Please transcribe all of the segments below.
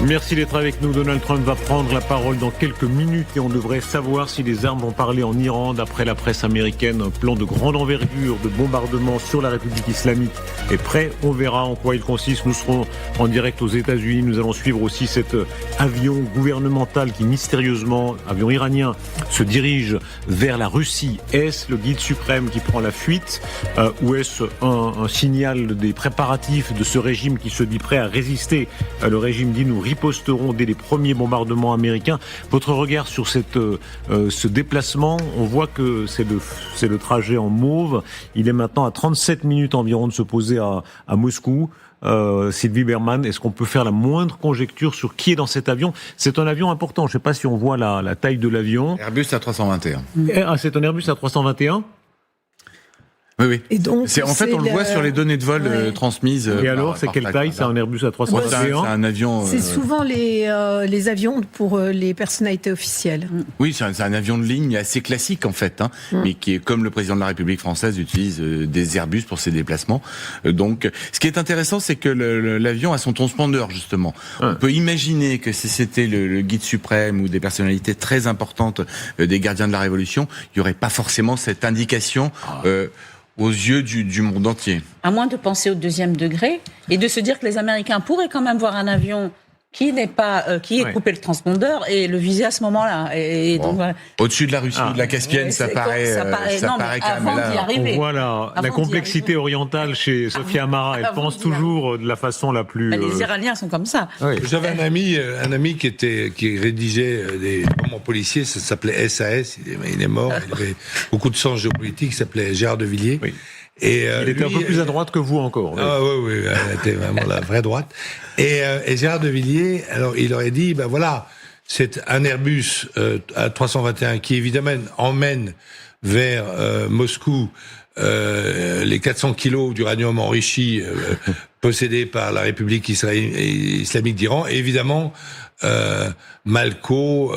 Merci d'être avec nous. Donald Trump va prendre la parole dans quelques minutes et on devrait savoir si les armes vont parler en Iran. D'après la presse américaine, un plan de grande envergure de bombardement sur la République islamique est prêt. On verra en quoi il consiste. Nous serons en direct aux États-Unis. Nous allons suivre aussi cet avion gouvernemental qui mystérieusement, avion iranien, se dirige vers la Russie. Est-ce le guide suprême qui prend la fuite ou est-ce un signal des préparatifs de ce régime qui se dit prêt à résister? Le régime dit nous riposteront dès les premiers bombardements américains. Votre regard sur ce déplacement, on voit que c'est le trajet en mauve. Il est maintenant à 37 minutes environ de se poser à Moscou. Sylvie Berman, est-ce qu'on peut faire la moindre conjecture sur qui est dans cet avion? C'est un avion important, je ne sais pas si on voit la taille de l'avion. Airbus A321. Ah, c'est un Airbus A321? Oui. Et donc, on le voit sur les données de vol transmises. Et alors, c'est quelle taille? C'est un Airbus A321? C'est un avion. C'est souvent les avions pour les personnalités officielles. Oui, c'est un avion de ligne assez classique en fait, mais qui est comme le président de la République française utilise des Airbus pour ses déplacements. Donc, ce qui est intéressant, c'est que l'avion a son transpondeur justement. On peut imaginer que si c'était le guide suprême ou des personnalités très importantes des gardiens de la Révolution, il n'y aurait pas forcément cette indication. Aux yeux du monde entier. À moins de penser au deuxième degré et de se dire que les Américains pourraient quand même voir un avion qui n'est pas qui est coupé le transpondeur et le viser à ce moment-là. Et donc, voilà. Au-dessus de la Russie, de la Caspienne, ça paraît quand même là. On voit la complexité orientale chez Sophia Amara. Elle pense toujours de la façon la plus. Les Iraniens sont comme ça. Oui. J'avais un ami qui rédigeait des romans policiers. Ça s'appelait SAS. Il est mort. Il avait beaucoup de sens géopolitique. Il s'appelait Gérard de Villiers. Oui. Et il était un peu plus à droite que vous encore. Oui. Ah oui, elle était vraiment la vraie droite. Et Gérard de Villiers, alors il aurait dit, ben voilà, c'est un Airbus A321 qui évidemment emmène vers Moscou les 400 kilos d'uranium enrichi possédés par la République islamique d'Iran. Et évidemment, Malko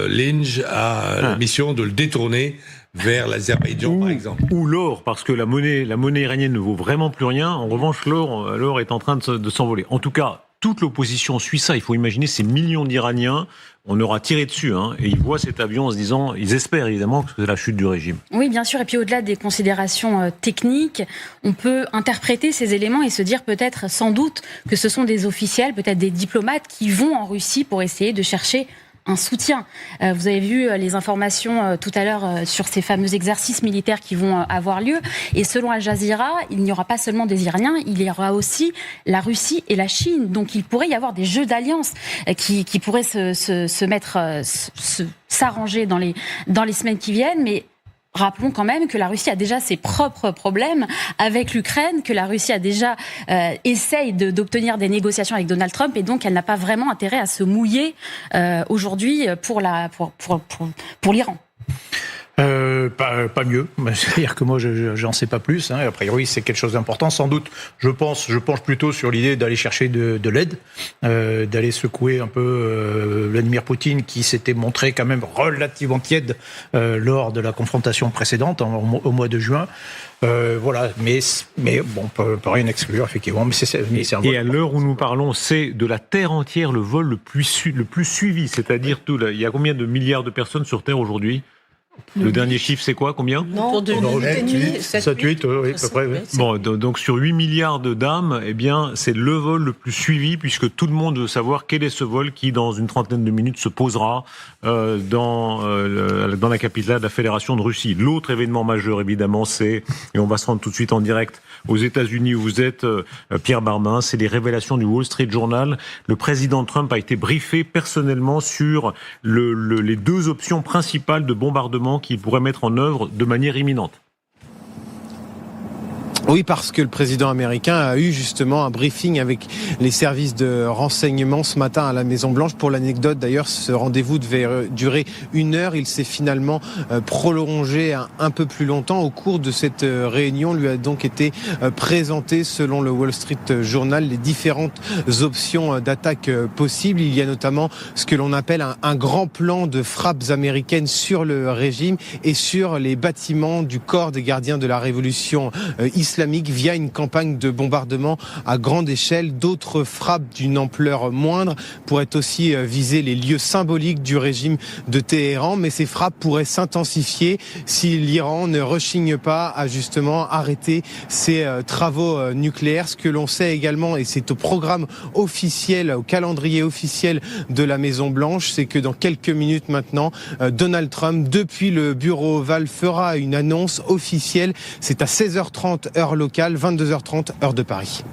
Lynch a la mission de le détourner vers l'Azerbaïdjan, par exemple. Ou l'or, parce que la monnaie iranienne ne vaut vraiment plus rien. En revanche, l'or est en train de s'envoler. En tout cas, toute l'opposition suit ça. Il faut imaginer ces millions d'Iraniens. On aura tiré dessus, et ils voient cet avion en se disant, ils espèrent évidemment que c'est la chute du régime. Oui, bien sûr. Et puis au-delà des considérations techniques, on peut interpréter ces éléments et se dire peut-être, sans doute, que ce sont des officiels, peut-être des diplomates qui vont en Russie pour essayer de chercher un soutien. Vous avez vu les informations tout à l'heure sur ces fameux exercices militaires qui vont avoir lieu. Et selon Al Jazeera, il n'y aura pas seulement des Iraniens, il y aura aussi la Russie et la Chine. Donc il pourrait y avoir des jeux d'alliance qui pourraient s'arranger dans les semaines qui viennent. Mais rappelons quand même que la Russie a déjà ses propres problèmes avec l'Ukraine, que la Russie a déjà essaye d'obtenir des négociations avec Donald Trump et donc elle n'a pas vraiment intérêt à se mouiller aujourd'hui pour l'Iran. Pas mieux. C'est-à-dire que moi, j'en sais pas plus. A priori, c'est quelque chose d'important. Sans doute, je penche plutôt sur l'idée d'aller chercher de l'aide, d'aller secouer un peu Vladimir Poutine, qui s'était montré quand même relativement tiède lors de la confrontation précédente, au mois de juin. Voilà, mais bon, on peut rien exclure, effectivement. Et à l'heure où nous parlons, c'est de la Terre entière le vol le plus suivi. C'est-à-dire, il y a combien de milliards de personnes sur Terre aujourd'hui? Le dernier chiffre, c'est quoi? Combien? Non, 7-8, oui, à peu près. Oui. Bon, donc sur 8 milliards d'âmes, eh bien, c'est le vol le plus suivi, puisque tout le monde veut savoir quel est ce vol qui, dans une trentaine de minutes, se posera dans la capitale de la Fédération de Russie. L'autre événement majeur, évidemment, et on va se rendre tout de suite en direct aux États-Unis où vous êtes, Pierre Barmin, c'est les révélations du Wall Street Journal. Le président Trump a été briefé personnellement sur les deux options principales de bombardement qu'il pourrait mettre en œuvre de manière imminente. Oui, parce que le président américain a eu justement un briefing avec les services de renseignement ce matin à la Maison-Blanche. Pour l'anecdote, d'ailleurs, ce rendez-vous devait durer 1 heure. Il s'est finalement prolongé un peu plus longtemps. Au cours de cette réunion, lui a donc été présenté, selon le Wall Street Journal, les différentes options d'attaque possibles. Il y a notamment ce que l'on appelle un grand plan de frappes américaines sur le régime et sur les bâtiments du corps des gardiens de la révolution islamique islamique via une campagne de bombardement à grande échelle. D'autres frappes d'une ampleur moindre pourraient aussi viser les lieux symboliques du régime de Téhéran, mais ces frappes pourraient s'intensifier si l'Iran ne rechigne pas à justement arrêter ses travaux nucléaires. Ce que l'on sait également, et c'est au programme officiel, au calendrier officiel de la Maison-Blanche, c'est que dans quelques minutes maintenant, Donald Trump, depuis le bureau ovale, fera une annonce officielle. C'est à 16h30 heure locale, 22h30 heure de Paris.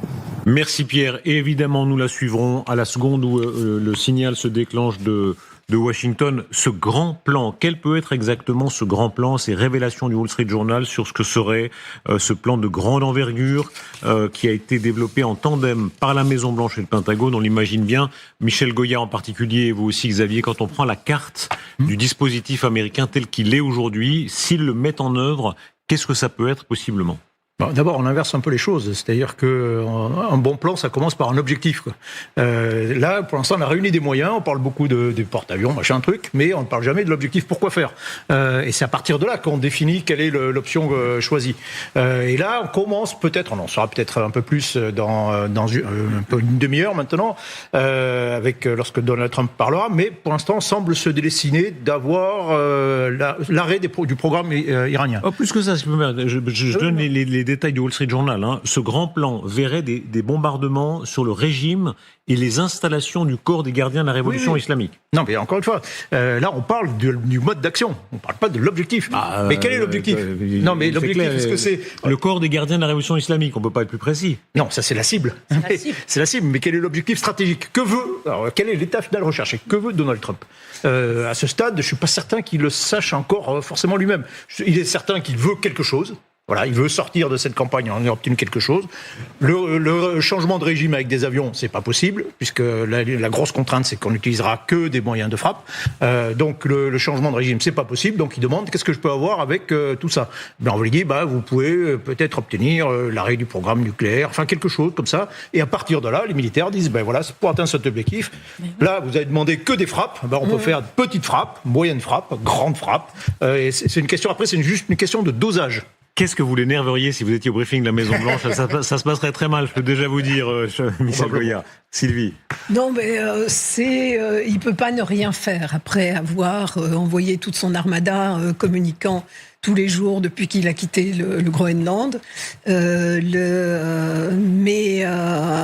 Merci Pierre. Et évidemment, nous la suivrons à la seconde où le signal se déclenche de Washington. Ce grand plan, quel peut être exactement ce grand plan, ces révélations du Wall Street Journal sur ce que serait ce plan de grande envergure qui a été développé en tandem par la Maison-Blanche et le Pentagone, on l'imagine bien. Michel Goya en particulier, et vous aussi Xavier, quand on prend la carte du dispositif américain tel qu'il est aujourd'hui, s'il le met en œuvre, qu'est-ce que ça peut être possiblement ? D'abord, on inverse un peu les choses, c'est-à-dire qu'un bon plan, ça commence par un objectif, quoi. Là, pour l'instant, on a réuni des moyens, on parle beaucoup des porte-avions, machin truc, mais on ne parle jamais de l'objectif pourquoi faire. Et c'est à partir de là qu'on définit quelle est l'option choisie. Et là, on commence peut-être, on en saura peut-être un peu plus dans une demi-heure maintenant, lorsque Donald Trump parlera, mais pour l'instant, on semble se dessiner d'avoir l'arrêt du programme iranien. Oh, plus que ça, si je peux me permettre, je donne les détails du Wall Street Journal. Ce grand plan verrait des bombardements sur le régime et les installations du corps des gardiens de la révolution islamique. Non, mais encore une fois, là on parle du mode d'action, on ne parle pas de l'objectif. Mais quel est l'objectif ? Non, mais l'objectif, est-ce que c'est... Le corps des gardiens de la révolution islamique, on ne peut pas être plus précis. Non, ça c'est la cible. C'est la cible, mais quel est l'objectif stratégique ? Quel est l'état final recherché ? Que veut Donald Trump ? À ce stade, je ne suis pas certain qu'il le sache encore forcément lui-même. Il est certain qu'il veut quelque chose. Voilà, il veut sortir de cette campagne en ayant obtenu quelque chose. Le changement de régime avec des avions, c'est pas possible, puisque la grosse contrainte, c'est qu'on n'utilisera que des moyens de frappe. Donc le changement de régime, c'est pas possible. Donc il demande qu'est-ce que je peux avoir avec tout ça. Ben, on lui dit, vous pouvez peut-être obtenir l'arrêt du programme nucléaire, enfin quelque chose comme ça. Et à partir de là, les militaires disent, voilà, c'est pour atteindre cet objectif. Là, vous avez demandé que des frappes. On peut faire petites frappes, moyennes frappes, grandes frappes. Et c'est une question. Après, c'est juste une question de dosage. Qu'est-ce que vous l'énerveriez si vous étiez au briefing de la Maison-Blanche ? ça se passerait très mal, je peux déjà vous dire, Michel Goya. Sylvie. Non, mais il peut pas ne rien faire après avoir envoyé toute son armada communiquant tous les jours depuis qu'il a quitté le Groenland. Mais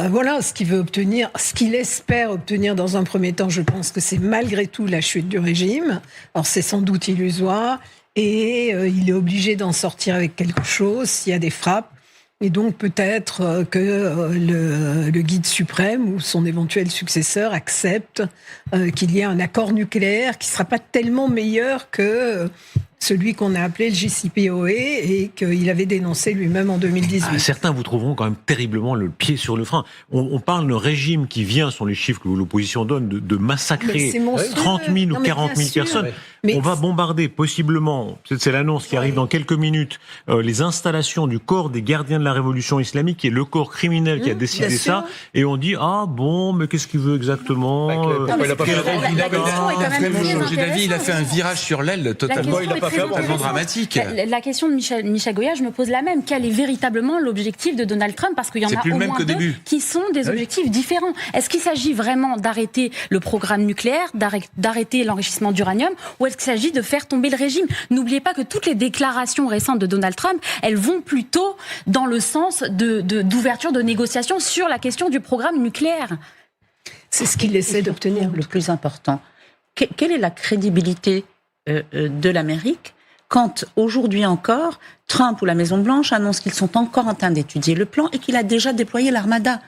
voilà, ce qu'il veut obtenir, ce qu'il espère obtenir dans un premier temps, je pense que c'est malgré tout la chute du régime. Alors c'est sans doute illusoire. Et il est obligé d'en sortir avec quelque chose s'il y a des frappes. Et donc peut-être que le guide suprême ou son éventuel successeur accepte qu'il y ait un accord nucléaire qui ne sera pas tellement meilleur que celui qu'on a appelé le JCPOA et qu'il avait dénoncé lui-même en 2018. Certains vous trouveront quand même terriblement le pied sur le frein. On parle d'un régime qui vient, sont les chiffres que l'opposition donne, de massacrer 30 000 ou 40 000 personnes. On va bombarder possiblement, c'est l'annonce qui arrive dans quelques minutes, les installations du corps des gardiens de la révolution islamique, qui est le corps criminel qui a décidé ça. Et on dit, mais qu'est-ce qu'il veut exactement il a pas changé d'avis, il a fait un virage sur l'aile totalement. Il a pas fait totalement dramatique. La question de Michel Goya, je me pose la même. Quel est véritablement l'objectif de Donald Trump ? Parce qu'il y en a au moins deux qui sont des objectifs différents. Est-ce qu'il s'agit vraiment d'arrêter le programme nucléaire, d'arrêter l'enrichissement d'uranium, ou est-ce qu'il s'agit de faire tomber le régime ? N'oubliez pas que toutes les déclarations récentes de Donald Trump, elles vont plutôt dans le sens d'ouverture de négociations sur la question du programme nucléaire. C'est ce qu'il essaie d'obtenir. Le plus important. Quelle est la crédibilité de l'Amérique quand, aujourd'hui encore, Trump ou la Maison-Blanche annoncent qu'ils sont encore en train d'étudier le plan et qu'il a déjà déployé l'armada ?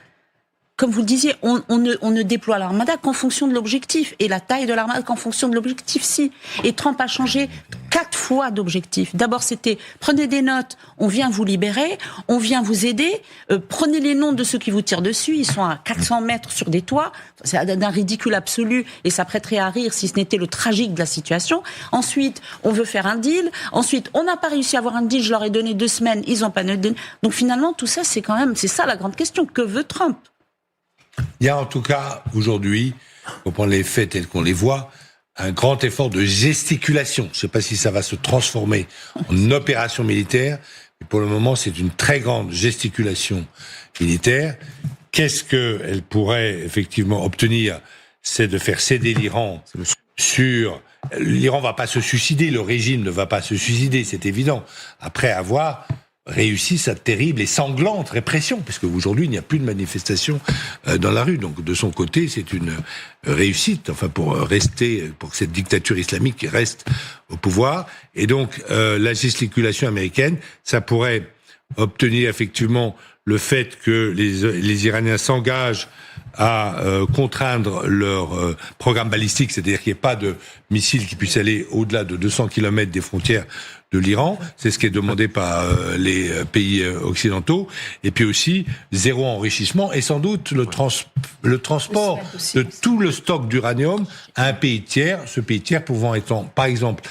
Comme vous le disiez, on ne déploie l'armada qu'en fonction de l'objectif. Et la taille de l'armada qu'en fonction de l'objectif, si. Et Trump a changé 4 fois d'objectif. D'abord, c'était prenez des notes, on vient vous libérer, on vient vous aider, prenez les noms de ceux qui vous tirent dessus, ils sont à 400 mètres sur des toits, c'est d'un ridicule absolu et ça prêterait à rire si ce n'était le tragique de la situation. Ensuite, on veut faire un deal. Ensuite, on n'a pas réussi à avoir un deal, je leur ai donné 2 semaines, ils n'ont pas donné. Donc finalement, tout ça, c'est ça la grande question. Que veut Trump ? Il y a en tout cas, aujourd'hui, pour prendre les faits tels qu'on les voit, un grand effort de gesticulation. Je ne sais pas si ça va se transformer en opération militaire, Et pour le moment, c'est une très grande gesticulation militaire. Qu'est-ce qu'elle pourrait effectivement obtenir? C'est de faire céder l'Iran sur... L'Iran va pas se suicider, le régime ne va pas se suicider, c'est évident. Après avoir réussi sa terrible et sanglante répression, parce qu'aujourd'hui, il n'y a plus de manifestations dans la rue. Donc, de son côté, c'est une réussite, enfin, pour que cette dictature islamique reste au pouvoir. Et donc, la gesticulation américaine, ça pourrait obtenir effectivement le fait que les Iraniens s'engagent à contraindre leur programme balistique, c'est-à-dire qu'il n'y ait pas de missiles qui puissent aller au-delà de 200 km des frontières de l'Iran. C'est ce qui est demandé par les pays occidentaux. Et puis aussi, zéro enrichissement et sans doute le transport de tout le stock d'uranium à un pays tiers, ce pays tiers pouvant être, par exemple,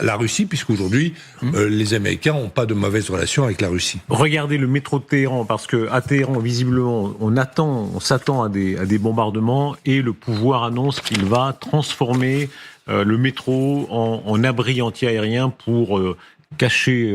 la Russie, puisqu'aujourd'hui, les Américains n'ont pas de mauvaises relations avec la Russie. Regardez le métro de Téhéran, parce que à Téhéran, visiblement, on s'attend à des bombardements, et le pouvoir annonce qu'il va transformer le métro en abri anti-aérien pour cacher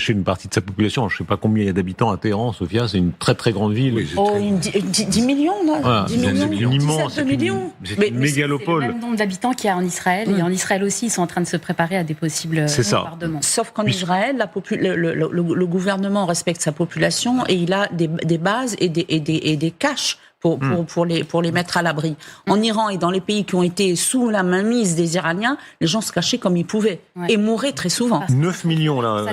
une partie de sa population. Je ne sais pas combien il y a d'habitants à Téhéran, Sophia, c'est une très très grande ville. Oui, 10 millions, là. Voilà, 10 millions, immense, c'est millions. Une mégalopole. C'est le même nombre d'habitants qu'il y a en Israël. Et en Israël aussi, ils sont en train de se préparer à des possibles bombardements. Sauf qu'en Israël, le gouvernement respecte sa population et il a des bases et des caches pour les mettre à l'abri. En Iran et dans les pays qui ont été sous la mainmise des Iraniens, les gens se cachaient comme ils pouvaient et mouraient très souvent. 9 millions, là,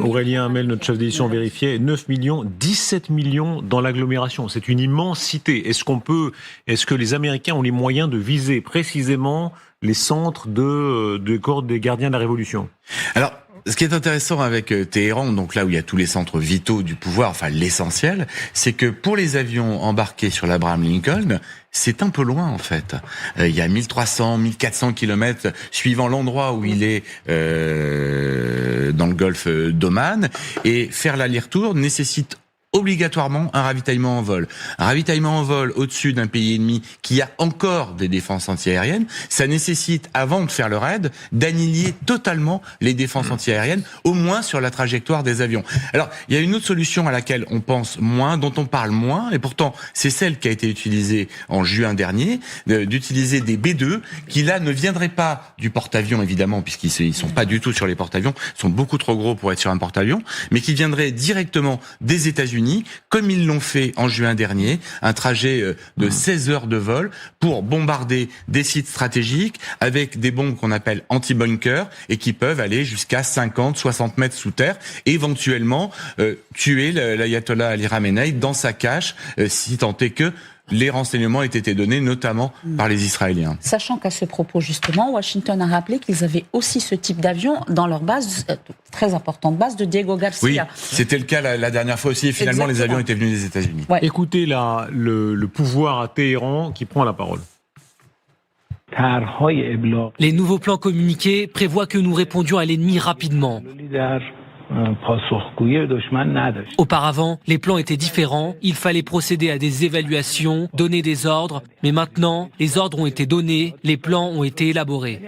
Aurélien Hamel, notre chef d'édition, vérifiait, 9 millions, 17 millions dans l'agglomération. C'est une immense cité. Est-ce que les Américains ont les moyens de viser précisément les centres de corps des gardiens de la Révolution? Alors, ce qui est intéressant avec Téhéran, donc là où il y a tous les centres vitaux du pouvoir, enfin l'essentiel, c'est que pour les avions embarqués sur l'Abraham Lincoln, c'est un peu loin en fait. Il y a 1300, 1400 kilomètres suivant l'endroit où il est dans le golfe d'Oman, et faire l'aller-retour nécessite obligatoirement un ravitaillement en vol. Un ravitaillement en vol au-dessus d'un pays ennemi qui a encore des défenses antiaériennes, ça nécessite, avant de faire le raid, d'annihiler totalement les défenses antiaériennes, au moins sur la trajectoire des avions. Alors, il y a une autre solution à laquelle on pense moins, dont on parle moins, et pourtant, c'est celle qui a été utilisée en juin dernier, d'utiliser des B-2, qui là ne viendraient pas du porte-avions, évidemment, puisqu'ils sont pas du tout sur les porte-avions, ils sont beaucoup trop gros pour être sur un porte-avions, mais qui viendraient directement des États-Unis, comme ils l'ont fait en juin dernier, un trajet de 16 heures de vol pour bombarder des sites stratégiques avec des bombes qu'on appelle anti-bunker et qui peuvent aller jusqu'à 50, 60 mètres sous terre et éventuellement tuer l'ayatollah Ali Khamenei dans sa cache, si tant est que les renseignements aient été donnés, notamment par les Israéliens. Sachant qu'à ce propos, justement, Washington a rappelé qu'ils avaient aussi ce type d'avion dans leur base, très importante base de Diego Garcia. Oui, c'était le cas la dernière fois aussi, et finalement les avions étaient venus des États-Unis. Ouais. Écoutez là, le pouvoir à Téhéran qui prend la parole. Les nouveaux plans communiqués prévoient que nous répondions à l'ennemi rapidement. Auparavant, les plans étaient différents, il fallait procéder à des évaluations, donner des ordres, mais maintenant, les ordres ont été donnés, les plans ont été élaborés.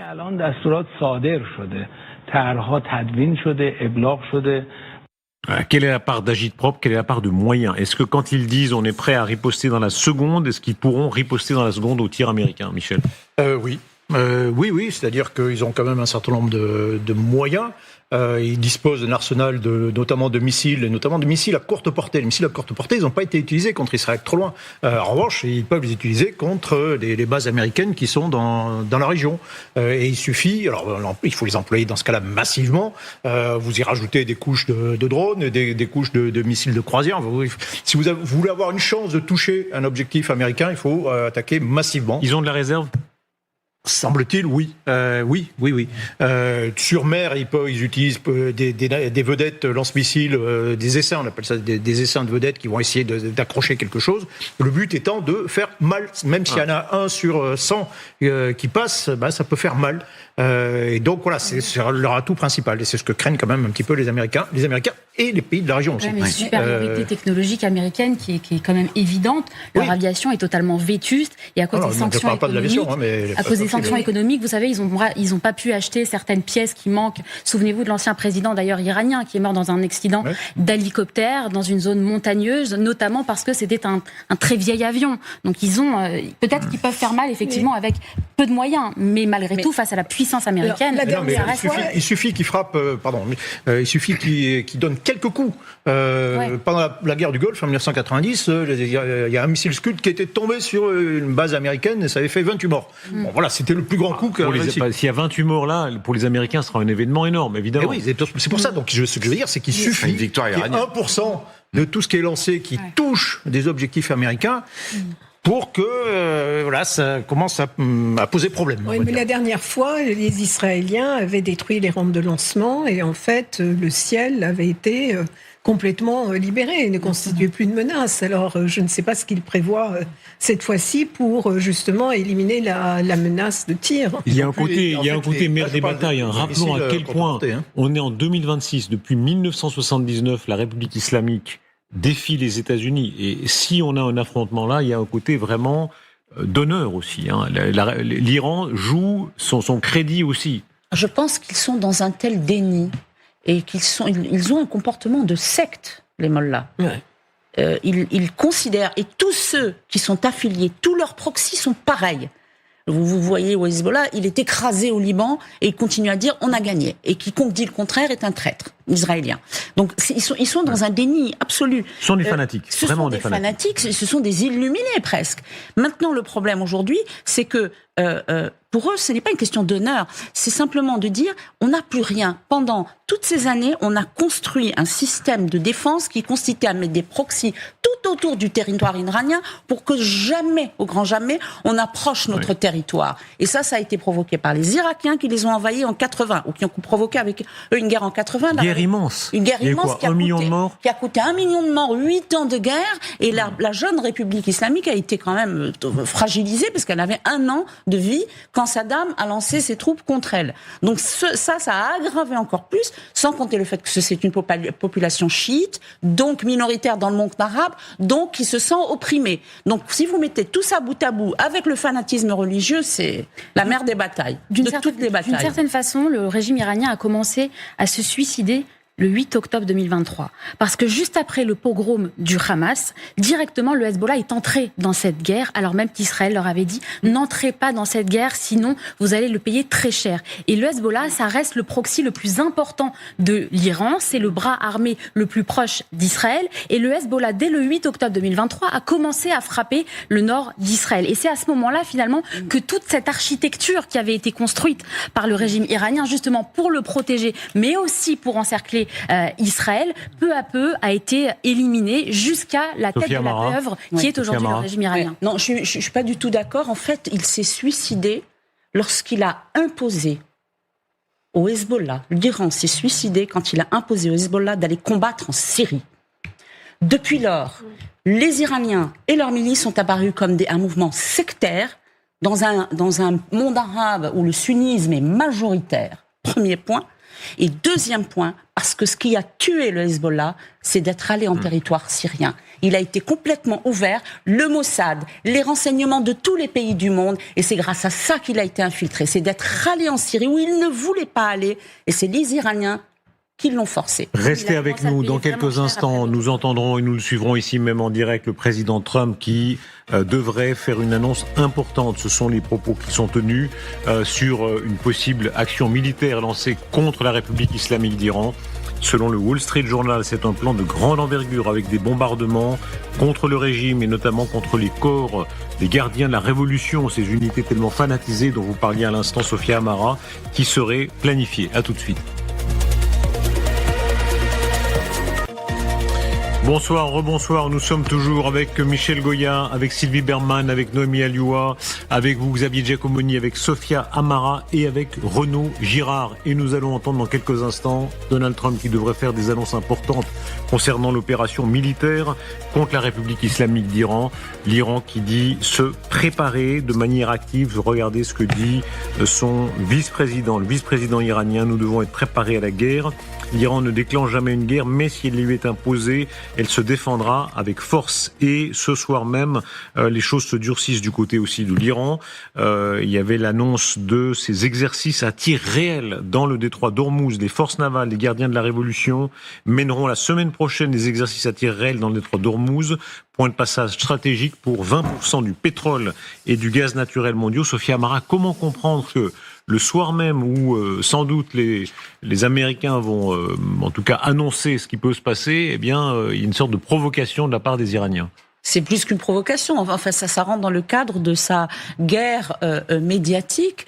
Quelle est la part d'agite-propre, quelle est la part de moyens? Est-ce que quand ils disent on est prêt à riposter dans la seconde, est-ce qu'ils pourront riposter dans la seconde au tir américain, Michel? Oui, c'est-à-dire qu'ils ont quand même un certain nombre de moyens. Ils disposent d'un arsenal notamment de missiles, et notamment de missiles à courte portée. Les missiles à courte portée, ils n'ont pas été utilisés contre Israël, trop loin. En revanche, ils peuvent les utiliser contre les bases américaines qui sont dans la région. Et il suffit, alors il faut les employer dans ce cas-là massivement. Vous y rajoutez des couches de drones, des couches de missiles de croisière. Si vous voulez avoir une chance de toucher un objectif américain, il faut attaquer massivement. Ils ont de la réserve? Semble-t-il, oui. Oui. Sur mer, ils utilisent des vedettes lance-missiles, des essaims, on appelle ça des essaims de vedettes qui vont essayer d'accrocher quelque chose. Le but étant de faire mal. Même s'il y en a 1 sur 100 qui passe, ça peut faire mal. Et donc voilà, c'est leur atout principal. Et c'est ce que craignent quand même un petit peu les Américains et les pays de la région aussi. Une supériorité technologique américaine qui est quand même évidente. Leur aviation est totalement vétuste et à cause des sanctions économiques, sanctions économiques, vous savez, ils ont pas pu acheter certaines pièces qui manquent. Souvenez-vous de l'ancien président, d'ailleurs, iranien, qui est mort dans un accident d'hélicoptère dans une zone montagneuse, notamment parce que c'était un très vieil avion. Donc ils ont, peut-être qu'ils peuvent faire mal, effectivement, avec peu de moyens, mais malgré tout, face à la puissance américaine, il suffit qu'ils frappent, il suffit qu'ils donnent quelques coups. Pendant la guerre du Golfe, en 1990, il y a un missile Scud qui était tombé sur une base américaine et ça avait fait 28 morts. Bon, voilà, c'était le plus grand coup que... S'il y a 28 morts là, pour les Américains, ce sera un événement énorme, évidemment. Et oui, c'est pour ça. Donc, ce que je veux dire, c'est qu'il suffit une victoire iranienne. 1% de tout ce qui est lancé qui touche des objectifs américains pour que ça commence à poser problème. Oui, mais la dernière fois, les Israéliens avaient détruit les rampes de lancement et en fait, le ciel avait été complètement libéré et ne constituait plus de menace. Alors, je ne sais pas ce qu'ils prévoient cette fois-ci pour justement éliminer la menace de tir. Il y a un côté mère des batailles. Rappelons à quel point on est en 2026. Depuis 1979, la République islamique défie les États-Unis. Et si on a un affrontement là, il y a un côté vraiment d'honneur aussi. L'Iran joue son crédit aussi. Je pense qu'ils sont dans un tel déni et ils ont un comportement de secte, les mollahs. Ouais. Ils considèrent, et tous ceux qui sont affiliés, tous leurs proxys sont pareils. Vous voyez au Hezbollah, il est écrasé au Liban et il continue à dire on a gagné. Et quiconque dit le contraire est un traître israélien. Donc ils sont dans un déni absolu. Ce sont des fanatiques, vraiment des fanatiques. Ce sont des illuminés presque. Maintenant, le problème aujourd'hui, c'est que pour eux, ce n'est pas une question d'honneur. C'est simplement de dire on n'a plus rien. Pendant toutes ces années, on a construit un système de défense qui consistait à mettre des proxys tout autour du territoire iranien pour que jamais, au grand jamais, on approche notre territoire. Et ça a été provoqué par les Irakiens qui les ont envahis en 80, ou qui ont provoqué avec eux une guerre en 80. Une guerre immense. Une guerre immense qui a coûté 1 million de morts, 8 ans de guerre, et la jeune République islamique a été quand même fragilisée parce qu'elle avait 1 an de vie quand Saddam a lancé ses troupes contre elle. Donc ça a aggravé encore plus, sans compter le fait que c'est une population chiite, donc minoritaire dans le monde arabe, donc qui se sent opprimée. Donc si vous mettez tout ça bout à bout avec le fanatisme religieux, c'est la mère des batailles, toutes les batailles. D'une certaine façon, le régime iranien a commencé à se suicider le 8 octobre 2023. Parce que juste après le pogrom du Hamas, directement le Hezbollah est entré dans cette guerre, alors même qu'Israël leur avait dit « N'entrez pas dans cette guerre, sinon vous allez le payer très cher ». Et le Hezbollah, ça reste le proxy le plus important de l'Iran, c'est le bras armé le plus proche d'Israël. Et le Hezbollah, dès le 8 octobre 2023, a commencé à frapper le nord d'Israël. Et c'est à ce moment-là, finalement, que toute cette architecture qui avait été construite par le régime iranien, justement pour le protéger, mais aussi pour encercler Israël, peu à peu a été éliminé jusqu'à la tête de la pieuvre qui est aujourd'hui le régime iranien. Non, je suis pas du tout d'accord. En fait, il s'est suicidé lorsqu'il a imposé au Hezbollah. L'Iran s'est suicidé quand il a imposé au Hezbollah d'aller combattre en Syrie. Depuis lors, les Iraniens et leurs milices sont apparus comme un mouvement sectaire dans un monde arabe où le sunnisme est majoritaire. Premier point. Et deuxième point, parce que ce qui a tué le Hezbollah, c'est d'être allé en territoire syrien. Il a été complètement ouvert, le Mossad, les renseignements de tous les pays du monde, et c'est grâce à ça qu'il a été infiltré. C'est d'être allé en Syrie où il ne voulait pas aller, et c'est les Iraniens qui l'ont forcé. Restez avec nous. Dans quelques instants, nous entendrons et nous le suivrons ici même en direct le président Trump qui devrait faire une annonce importante. Ce sont les propos qui sont tenus sur une possible action militaire lancée contre la République islamique d'Iran. Selon le Wall Street Journal, c'est un plan de grande envergure avec des bombardements contre le régime et notamment contre les corps des gardiens de la révolution, ces unités tellement fanatisées dont vous parliez à l'instant, Sophia Amara, qui seraient planifiées. À tout de suite. Bonsoir, rebonsoir, nous sommes toujours avec Michel Goya, avec Sylvie Berman, avec Noémie Alioua, avec vous Xavier Giacomoni, avec Sophia Amara et avec Renaud Girard. Et nous allons entendre dans quelques instants Donald Trump qui devrait faire des annonces importantes concernant l'opération militaire contre la République islamique d'Iran. L'Iran qui dit se préparer de manière active. Regardez ce que dit son vice-président, le vice-président iranien. Nous devons être préparés à la guerre. L'Iran ne déclenche jamais une guerre, mais si elle lui est imposée, elle se défendra avec force. Et ce soir même, les choses se durcissent du côté aussi de l'Iran. Il y avait l'annonce de ces exercices à tir réel dans le détroit d'Ormuz. Les forces navales, les gardiens de la Révolution mèneront la semaine prochaine des exercices à tir réel dans le détroit d'Ormuz. Point de passage stratégique pour 20% du pétrole et du gaz naturel mondiaux. Sophia Amara, comment comprendre que le soir même où sans doute les Américains vont en tout cas annoncer ce qui peut se passer, eh bien il y a une sorte de provocation de la part des Iraniens? C'est plus qu'une provocation. Enfin, ça rentre dans le cadre de sa guerre médiatique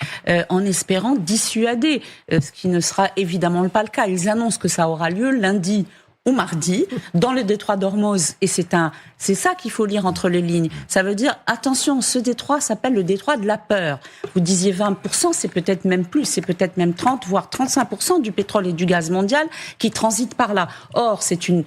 en espérant dissuader, ce qui ne sera évidemment pas le cas. Ils annoncent que ça aura lieu lundi ou mardi, dans le détroit d'Ormuz. Et c'est ça qu'il faut lire entre les lignes. Ça veut dire, attention, ce détroit s'appelle le détroit de la peur. Vous disiez 20%, c'est peut-être même plus, c'est peut-être même 30, voire 35% du pétrole et du gaz mondial qui transitent par là. Or, c'est une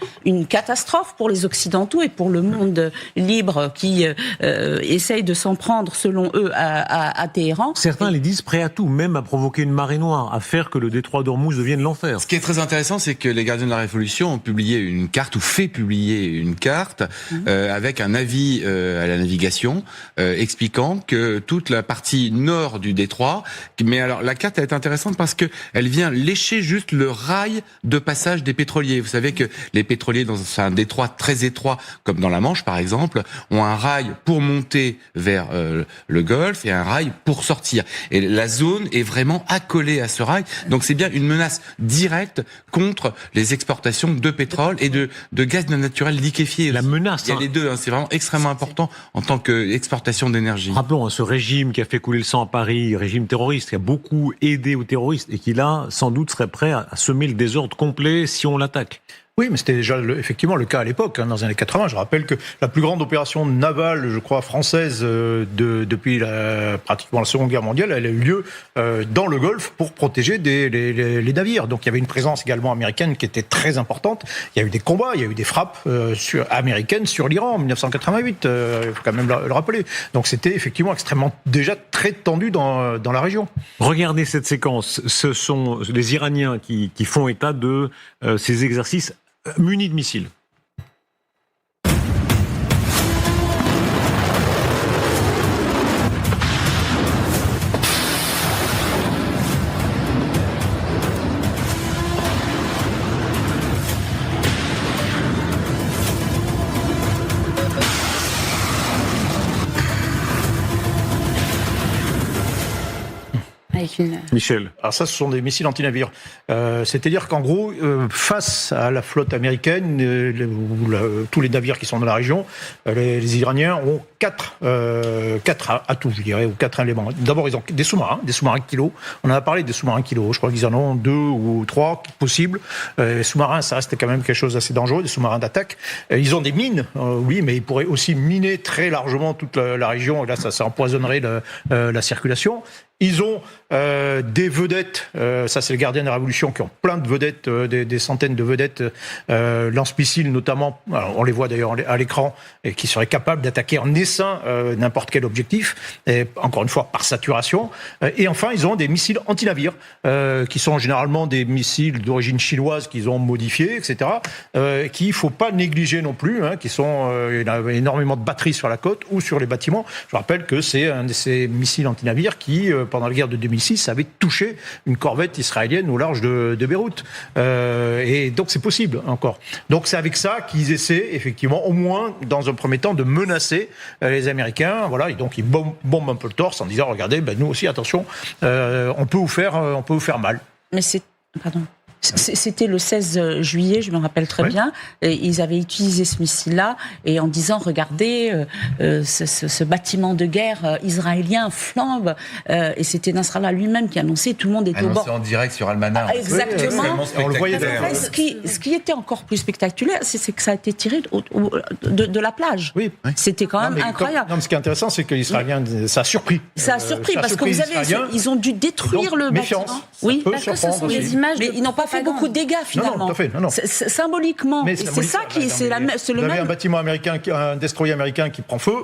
catastrophe pour les Occidentaux et pour le monde libre qui essaye de s'en prendre, selon eux, à Téhéran. Certains les disent prêts à tout, même à provoquer une marée noire, à faire que le détroit d'Ormuz devienne l'enfer. Ce qui est très intéressant, c'est que les gardiens de la Révolution ont publié une carte, ou fait publier une carte, avec un avis à la navigation, expliquant que toute la partie nord du détroit, mais alors la carte est intéressante parce que elle vient lécher juste le rail de passage des pétroliers. Vous savez que les pétroliers dans un détroit très étroit, comme dans la Manche par exemple, ont un rail pour monter vers le Golfe et un rail pour sortir. Et la zone est vraiment accolée à ce rail, donc c'est bien une menace directe contre les exportations de pétrole et de gaz naturel liquéfié. La menace. Il y a les deux, c'est vraiment extrêmement important en tant qu'exportation d'énergie. Rappelons, ce régime qui a fait couler le sang à Paris, régime terroriste, qui a beaucoup aidé aux terroristes et qui là, sans doute, serait prêt à semer le désordre complet si on l'attaque. Oui, mais c'était déjà effectivement le cas à l'époque, dans les années 80. Je rappelle que la plus grande opération navale, je crois, française depuis pratiquement la Seconde Guerre mondiale, elle a eu lieu dans le Golfe pour protéger les navires. Donc il y avait une présence également américaine qui était très importante. Il y a eu des combats, il y a eu des frappes américaines sur l'Iran en 1988, il faut quand même le rappeler. Donc c'était effectivement extrêmement, déjà très tendu dans la région. Regardez cette séquence, ce sont les Iraniens qui font état de ces exercices munis de missiles. Michel. Alors ça, ce sont des missiles anti-navires. C'est-à-dire qu'en gros, face à la flotte américaine, tous les navires qui sont dans la région, les Iraniens ont quatre atouts, je dirais, ou 4 éléments. D'abord, ils ont des sous-marins kilo. On en a parlé des sous-marins kilo. Je crois qu'ils en ont 2 ou 3 possibles. Les sous-marins, ça reste quand même quelque chose d'assez dangereux, des sous-marins d'attaque. Ils ont des mines, oui, mais ils pourraient aussi miner très largement toute la région. Et là, ça empoisonnerait la circulation. Ils ont des vedettes, ça c'est les gardiens de la Révolution qui ont plein de vedettes, des centaines de vedettes, lance-missiles notamment, alors on les voit d'ailleurs à l'écran, et qui seraient capables d'attaquer en essaim n'importe quel objectif, et encore une fois par saturation. Et enfin, ils ont des missiles anti-navires, qui sont généralement des missiles d'origine chinoise qu'ils ont modifiés, etc., qu'il ne faut pas négliger non plus, qui sont il y a énormément de batteries sur la côte ou sur les bâtiments. Je rappelle que c'est un de ces missiles anti-navires qui pendant la guerre de 2006, avait touché une corvette israélienne au large de Beyrouth. Et donc c'est possible encore. Donc c'est avec ça qu'ils essaient effectivement, au moins dans un premier temps, de menacer les Américains. Voilà, et donc ils bombent un peu le torse en disant regardez, nous aussi attention, on peut vous faire mal. Mais c'était le 16 juillet, je me rappelle très bien. Et ils avaient utilisé ce missile-là et en disant regardez, ce bâtiment de guerre israélien flambe. Et c'était Nasrallah lui-même qui annonçait, tout le monde était au bord. En direct sur Al-Manar. Exactement. On le voyait d'ailleurs. Ce qui était encore plus spectaculaire, c'est que ça a été tiré de la plage. Oui. C'était quand même incroyable. Ce qui est intéressant, c'est que l'Israélien, ça a surpris. Ça a surpris parce que vous avez, ils ont dû détruire le bâtiment. Oui, parce que ce sont des images. Mais ils n'ont pas fait beaucoup de dégâts finalement. Non, tout à fait. Non. Symboliquement. Et c'est ça qui, c'est le même. Vous avez un bâtiment américain, un destroyer américain qui prend feu.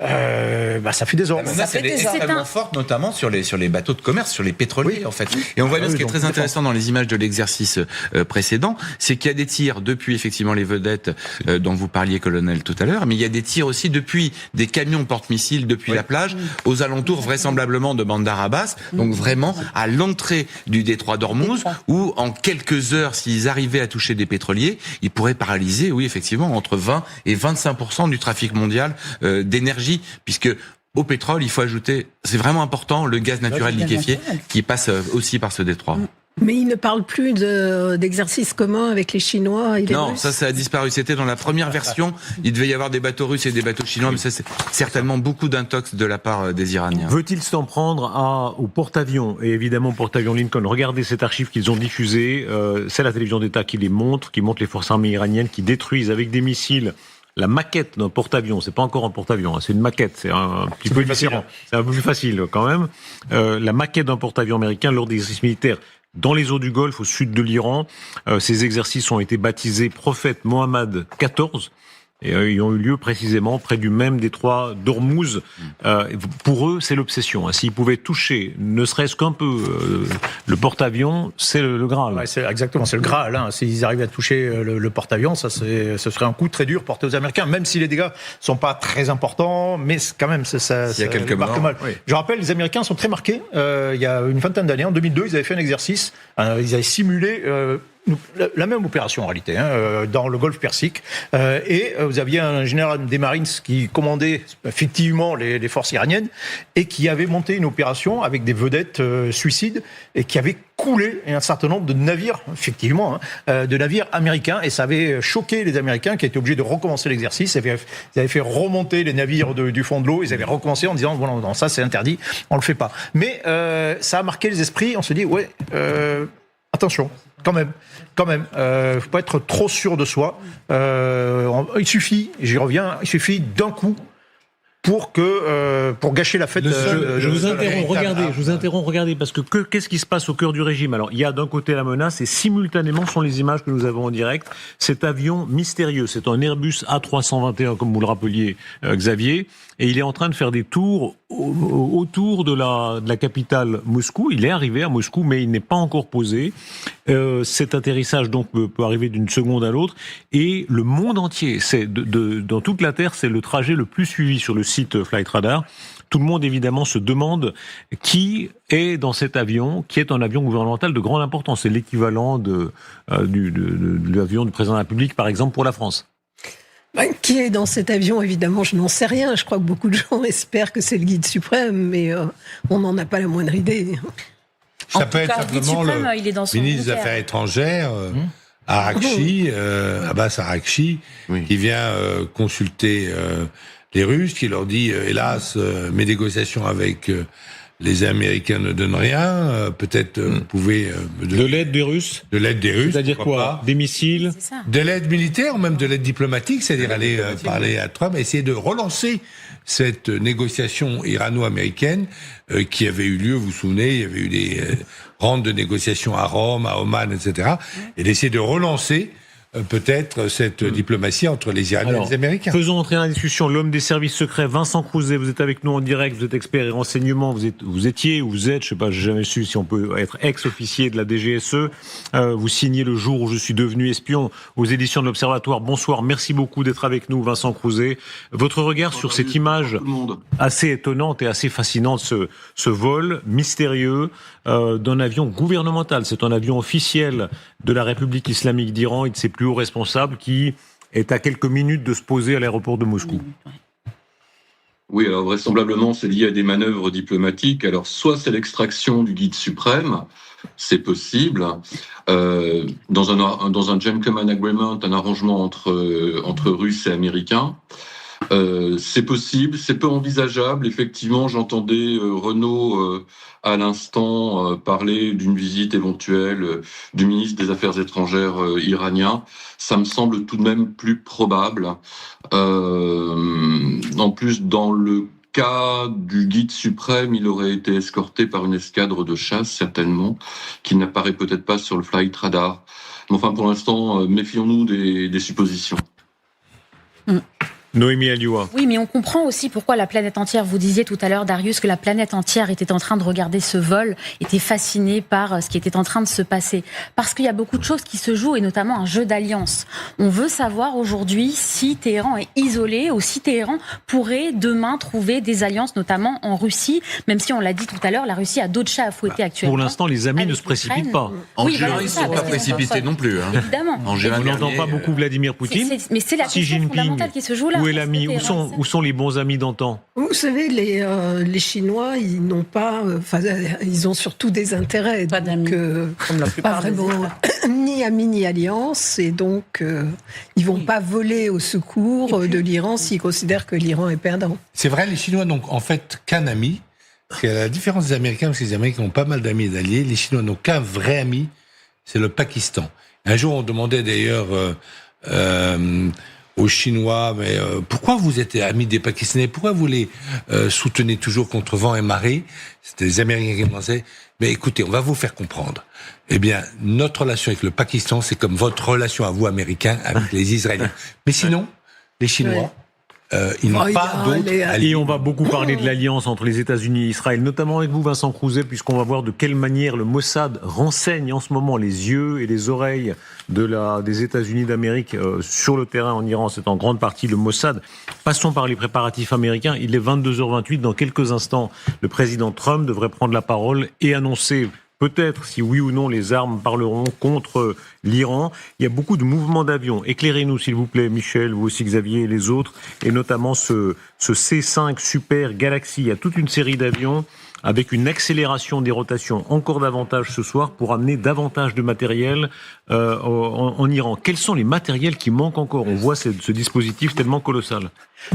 ça fait des ordres. La menace, elle est extrêmement forte, notamment sur les bateaux de commerce, sur les pétroliers, en fait. Et on voit bien ce qui est très intéressant dans les images de l'exercice précédent, c'est qu'il y a des tirs depuis, effectivement, les vedettes dont vous parliez, colonel, tout à l'heure, mais il y a des tirs aussi depuis des camions porte-missiles depuis la plage, aux alentours, vraisemblablement, de Bandar Abbas, donc vraiment à l'entrée du détroit d'Ormuz, où en quelques heures, s'ils arrivaient à toucher des pétroliers, ils pourraient paralyser, oui, effectivement, entre 20 et 25% du trafic mondial d'énergie, puisque au pétrole, il faut ajouter, c'est vraiment important, le gaz naturel liquéfié qui passe aussi par ce détroit. Mais il ne parle plus d'exercices communs avec les Chinois et les Non, Russes. ça a disparu. C'était dans la première version. Il devait y avoir des bateaux russes et des bateaux chinois, mais ça, c'est certainement beaucoup d'intox de la part des Iraniens. Veut-il s'en prendre au porte-avions, et évidemment porte-avions Lincoln? Regardez cette archive qu'ils ont diffusée. C'est la télévision d'État qui les montre, qui montre les forces armées iraniennes qui détruisent avec des missiles la maquette d'un porte-avions. C'est pas encore un porte-avions, c'est une maquette. C'est un petit peu différent. C'est un peu plus facile quand même. La maquette d'un porte-avions américain lors d'exercices militaires dans les eaux du Golfe, au sud de l'Iran. Ces exercices ont été baptisés Prophète Mohammed XIV. Et ils ont eu lieu précisément près du même détroit d'Ormuz. Pour eux, c'est l'obsession. S'ils pouvaient toucher, ne serait-ce qu'un peu, le porte-avions, c'est le Graal. Ouais, c'est le Graal. S'ils arrivent à toucher le porte-avions, ce serait un coup très dur porté aux Américains, même si les dégâts sont pas très importants, mais quand même, ça il y a quelques morts. Mal. Oui. Je rappelle, les Américains sont très marqués. Il y a une vingtaine d'années, en 2002, ils avaient fait un exercice. Ils avaient simulé la même opération en réalité, dans le Golfe Persique, et vous aviez un général des Marines qui commandait effectivement les forces iraniennes et qui avait monté une opération avec des vedettes suicides et qui avait coulé un certain nombre de navires, effectivement, de navires américains, et ça avait choqué les Américains qui étaient obligés de recommencer l'exercice. Ils avaient fait remonter les navires du fond de l'eau, ils avaient recommencé en disant bon, non, ça c'est interdit, on le fait pas. Mais ça a marqué les esprits, on se dit attention. Quand même, faut pas être trop sûr de soi. Il suffit, j'y reviens, il suffit d'un coup pour gâcher la fête. Je vous interromps, regardez, parce que qu'est-ce qui se passe au cœur du régime? Alors, il y a d'un côté la menace, et simultanément sont les images que nous avons en direct. Cet avion mystérieux, c'est un Airbus A321, comme vous le rappeliez, Xavier, et il est en train de faire des tours autour de la capitale Moscou. Il est arrivé à Moscou, mais il n'est pas encore posé. Cet atterrissage donc peut arriver d'une seconde à l'autre, et le monde entier, dans toute la Terre, c'est le trajet le plus suivi sur le site Flight Radar. Tout le monde évidemment se demande qui est dans cet avion, qui est un avion gouvernemental de grande importance. C'est l'équivalent de l'avion du président de la République, par exemple, pour la France. Qui est dans cet avion? Évidemment, je n'en sais rien. Je crois que beaucoup de gens espèrent que c'est le guide suprême, mais on n'en a pas la moindre idée. Ça peut être simplement le ministre des Affaires étrangères, Arakchi, Abbas Arakchi, qui vient consulter les Russes, qui leur dit hélas, mes négociations avec les Américains ne donnent rien. Peut-être vous pouvez de l'aide des Russes. De l'aide des Russes. C'est-à-dire quoi? Des missiles. De l'aide militaire ou même de l'aide diplomatique, c'est-à-dire aller parler à Trump, essayer de relancer cette négociation irano-américaine qui avait eu lieu. Vous vous souvenez, il y avait eu des rondes de négociations à Rome, à Oman, etc. Et d'essayer de relancer peut-être cette diplomatie entre les Iraniens et les Américains. Faisons entrer dans la discussion l'homme des services secrets, Vincent Crouzet. Vous êtes avec nous en direct, vous êtes expert et renseignement, vous êtes, je sais pas, j'ai jamais su si on peut être ex-officier de la DGSE. Vous signez Le jour où je suis devenu espion aux éditions de l'Observatoire. Bonsoir, merci beaucoup d'être avec nous, Vincent Crouzet. Votre regard sur cette image assez étonnante et assez fascinante, ce vol mystérieux d'un avion gouvernemental. C'est un avion officiel de la République islamique d'Iran et de ses plus hauts responsables qui est à quelques minutes de se poser à l'aéroport de Moscou. Oui, alors vraisemblablement c'est lié à des manœuvres diplomatiques. Alors soit c'est l'extraction du guide suprême, c'est possible, dans un gentleman agreement, un arrangement entre Russes et Américains. C'est possible, c'est peu envisageable. Effectivement, j'entendais Renaud à l'instant parler d'une visite éventuelle du ministre des Affaires étrangères iranien. Ça me semble tout de même plus probable. En plus, dans le cas du guide suprême, il aurait été escorté par une escadre de chasse, certainement, qui n'apparaît peut-être pas sur le flight radar. Mais enfin, pour l'instant, méfions-nous des suppositions. Noémie Alioua. Oui, mais on comprend aussi pourquoi la planète entière, vous disiez tout à l'heure, Darius, que la planète entière était en train de regarder ce vol, était fascinée par ce qui était en train de se passer. Parce qu'il y a beaucoup de choses qui se jouent, et notamment un jeu d'alliance. On veut savoir aujourd'hui si Téhéran est isolé ou si Téhéran pourrait demain trouver des alliances, notamment en Russie, même si on l'a dit tout à l'heure, la Russie a d'autres chats à fouetter actuellement. Pour l'instant, les amis ne se précipitent pas. En Géorgie, ils ne sont pas précipités non plus. Hein. Évidemment. On n'entend pas beaucoup Vladimir Poutine. Mais c'est la question fondamentale qui se joue là. Où est l'ami ? Où sont les bons amis d'antan ? Vous savez, les Chinois, ils n'ont pas, ils ont surtout des intérêts, pas d'amis, comme la plupart pas vraiment ni amis ni alliance, et donc ils vont pas voler au secours de l'Iran s'ils considèrent que l'Iran est perdant. C'est vrai, les Chinois n'ont en fait qu'un ami. Parce qu'à la différence des Américains, parce que les Américains ont pas mal d'amis et d'alliés, les Chinois n'ont qu'un vrai ami, c'est le Pakistan. Un jour, on demandait d'ailleurs aux Chinois, mais pourquoi vous êtes amis des Pakistanais ? Pourquoi vous les soutenez toujours contre vent et marée ? C'était les Américains qui demandaient. Mais écoutez, on va vous faire comprendre. Eh bien, notre relation avec le Pakistan, c'est comme votre relation à vous, Américains, avec les Israéliens. Mais sinon, les Chinois... ils n'ont pas d'autres alliés. Et on va beaucoup parler de l'alliance entre les États-Unis et Israël, notamment avec vous, Vincent Crouzet, puisqu'on va voir de quelle manière le Mossad renseigne en ce moment les yeux et les oreilles des États-Unis d'Amérique sur le terrain en Iran. C'est en grande partie le Mossad. Passons par les préparatifs américains. Il est 22h28. Dans quelques instants, le président Trump devrait prendre la parole et annoncer peut-être si oui ou non les armes parleront contre l'Iran. Il y a beaucoup de mouvements d'avions. Éclairez-nous s'il vous plaît, Michel, vous aussi Xavier et les autres, et notamment ce C5 Super Galaxy. Il y a toute une série d'avions avec une accélération des rotations encore davantage ce soir pour amener davantage de matériel en Iran. Quels sont les matériels qui manquent encore ? On voit ce dispositif tellement colossal.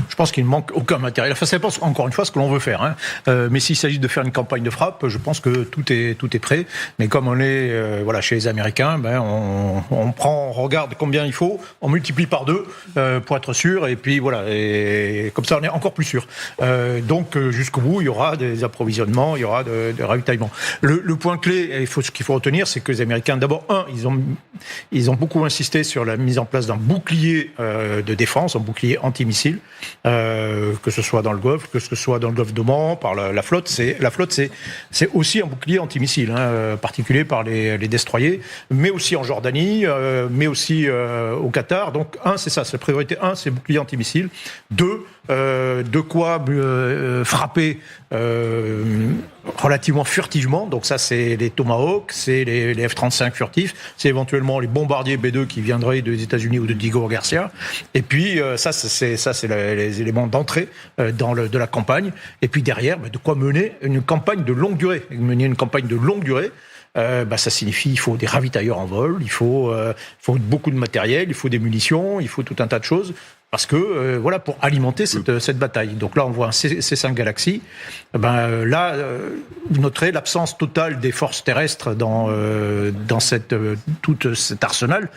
Je pense qu'il ne manque aucun matériel. Enfin, ça dépend encore une fois ce que l'on veut faire. Hein. Mais s'il s'agit de faire une campagne de frappe, je pense que tout est prêt. Mais comme on est chez les Américains, on regarde combien il faut, on multiplie par 2 pour être sûr, et puis voilà, et comme ça on est encore plus sûr. Donc jusqu'au bout, il y aura des approvisionnements, il y aura des ravitaillements. Le point clé, ce qu'il faut retenir, c'est que les Américains, d'abord, ils ont beaucoup insisté sur la mise en place d'un bouclier de défense, un bouclier antimissile. Que ce soit dans le Golfe, que ce soit dans le Golfe d'Oman, par la flotte, c'est aussi un bouclier antimissile, particulier par les destroyers, mais aussi en Jordanie, mais aussi au Qatar. Donc c'est ça, c'est priorité 1, c'est bouclier antimissile. 2, de quoi frapper relativement furtivement. Donc ça, c'est les Tomahawk, c'est les F-35 furtifs, c'est éventuellement les bombardiers B-2 qui viendraient des États-Unis ou de Diego Garcia. Et puis ça c'est les éléments d'entrée de la campagne. Et puis derrière, de quoi mener une campagne de longue durée. Mener une campagne de longue durée, ça signifie il faut des ravitailleurs en vol, il faut beaucoup de matériel, il faut des munitions, il faut tout un tas de choses. Parce que, pour alimenter cette bataille. Donc là, on voit un C5 Galaxy. Vous noterez l'absence totale des forces terrestres dans tout cet arsenal,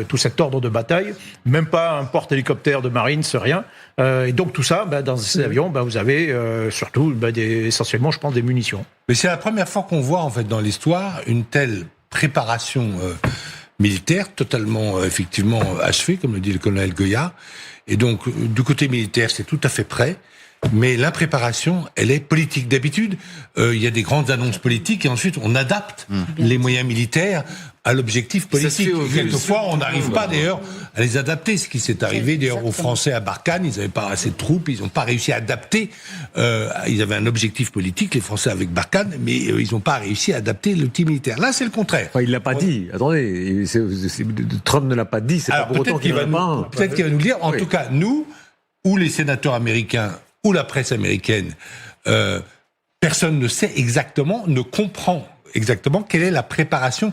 tout cet ordre de bataille. Même pas un porte-hélicoptère de Marines, rien. Et donc tout ça, dans ces avions, vous avez surtout, essentiellement, je pense, des munitions. Mais c'est la première fois qu'on voit, en fait, dans l'histoire, une telle préparation militaire, totalement, effectivement, achevée, comme le dit le colonel Goya. Et donc, du côté militaire, c'est tout à fait prêt. Mais l'impréparation, elle est politique. D'habitude, il y a des grandes annonces politiques et ensuite, on adapte les moyens militaires à l'objectif politique. Quelquefois, on n'arrive pas, d'ailleurs, à les adapter. Ce qui s'est arrivé, d'ailleurs, aux Français à Barkhane, ils n'avaient pas assez de troupes, ils n'ont pas réussi à adapter. Ils avaient un objectif politique, les Français avec Barkhane, mais ils n'ont pas réussi à adapter l'outil militaire. Là, c'est le contraire. Enfin, il l'a pas dit. Attendez, Trump ne l'a pas dit. C'est alors, pas pour autant qu'il va pas. Peut-être qu'il va nous le dire. En tout cas, nous, ou les sénateurs américains, ou la presse américaine, personne ne sait exactement, ne comprend exactement quelle est la préparation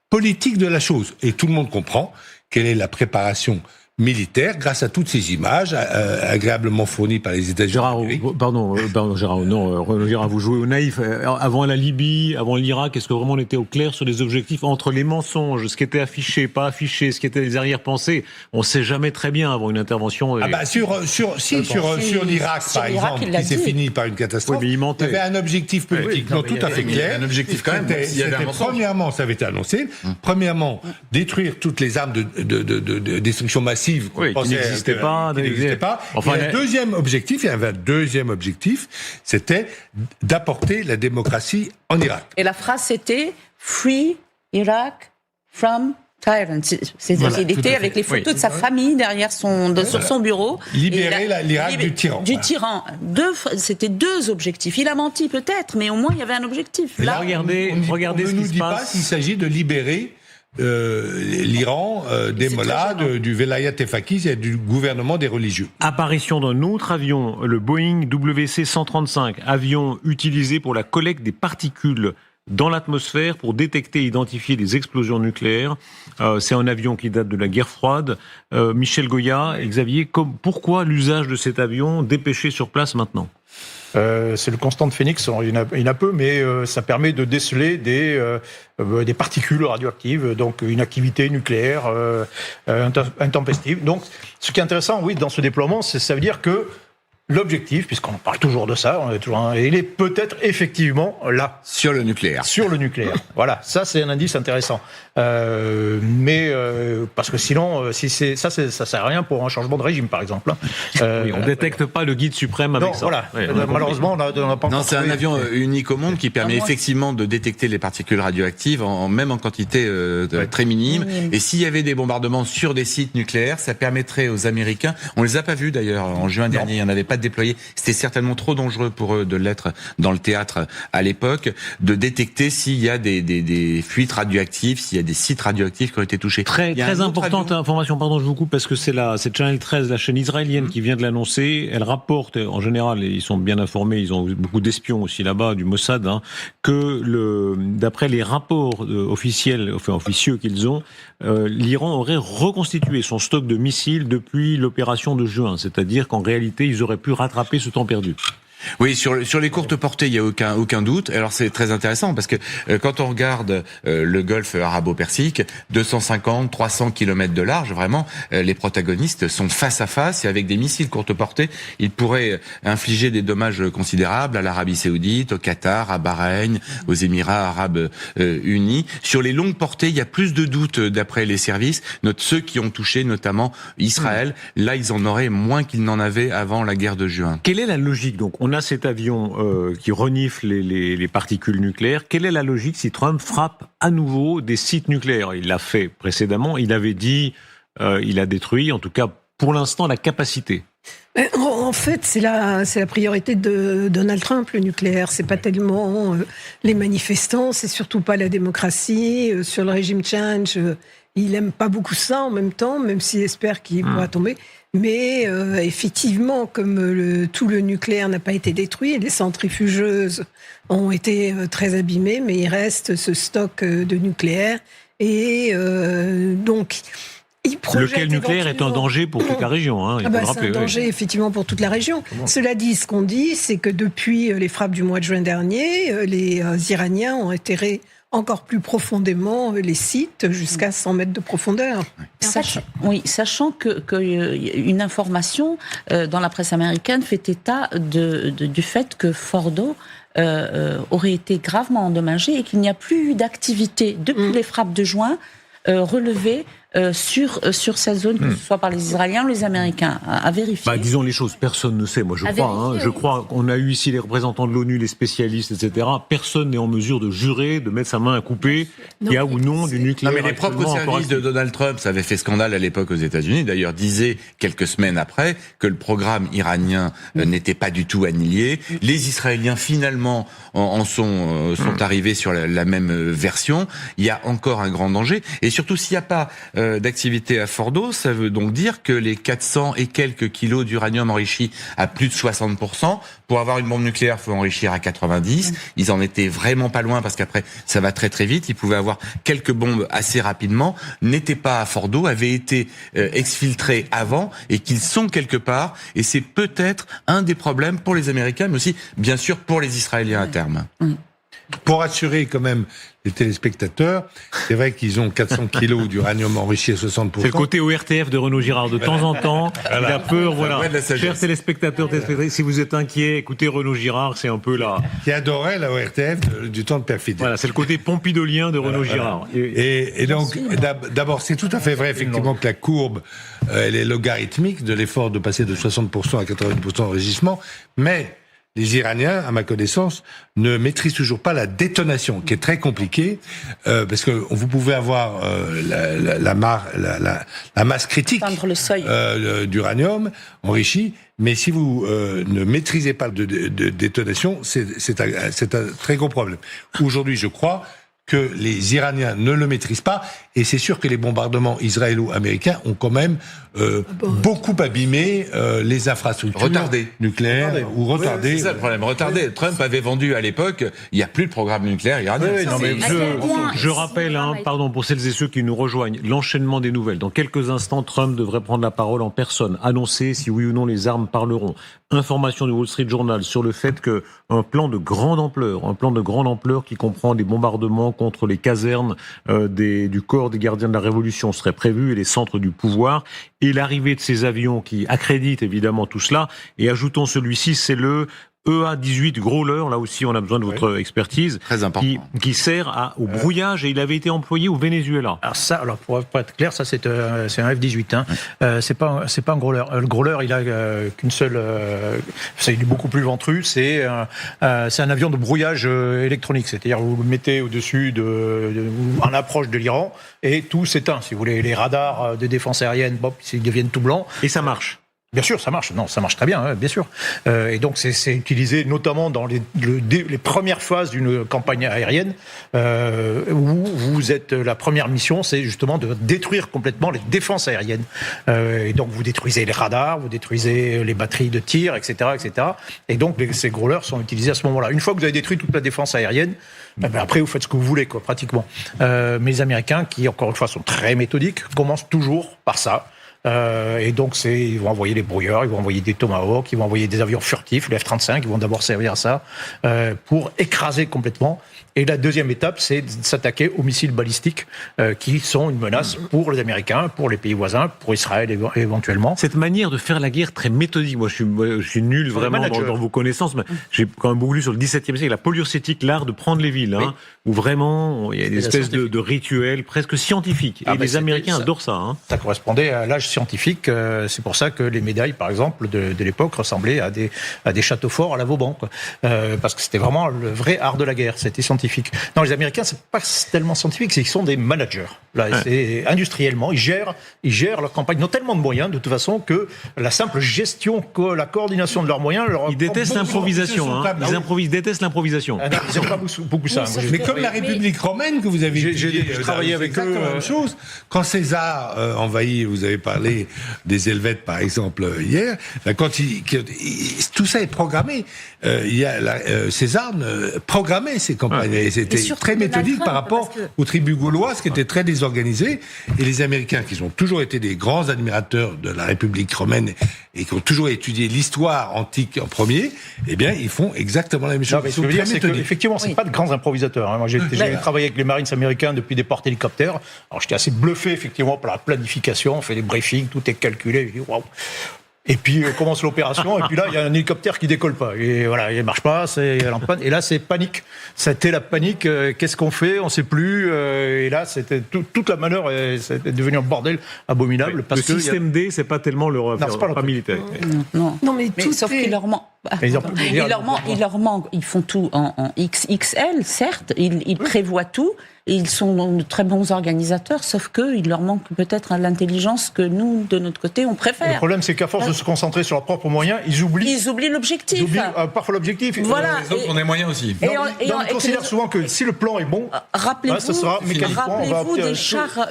politique de la chose. Et tout le monde comprend quelle est la préparation militaire grâce à toutes ces images agréablement fournies par les États-Unis. Gérard, vous jouez au naïf. Avant la Libye, avant l'Irak, est-ce que vraiment on était au clair sur les objectifs entre les mensonges, ce qui était affiché, pas affiché, ce qui était les arrière-pensées? On ne sait jamais très bien avant une intervention. Sur l'Irak, par exemple, qui s'est fini par une catastrophe, il y avait un objectif politique tout à fait clair. Un objectif quand même. Premièrement, ça avait été annoncé. Premièrement, détruire toutes les armes de destruction massive massive qui n'existait pas. Enfin, il y avait un deuxième objectif, c'était d'apporter la démocratie en Irak. Et la phrase c'était « Free Iraq from tyrants ». Il était avec les photos de sa famille derrière sur son bureau. Libérer l'Irak du tyran. Du tyran. C'était deux objectifs. Il a menti peut-être, mais au moins il y avait un objectif. Là, regardez on ce qui se passe. On ne nous dit pas s'il s'agit de libérer l'Iran des mollahs, du Velayat Efaki et du gouvernement des religieux. Apparition d'un autre avion, le Boeing WC-135, avion utilisé pour la collecte des particules dans l'atmosphère pour détecter et identifier les explosions nucléaires. C'est un avion qui date de la guerre froide. Michel Goya, Xavier, pourquoi l'usage de cet avion dépêché sur place maintenant ? C'est le constant de Phoenix, il y en a peu, mais ça permet de déceler des particules radioactives, donc une activité nucléaire intempestive. Donc, ce qui est intéressant, oui, dans ce déploiement, ça veut dire que l'objectif, puisqu'on parle toujours de ça, il est peut-être effectivement là. Sur le nucléaire. Voilà, ça c'est un indice intéressant. Mais parce que sinon, ça sert à rien pour un changement de régime, par exemple. Oui, on détecte pas le guide suprême avec ça. Voilà. Malheureusement, on n'a pas encore. Non, c'est un avion unique au monde qui permet effectivement de détecter les particules radioactives, même en quantité très minime. Et s'il y avait des bombardements sur des sites nucléaires, ça permettrait aux Américains, on les a pas vus d'ailleurs en juin dernier, il n'y en avait pas déployé. C'était certainement trop dangereux pour eux de l'être dans le théâtre à l'époque, de détecter s'il y a des fuites radioactives, s'il y a des sites radioactifs qui ont été touchés. Très importante information, pardon, je vous coupe, parce que c'est Channel 13, la chaîne israélienne qui vient de l'annoncer. Elle rapporte, en général, et ils sont bien informés, ils ont beaucoup d'espions aussi là-bas, du Mossad, que d'après les rapports officieux qu'ils ont, l'Iran aurait reconstitué son stock de missiles depuis l'opération de juin. C'est-à-dire qu'en réalité, ils auraient pu rattraper ce temps perdu. Oui, sur les courtes portées, il y a aucun doute. Alors c'est très intéressant parce que quand on regarde le golfe arabo-persique, 250, 300 kilomètres de large, vraiment, les protagonistes sont face à face et avec des missiles courte portée, ils pourraient infliger des dommages considérables à l'Arabie Saoudite, au Qatar, à Bahreïn, aux Émirats Arabes Unis. Sur les longues portées, il y a plus de doutes d'après les services, ceux qui ont touché notamment Israël. Là, ils en auraient moins qu'ils n'en avaient avant la guerre de juin. Quelle est la logique donc ? On a cet avion qui renifle les particules nucléaires. Quelle est la logique si Trump frappe à nouveau des sites nucléaires ? Il l'a fait précédemment. Il avait dit, il a détruit, en tout cas pour l'instant, la capacité. En fait, c'est la priorité de Donald Trump, le nucléaire. C'est pas tellement les manifestants, c'est surtout pas la démocratie. Sur le régime change, il aime pas beaucoup ça en même temps, même s'il espère qu'il pourra tomber. Mais effectivement, comme tout le nucléaire n'a pas été détruit, les centrifugeuses ont été très abîmées, mais il reste ce stock de nucléaire. Et donc, il projette lequel nucléaire est un danger pour toute la région. Il faut le rappeler, c'est un danger effectivement pour toute la région. Cela dit, ce qu'on dit, c'est que depuis les frappes du mois de juin dernier, les Iraniens ont enterré encore plus profondément les sites, jusqu'à 100 mètres de profondeur. Sachant que une information dans la presse américaine fait état du fait que Fordo aurait été gravement endommagé et qu'il n'y a plus eu d'activité depuis les frappes de juin relevées sur cette zone, que ce soit par les Israéliens ou les Américains, à vérifier. Disons les choses, personne ne sait, moi je crois. Je crois qu'on a eu ici les représentants de l'ONU, les spécialistes, etc. Personne n'est en mesure de jurer, de mettre sa main à couper qu'il y a ou non du nucléaire. Non, mais les propres services de Donald Trump, ça avait fait scandale à l'époque aux États-Unis, d'ailleurs disaient quelques semaines après que le programme iranien n'était pas du tout annihilé. Les Israéliens finalement sont arrivés sur la même version. Il y a encore un grand danger. Et surtout s'il n'y a pas d'activité à Fordo, ça veut donc dire que les 400 et quelques kilos d'uranium enrichi à plus de 60%, pour avoir une bombe nucléaire, il faut enrichir à 90. Ils en étaient vraiment pas loin parce qu'après, ça va très très vite. Ils pouvaient avoir quelques bombes assez rapidement, n'étaient pas à Fordo, avaient été exfiltrés avant et qu'ils sont quelque part. Et c'est peut-être un des problèmes pour les Américains, mais aussi, bien sûr, pour les Israéliens à terme. Pour assurer quand même les téléspectateurs, c'est vrai qu'ils ont 400 kilos d'uranium enrichi à 60%. C'est le côté ORTF de Renaud Girard. De temps en temps, il a peur, voilà. Chers téléspectateurs, si vous êtes inquiets, écoutez Renaud Girard, c'est un peu là. Qui adorait la ORTF du temps de Père Fidel. Voilà, c'est le côté pompidolien de Renaud Girard. Et donc, d'abord, c'est tout à fait vrai, effectivement, que la courbe, elle est logarithmique de l'effort de passer de 60% à 80% d'enrichissement, mais les Iraniens, à ma connaissance, ne maîtrisent toujours pas la détonation, qui est très compliquée, parce que vous pouvez avoir la masse critique d'uranium enrichi, mais si vous ne maîtrisez pas de détonation, c'est un très gros problème. Aujourd'hui, je crois que les Iraniens ne le maîtrisent pas, et c'est sûr que les bombardements israélo-américains ont quand même beaucoup abîmé les infrastructures nucléaires ou retardé. Oui, c'est ça le problème, retardé. Trump avait vendu à l'époque, il n'y a plus de programme nucléaire iranien. Je rappelle, pardon, pour celles et ceux qui nous rejoignent, l'enchaînement des nouvelles. Dans quelques instants, Trump devrait prendre la parole en personne, annoncer si oui ou non les armes parleront. Information du Wall Street Journal sur le fait qu'un plan de grande ampleur qui comprend des bombardements contre les casernes du corps des gardiens de la Révolution serait prévu et les centres du pouvoir. Et l'arrivée de ces avions qui accréditent évidemment tout cela. Et ajoutons celui-ci, c'est le EA-18 Growler, là aussi on a besoin de votre expertise, très important, qui sert au brouillage, et il avait été employé au Venezuela. Alors pour être clair, ça c'est un F-18. C'est pas un Growler. Le Growler, il a qu'une seule. Il est beaucoup plus ventru. C'est un avion de brouillage électronique, c'est-à-dire vous le mettez au-dessus en approche de l'Iran et tout s'éteint. Si vous voulez, les radars de défense aérienne, ils deviennent tout blancs. Et ça marche. Bien sûr, ça marche. Non, ça marche très bien, bien sûr. Et donc, c'est utilisé notamment dans les premières phases d'une campagne aérienne, où vous êtes la première mission, c'est justement de détruire complètement les défenses aériennes. Et donc, vous détruisez les radars, vous détruisez les batteries de tir, etc., etc. Et donc, ces growlers sont utilisés à ce moment-là. Une fois que vous avez détruit toute la défense aérienne, après, vous faites ce que vous voulez, pratiquement. Mais les Américains, qui encore une fois sont très méthodiques, commencent toujours par ça. Et donc ils vont envoyer les brouilleurs, ils vont envoyer des Tomahawks, ils vont envoyer des avions furtifs, les F-35, ils vont d'abord servir à ça pour écraser complètement. Et la deuxième étape, c'est de s'attaquer aux missiles balistiques qui sont une menace pour les Américains, pour les pays voisins, pour Israël éventuellement. Cette manière de faire la guerre très méthodique, moi je suis nul vraiment dans vos connaissances, mais j'ai quand même beaucoup lu sur le XVIIe siècle, la poliurcétique, l'art de prendre les villes, où vraiment il y a une espèce de rituel presque scientifique. Et les Américains adorent ça. Ça correspondait à l'âge scientifique, c'est pour ça que les médailles, par exemple, de l'époque ressemblaient à des châteaux forts à la Vauban, parce que c'était vraiment le vrai art de la guerre, c'était scientifique. Non, les Américains, c'est pas tellement scientifique, c'est qu'ils sont des managers. Là, c'est industriellement, ils gèrent leur campagne, ils ont tellement de moyens, de toute façon, que la simple gestion, la coordination de leurs moyens... Ils détestent l'improvisation, ils détestent l'improvisation. Ils n'aiment pas beaucoup ça. Mais comme la République romaine que vous avez j'ai travaillé avec eux. La même chose. Quand César envahit, vous avez parlé des Helvètes, par exemple, hier, quand tout ça est programmé. César programmait ses campagnes. Et c'était très méthodique par rapport aux tribus gauloises qui étaient très désorganisées. Et les Américains, qui ont toujours été des grands admirateurs de la République romaine et qui ont toujours étudié l'histoire antique en premier, eh bien, ils font exactement la même chose. Ce que je veux dire, c'est qu'effectivement, c'est pas de grands improvisateurs. Moi, j'ai travaillé avec les Marines américains depuis des porte-hélicoptères. Alors, j'étais assez bluffé, effectivement, par la planification. On fait des briefings, tout est calculé. Je dis, waouh! Et puis commence l'opération, et puis là il y a un hélicoptère qui décolle pas, et voilà, il marche pas, et là c'est panique. C'était la panique. Qu'est-ce qu'on fait? On sait plus. Et là c'était toute la manœuvre, c'était devenu un bordel abominable. Parce le système D, c'est pas tellement leur pas militaire. Non, mais sauf qu'il leur manque. Il leur manque. Ils font tout en XXL, certes. Ils prévoient tout. Ils sont de très bons organisateurs, sauf qu'il leur manque peut-être l'intelligence que nous, de notre côté, on préfère. Le problème, c'est qu'à force de se concentrer sur leurs propres moyens, ils oublient l'objectif. Ils oublient parfois l'objectif. Voilà. Les autres ont des moyens aussi. On considère souvent que si le plan est bon, ça sera mécaniquement. Rappelez-vous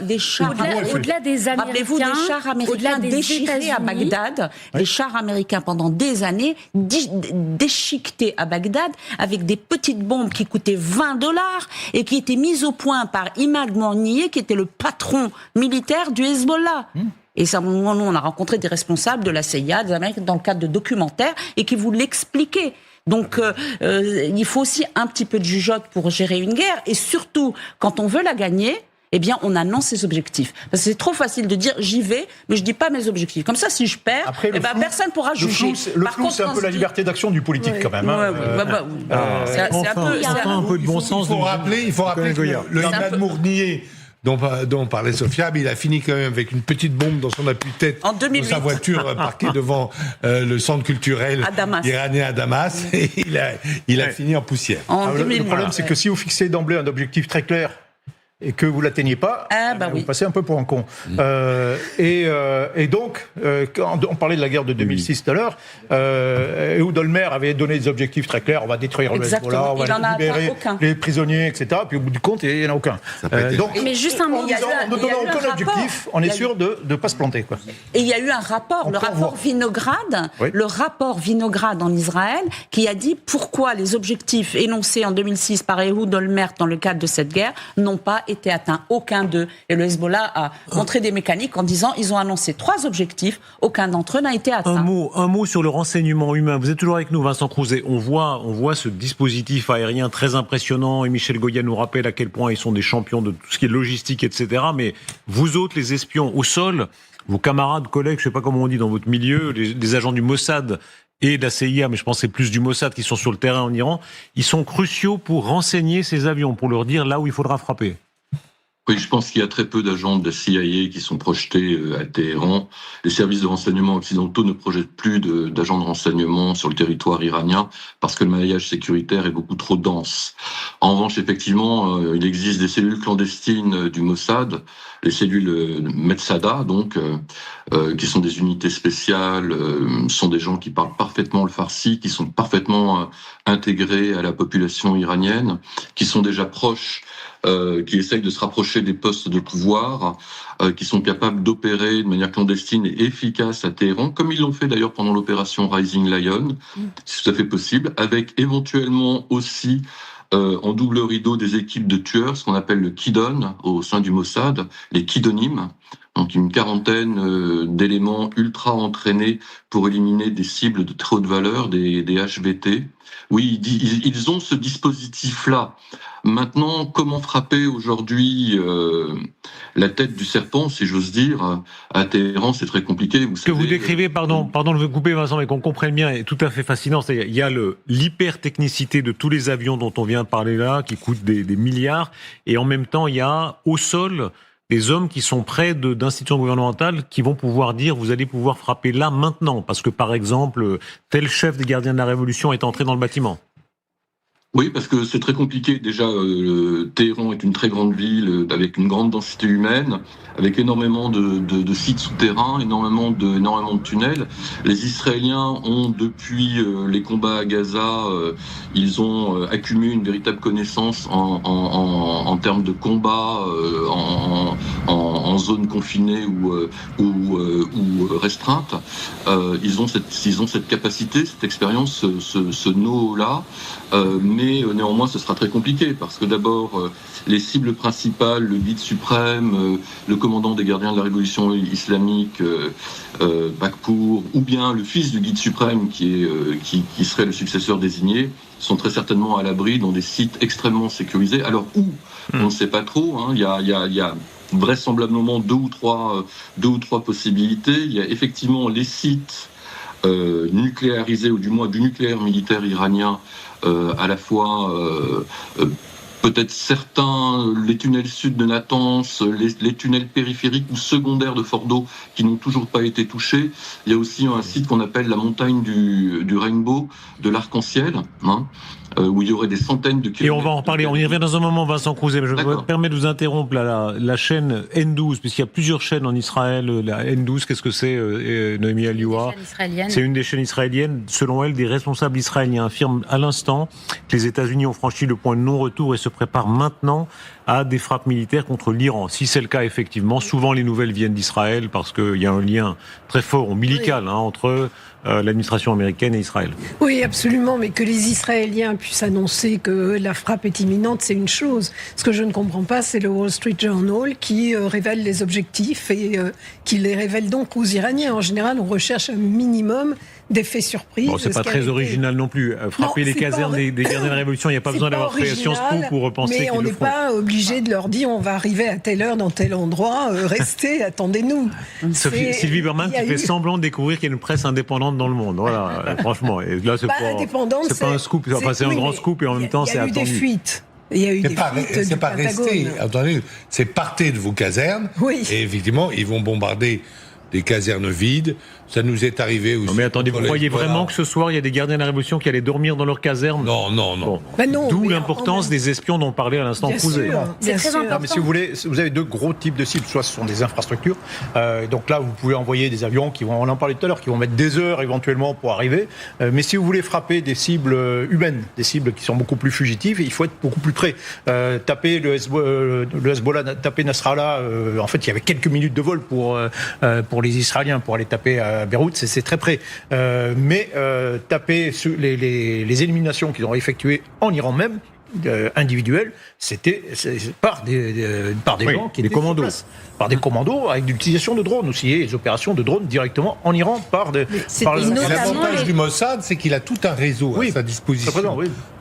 des chars au-delà des Américains. Rappelez-vous des chars américains déchiquetés à Bagdad. Les chars américains, pendant des années, déchiquetés à Bagdad avec des petites bombes qui coûtaient $20 et qui étaient mises au point par Imad Mournier, qui était le patron militaire du Hezbollah. Et ça, nous, on a rencontré des responsables de la CIA, des Américains, dans le cadre de documentaires, et qui vous l'expliquaient. Donc, il faut aussi un petit peu de jugeote pour gérer une guerre. Et surtout, quand on veut la gagner, eh bien, on annonce ses objectifs. Parce que c'est trop facile de dire j'y vais, mais je dis pas mes objectifs. Comme ça, si je perds, après, personne pourra juger. Le flou, c'est un peu la liberté d'action du politique, quand même. C'est un peu de bon sens. Il faut rappeler que le Imad Mournier, dont parlait Sophia, mais il a fini quand même avec une petite bombe dans son appui-tête en 2008. dans sa voiture parquée devant le centre culturel iranien à Damas, et il a fini en poussière. Le problème, c'est que si vous fixez d'emblée un objectif très clair et que vous l'atteignez pas, vous passez un peu pour un con. Et donc, quand on parlait de la guerre de 2006 tout à l'heure, Ehud Olmert avait donné des objectifs très clairs, on va détruire le Hezbollah, on va libérer les prisonniers, etc. Puis au bout du compte, il n'y en a aucun. Mais juste un mot. En ne donnant aucun objectif, on est sûr de ne pas se planter. Quoi. Et il y a eu un rapport, le rapport Vinograd en Israël, qui a dit pourquoi les objectifs énoncés en 2006 par Ehud Olmert dans le cadre de cette guerre n'ont pas été atteints, aucun d'eux. Et le Hezbollah a montré des mécaniques en disant ils ont annoncé 3 objectifs, aucun d'entre eux n'a été atteint. Un mot sur le renseignement humain. Vous êtes toujours avec nous, Vincent Crouzet. On voit ce dispositif aérien très impressionnant et Michel Goya nous rappelle à quel point ils sont des champions de tout ce qui est logistique, etc. Mais vous autres, les espions au sol, vos camarades, collègues, je ne sais pas comment on dit dans votre milieu, les agents du Mossad et de la CIA, mais je pense que c'est plus du Mossad qui sont sur le terrain en Iran, ils sont cruciaux pour renseigner ces avions, pour leur dire là où il faudra frapper. Oui, je pense qu'il y a très peu d'agents de CIA qui sont projetés à Téhéran. Les services de renseignement occidentaux ne projettent plus d'agents de renseignement sur le territoire iranien parce que le maillage sécuritaire est beaucoup trop dense. En revanche, effectivement, il existe des cellules clandestines du Mossad, les cellules Metzada, donc, qui sont des unités spéciales, sont des gens qui parlent parfaitement le farsi, qui sont parfaitement intégrés à la population iranienne, qui sont déjà proches, qui essayent de se rapprocher des postes de pouvoir, qui sont capables d'opérer de manière clandestine et efficace à Téhéran, comme ils l'ont fait d'ailleurs pendant l'opération Rising Lion, c'est tout à fait possible, avec éventuellement aussi en double rideau des équipes de tueurs, ce qu'on appelle le Kidon au sein du Mossad, les Kidonimes, donc une quarantaine d'éléments ultra entraînés pour éliminer des cibles de très haute valeur, des HVT. Oui, ils ont ce dispositif-là. Maintenant, comment frapper aujourd'hui la tête du serpent, si j'ose dire, à Téhéran, c'est très compliqué. Ce que vous décrivez, pardon de vous couper Vincent, mais qu'on comprenne bien, est tout à fait fascinant. C'est-à-dire, il y a l'hyper-technicité de tous les avions dont on vient de parler là, qui coûtent des milliards, et en même temps, il y a au sol des hommes qui sont près d'institutions gouvernementales qui vont pouvoir dire vous allez pouvoir frapper là maintenant, parce que par exemple, tel chef des gardiens de la Révolution est entré dans le bâtiment. Oui, parce que c'est très compliqué. Déjà, Téhéran est une très grande ville avec une grande densité humaine, avec énormément de sites souterrains, énormément de tunnels. Les Israéliens ont, depuis les combats à Gaza, ils ont accumulé une véritable connaissance en termes de combat, en zone confinée ou restreinte. Ils ont cette capacité, cette expérience, ce know-how-là. Mais néanmoins, ce sera très compliqué parce que d'abord, les cibles principales, le guide suprême, le commandant des gardiens de la révolution islamique, Bakpour, ou bien le fils du guide suprême qui serait le successeur désigné, sont très certainement à l'abri dans des sites extrêmement sécurisés. Alors où ? On ne sait pas trop. Hein. Il y a vraisemblablement deux ou trois possibilités. Il y a effectivement les sites nucléarisés, ou du moins du nucléaire militaire iranien, à la fois peut-être certains, les tunnels sud de Natanz, les tunnels périphériques ou secondaires de Fordo qui n'ont toujours pas été touchés. Il y a aussi un site qu'on appelle la montagne du Rainbow, de l'arc-en-ciel, hein, où il y aurait des centaines de kilomètres. Et on va en reparler, on y revient dans un moment, Vincent Crouzet, mais je me permets de vous interrompre la chaîne N12, puisqu'il y a plusieurs chaînes en Israël. La N12, qu'est-ce que c'est, Noémie Alioua ? C'est une des chaînes israéliennes. Selon elle, des responsables israéliens affirment à l'instant que les États-Unis ont franchi le point de non-retour et se préparent maintenant à des frappes militaires contre l'Iran. Si c'est le cas, effectivement, souvent les nouvelles viennent d'Israël parce qu'il y a un lien très fort, ombilical, entre l'administration américaine et Israël. Oui, absolument, mais que les Israéliens puissent annoncer que la frappe est imminente, c'est une chose. Ce que je ne comprends pas, c'est le Wall Street Journal qui révèle les objectifs et qui les révèle donc aux Iraniens. En général, on recherche un minimum d'effet surprise. Bon, c'est pas très original non plus. Frapper les casernes des gardiens de la Révolution, il n'y a pas besoin d'avoir fait Sciences Po pour penser qu'ils le feront. Mais on n'est pas obligé de leur dire on va arriver à telle heure dans tel endroit, restez, attendez-nous. Sylvie Berman qui fait semblant de découvrir qu'il y a une presse indépendante dans le monde. Voilà, franchement. Et là, c'est pas un scoop. Enfin, c'est un grand scoop et en même temps, c'est attendu. Il y a eu des fuites. Il y a eu des fuites. C'est pas rester. Attendez, c'est partez de vos casernes. Oui. Et évidemment, ils vont bombarder des casernes vides. Ça nous est arrivé aussi. Non mais attendez, vous croyez vraiment que ce soir, il y a des gardiens de la Révolution qui allaient dormir dans leur caserne ? Non. Bon. D'où l'importance des espions dont parlait à l'instant Crouzet. C'est très important. Non, mais si vous voulez, vous avez deux gros types de cibles. Soit ce sont des infrastructures. Donc là, vous pouvez envoyer des avions qui vont, on en parlait tout à l'heure, qui vont mettre des heures éventuellement pour arriver. Mais si vous voulez frapper des cibles humaines, des cibles qui sont beaucoup plus fugitives, il faut être beaucoup plus près. Taper le Hezbollah, taper Nasrallah, en fait, il y avait quelques minutes de vol pour les Israéliens pour aller taper à Beyrouth, c'est très près. Mais taper sur les éliminations qu'ils ont effectuées en Iran même, individuelles, c'était par des gens qui étaient des commandos. Par des commandos avec l'utilisation de drones aussi, et les opérations de drones directement en Iran L'avantage du Mossad, c'est qu'il a tout un réseau à sa disposition.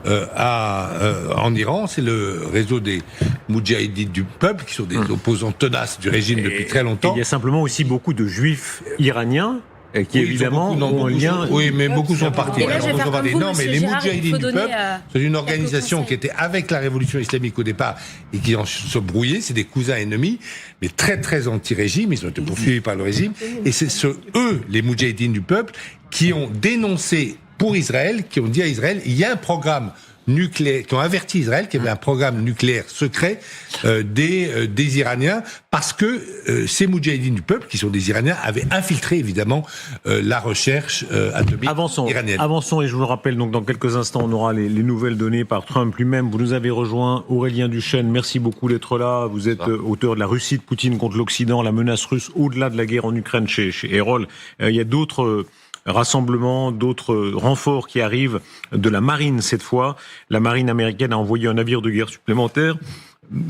En Iran, c'est le réseau des Moudjahidines du peuple, qui sont des opposants tenaces du régime depuis très longtemps. Il y a simplement aussi beaucoup de juifs iraniens qui évidemment ont un lien. Oui, mais beaucoup sont partis. Non, mais les Moudjahidines du peuple, c'est une organisation qui était avec la révolution islamique au départ et qui en se brouillait. C'est des cousins ennemis, mais très très anti-régime. Ils ont été poursuivis par le régime. Et c'est eux, les Moudjahidines du peuple, qui ont dénoncé pour Israël, qui ont dit à Israël, il y a un programme nucléaire, qui ont averti Israël qu'il y avait un programme nucléaire secret des Iraniens, parce que ces Moudjahidines du peuple, qui sont des Iraniens, avaient infiltré évidemment la recherche atomique iranienne. Avançons, et je vous le rappelle, donc dans quelques instants, on aura les nouvelles données par Trump lui-même. Vous nous avez rejoint, Aurélien Duchesne, merci beaucoup d'être là. Vous êtes auteur de La Russie de Poutine contre l'Occident, la menace russe au-delà de la guerre en Ukraine chez Erol. Il y a d'autres rassemblements, d'autres renforts qui arrivent de la marine cette fois. La marine américaine a envoyé un navire de guerre supplémentaire.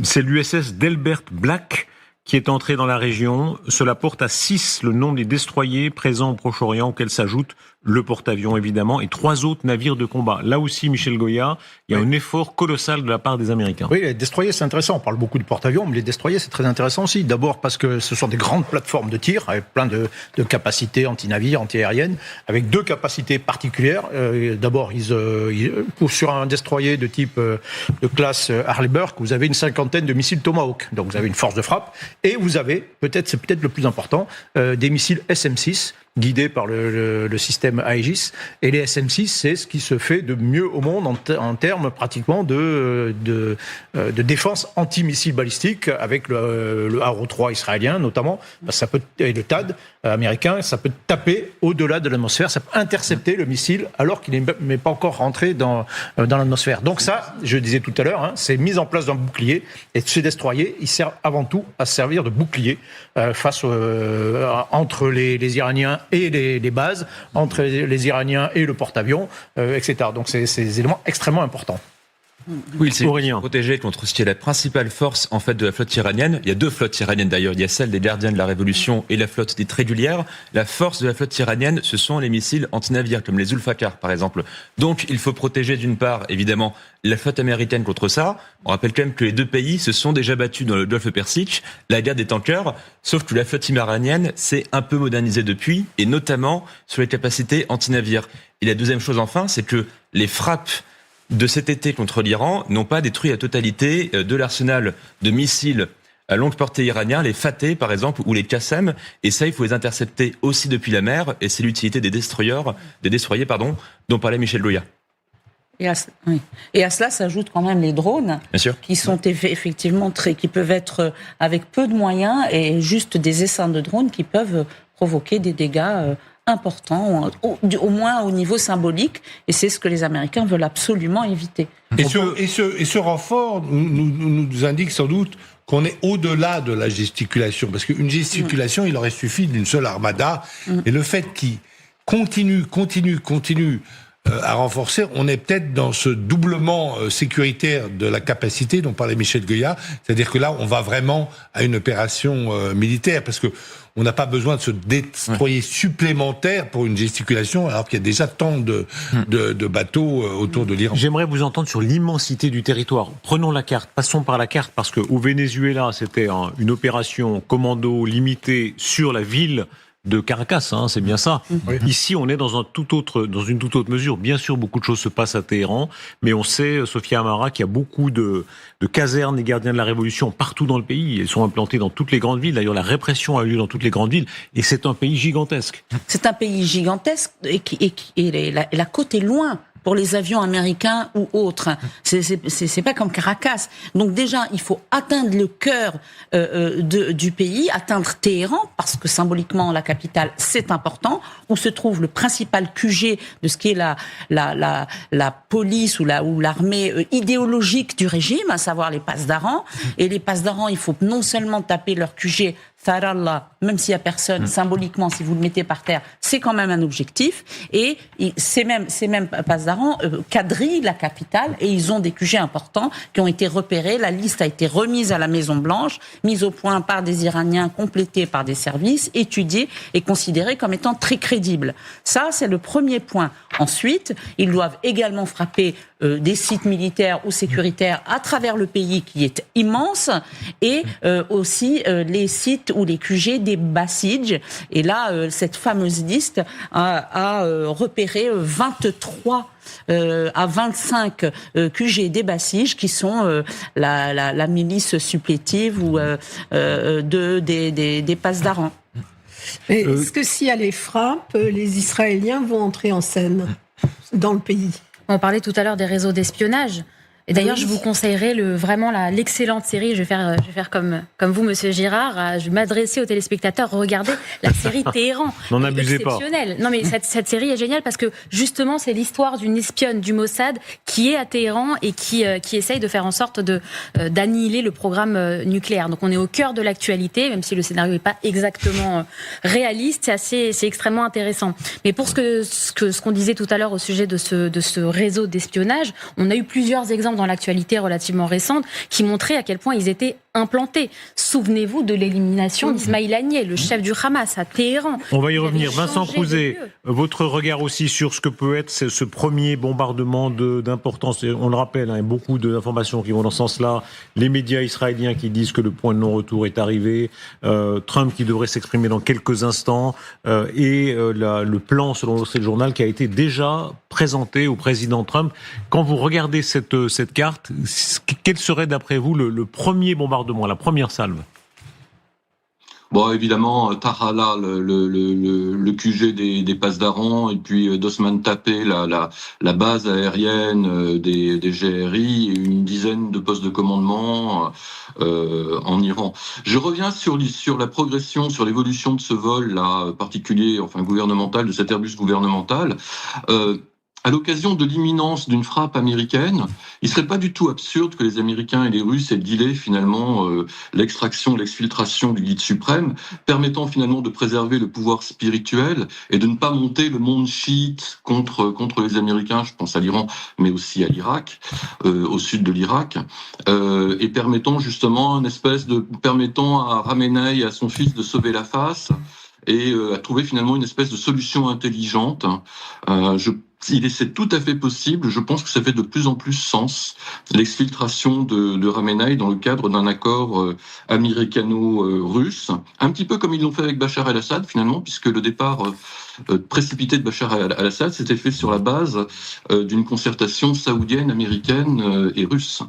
C'est l'USS Delbert Black qui est entré dans la région. Cela porte à 6 le nombre des destroyers présents au Proche-Orient, auxquels s'ajoute le porte-avions évidemment, et 3 autres navires de combat. Là aussi, Michel Goya, il y a un effort colossal de la part des Américains. Oui, les destroyers, c'est intéressant. On parle beaucoup du porte-avions, mais les destroyers, c'est très intéressant aussi. D'abord parce que ce sont des grandes plateformes de tir, avec plein de capacités anti-navires, anti-aériennes, avec 2 capacités particulières. D'abord, sur un destroyer de type de classe Arleigh Burke, vous avez une 50aine de missiles Tomahawk. Donc vous avez une force de frappe, et vous avez, c'est peut-être le plus important, des missiles SM-6, guidés par le système Aegis. Et les SM-6, c'est ce qui se fait de mieux au monde en termes pratiquement de défense anti-missiles balistiques, avec le Arrow 3 israélien notamment, et le THAAD américain. Ça peut taper au-delà de l'atmosphère, ça peut intercepter le missile alors qu'il n'est pas encore rentré dans l'atmosphère. Donc ça, je disais tout à l'heure, c'est mise en place d'un bouclier, et ces destroyers, ils servent avant tout à servir de bouclier face entre les Iraniens et les bases, entre les Iraniens et le porte-avions, etc. Donc c'est des éléments extrêmement importants. Oui, c'est protégé contre ce qui est la principale force en fait de la flotte iranienne. Il y a 2 flottes iraniennes d'ailleurs. Il y a celle des gardiens de la Révolution et la flotte dite régulière. La force de la flotte iranienne, ce sont les missiles antinavires comme les Zulfikar par exemple. Donc il faut protéger d'une part évidemment la flotte américaine contre ça. On rappelle quand même que les 2 pays se sont déjà battus dans le Golfe Persique, la guerre des tankers, sauf que la flotte iranienne s'est un peu modernisée depuis, et notamment sur les capacités antinavires. Et la deuxième chose enfin, c'est que les frappes de cet été contre l'Iran n'ont pas détruit la totalité de l'arsenal de missiles à longue portée iranien, les Fateh par exemple, ou les Qassam, et ça il faut les intercepter aussi depuis la mer, et c'est l'utilité des destroyers dont parlait Michel Goya. Et à cela s'ajoutent quand même les drones, qui sont effectivement qui peuvent être avec peu de moyens, et juste des essaims de drones qui peuvent provoquer des dégâts important, au moins au niveau symbolique, et c'est ce que les Américains veulent absolument éviter. Et ce renfort nous indique sans doute qu'on est au-delà de la gesticulation, parce qu'une gesticulation, il aurait suffi d'une seule armada, et le fait qu'ils continuent à renforcer. On est peut-être dans ce doublement sécuritaire de la capacité dont parlait Michel Goya, c'est-à-dire que là, on va vraiment à une opération militaire, parce que on n'a pas besoin de se destroyer supplémentaire pour une gesticulation, alors qu'il y a déjà tant de bateaux autour de l'Iran. J'aimerais vous entendre sur l'immensité du territoire. Prenons la carte, passons par la carte, parce qu'au Venezuela, c'était une opération commando limitée sur la ville de Caracas, c'est bien ça. Oui. Ici, on est dans une toute autre mesure. Bien sûr, beaucoup de choses se passent à Téhéran, mais on sait, Sophia Amara, qu'il y a beaucoup de casernes des gardiens de la Révolution partout dans le pays. Elles sont implantées dans toutes les grandes villes. D'ailleurs, la répression a eu lieu dans toutes les grandes villes, et c'est un pays gigantesque. C'est un pays gigantesque, et la côte est loin pour les avions américains ou autres. C'est pas comme Caracas. Donc déjà, il faut atteindre le cœur du pays, atteindre Téhéran, parce que symboliquement, la capitale, c'est important, où se trouve le principal QG de ce qui est la police ou l'armée idéologique du régime, à savoir les Pasdaran. Et les Pasdaran, il faut non seulement taper leur QG Tharallah, même s'il n'y a personne, symboliquement, si vous le mettez par terre, c'est quand même un objectif. Et ces mêmes Pasdaran quadrillent la capitale, et ils ont des QG importants qui ont été repérés. La liste a été remise à la Maison-Blanche, mise au point par des Iraniens, complétée par des services, étudiée et considérée comme étant très crédible. Ça, c'est le premier point. Ensuite, ils doivent également frapper des sites militaires ou sécuritaires à travers le pays, qui est immense, et aussi les sites ou les QG des Basij. Et là, cette fameuse liste a repéré 23 à 25 QG des Basij, qui sont la milice supplétive ou des Pasdaran. Est-ce que s'il y a les frappes, les Israéliens vont entrer en scène dans le pays? On parlait tout à l'heure des réseaux d'espionnage. Et d'ailleurs, je vous conseillerais vraiment l'excellente série. Je vais faire comme vous, Monsieur Girard. Je vais m'adresser aux téléspectateurs. Regardez la série Téhéran. N'en abusez pas. Non, mais cette série est géniale parce que justement, c'est l'histoire d'une espionne du Mossad qui est à Téhéran et qui essaye de faire en sorte d'annihiler le programme nucléaire. Donc, on est au cœur de l'actualité, même si le scénario n'est pas exactement réaliste. C'est extrêmement intéressant. Mais pour ce qu'on disait tout à l'heure au sujet de ce réseau d'espionnage, on a eu plusieurs exemples dans l'actualité relativement récente qui montraient à quel point ils étaient implantés. Souvenez-vous de l'élimination d'Ismail Haniyeh, le chef du Hamas à Téhéran. On va y revenir. Vincent Crouzet, votre regard aussi sur ce que peut être ce premier bombardement d'importance. On le rappelle, il y a beaucoup d'informations qui vont dans ce sens-là. Les médias israéliens qui disent que le point de non-retour est arrivé, Trump qui devrait s'exprimer dans quelques instants, et le plan, selon le Wall Street Journal, qui a été déjà présenté au président Trump. Quand vous regardez cette carte, quel serait d'après vous le premier bombardement, la première salve? Bon, évidemment, Tharallah, le QG des Pasdaran, et puis d'Osman Tapé, la base aérienne des GRI, et une dizaine de postes de commandement en Iran. Je reviens sur la progression, sur l'évolution de ce vol-là particulier, enfin gouvernemental, de cet Airbus gouvernemental. À l'occasion de l'imminence d'une frappe américaine, il serait pas du tout absurde que les Américains et les Russes aient dealé finalement l'exfiltration du guide suprême, permettant finalement de préserver le pouvoir spirituel et de ne pas monter le monde chiite contre les Américains, je pense à l'Iran, mais aussi à l'Irak, au sud de l'Irak, et permettant justement permettant à Khamenei et à son fils de sauver la face et à trouver finalement une espèce de solution intelligente. C'est tout à fait possible. Je pense que ça fait de plus en plus sens, l'exfiltration de Khamenei dans le cadre d'un accord américano-russe, un petit peu comme ils l'ont fait avec Bachar el-Assad finalement, puisque le départ précipité de Bachar el-Assad s'était fait sur la base d'une concertation saoudienne, américaine et russe.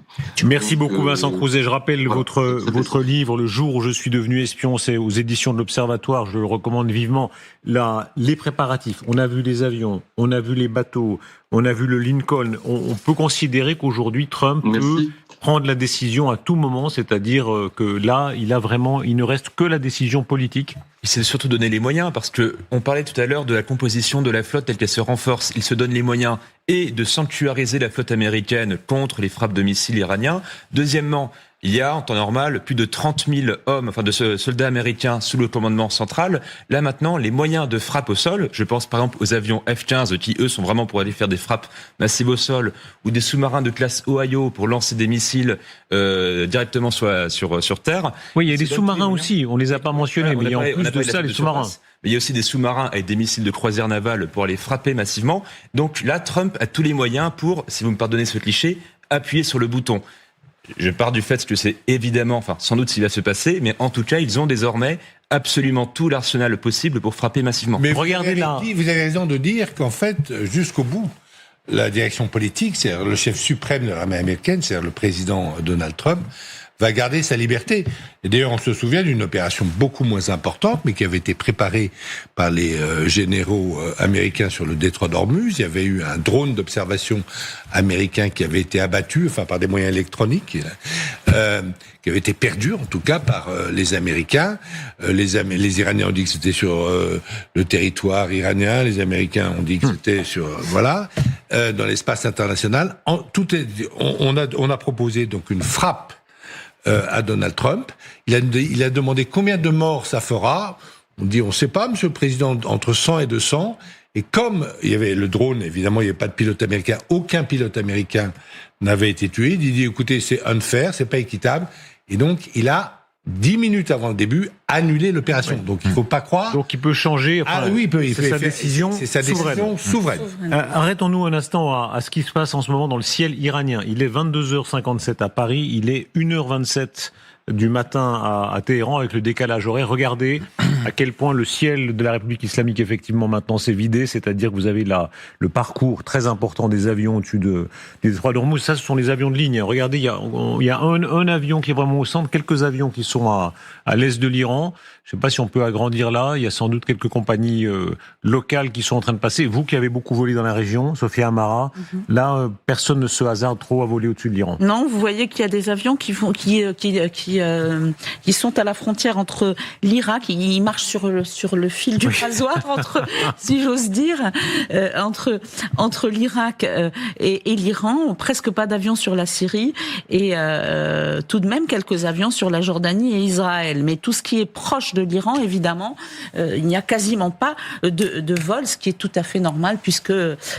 Merci beaucoup Vincent Crouzet. Je rappelle votre livre, Le jour où je suis devenu espion, c'est aux éditions de l'Observatoire, je le recommande vivement. Les préparatifs, on a vu les avions, on a vu les bateaux, on a vu le Lincoln. On peut considérer qu'aujourd'hui Trump peut prendre la décision à tout moment, c'est-à-dire que là, il ne reste que la décision politique. Il s'est surtout donné les moyens, parce que on parlait tout à l'heure de la composition de la flotte telle qu'elle se renforce. Il se donne les moyens et de sanctuariser la flotte américaine contre les frappes de missiles iraniens. Deuxièmement, il y a en temps normal plus de 30 000 hommes, enfin de soldats américains sous le commandement central. Là maintenant, les moyens de frappe au sol, je pense par exemple aux avions F-15 qui eux sont vraiment pour aller faire des frappes massives au sol, ou des sous-marins de classe Ohio pour lancer des missiles directement sur terre. Oui, il y a des sous-marins aussi, on les a pas mentionnés, mais il y a en plus de ça les sous-marins. Mais il y a aussi des sous-marins avec des missiles de croisière navale pour aller frapper massivement. Donc là, Trump a tous les moyens pour, si vous me pardonnez ce cliché, appuyer sur le bouton. Je pars du fait que c'est évidemment, enfin sans doute s'il va se passer, mais en tout cas, ils ont désormais absolument tout l'arsenal possible pour frapper massivement. Mais regardez là. Vous avez raison de dire qu'en fait, jusqu'au bout, la direction politique, c'est-à-dire le chef suprême de l'armée américaine, c'est-à-dire le président Donald Trump, va garder sa liberté. Et d'ailleurs, on se souvient d'une opération beaucoup moins importante, mais qui avait été préparée par les généraux américains sur le détroit d'Ormuz. Il y avait eu un drone d'observation américain qui avait été abattu, enfin par des moyens électroniques, qui avait été perdu en tout cas par les Américains. Les Iraniens ont dit que c'était sur le territoire iranien, les Américains ont dit que c'était sur dans l'espace international. On a proposé donc une frappe à Donald Trump. Il a demandé combien de morts ça fera. On dit, on ne sait pas, Monsieur le Président, entre 100 et 200. Et comme il y avait le drone, évidemment, il n'y avait pas de pilote américain, aucun pilote américain n'avait été tué. Il dit, écoutez, c'est unfair, c'est pas équitable. Et donc, il a 10 minutes avant le début, annulé l'opération. Oui. Donc, il ne faut pas croire. Donc, il peut changer. Enfin, c'est sa décision souveraine. Arrêtons-nous un instant à ce qui se passe en ce moment dans le ciel iranien. Il est 22h57 à Paris. Il est 1h27 du matin à Téhéran avec le décalage horaire. Regardez à quel point le ciel de la République islamique effectivement maintenant s'est vidé, c'est-à-dire que vous avez là le parcours très important des avions au-dessus des détroits d'Ormuz. Ça, ce sont les avions de ligne. Regardez, il y a un avion qui est vraiment au centre, quelques avions qui sont à l'est de l'Iran. Je ne sais pas si on peut agrandir là. Il y a sans doute quelques compagnies locales qui sont en train de passer. Vous qui avez beaucoup volé dans la région, Sophia Amara, là, personne ne se hasarde trop à voler au-dessus de l'Iran. Non, vous voyez qu'il y a des avions qui sont à la frontière entre l'Irak, ils marchent sur le fil du rasoir, si j'ose dire, entre l'Irak et l'Iran. Presque pas d'avions sur la Syrie et tout de même quelques avions sur la Jordanie et Israël. Mais tout ce qui est proche de l'Iran, évidemment, il n'y a quasiment pas de vol, ce qui est tout à fait normal puisque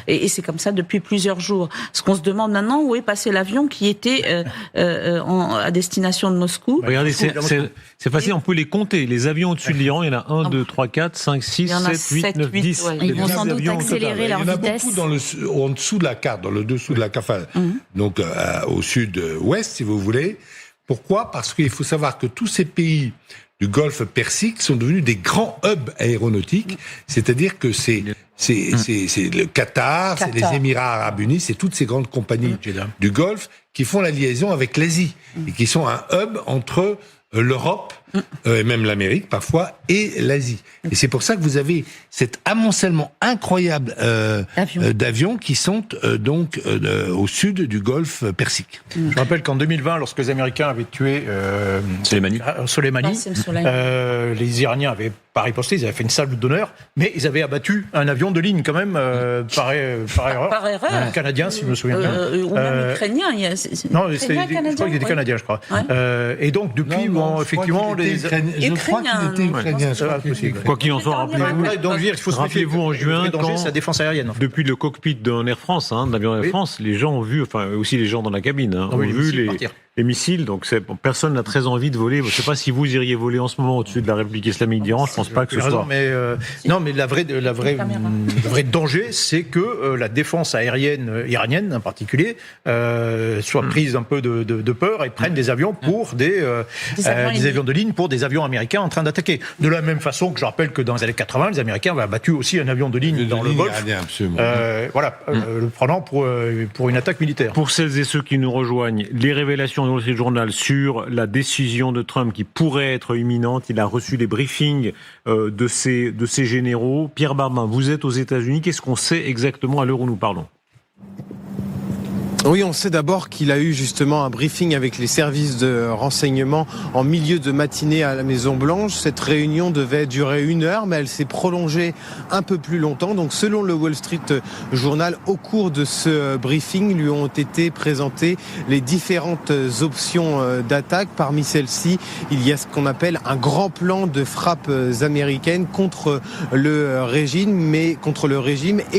et c'est comme ça depuis plusieurs jours. Ce qu'on se demande maintenant, où est passé l'avion qui était à destination de Moscou. Regardez, c'est facile, on peut les compter. Les avions au-dessus de l'Iran, il y en a 1, 2, 3, 4, 5, 6, 7, 8, 9, 10. Ouais. Ils vont sans doute accélérer leur vitesse. Il y en a beaucoup en dessous de la carte, dans le dessous de la carte, donc au sud-ouest, si vous voulez. Pourquoi ? Parce qu'il faut savoir que tous ces pays du Golfe Persique sont devenus des grands hubs aéronautiques, c'est-à-dire que c'est le Qatar, c'est les Émirats Arabes Unis, c'est toutes ces grandes compagnies du Golfe qui font la liaison avec l'Asie et qui sont un hub entre l'Europe et même l'Amérique parfois et l'Asie. Et c'est pour ça que vous avez cet amoncellement incroyable d'avions qui sont donc au sud du Golfe Persique. Je rappelle qu'en 2020, lorsque les Américains avaient tué Soleimani, les Iraniens avaient pas riposté, ils avaient fait une salve d'honneur, mais ils avaient abattu un avion de ligne quand même par erreur. Par erreur. Un Canadien, si je me souviens bien. Ou même Ukrainien. Non, je crois qu'il était Canadien, je crois. Ouais. Et donc depuis, effectivement, je crois qu'il était ukrainien. Quoi qu'il en soit, rappelez-vous en juin, quand, sa défense aérienne. Depuis le cockpit d'un Air France, de l'avion Air France, les gens ont vu, enfin aussi les gens dans la cabine, ont vu les missiles. Donc personne n'a très envie de voler. Je ne sais pas si vous iriez voler en ce moment au-dessus de la République islamique d'Iran. Je ne pense pas que ce soit. Non, mais le vrai danger, c'est que la défense aérienne iranienne, en particulier, soit prise un peu de peur et prenne des avions pour des avions de ligne pour des avions américains en train d'attaquer. De la même façon que je rappelle que dans les années 80, les Américains avaient abattu aussi un avion de ligne dans le Golfe. Le prenant pour une attaque militaire. Pour celles et ceux qui nous rejoignent, les révélations dans le journal sur la décision de Trump qui pourrait être imminente. Il a reçu les briefings de ses généraux. Pierre Barbin, vous êtes aux États-Unis. Qu'est-ce qu'on sait exactement à l'heure où nous parlons ? Oui, on sait d'abord qu'il a eu justement un briefing avec les services de renseignement en milieu de matinée à la Maison-Blanche. Cette réunion devait durer 1 heure, mais elle s'est prolongée un peu plus longtemps. Donc selon le Wall Street Journal, au cours de ce briefing, lui ont été présentées les différentes options d'attaque. Parmi celles-ci, il y a ce qu'on appelle un grand plan de frappes américaines contre le régime et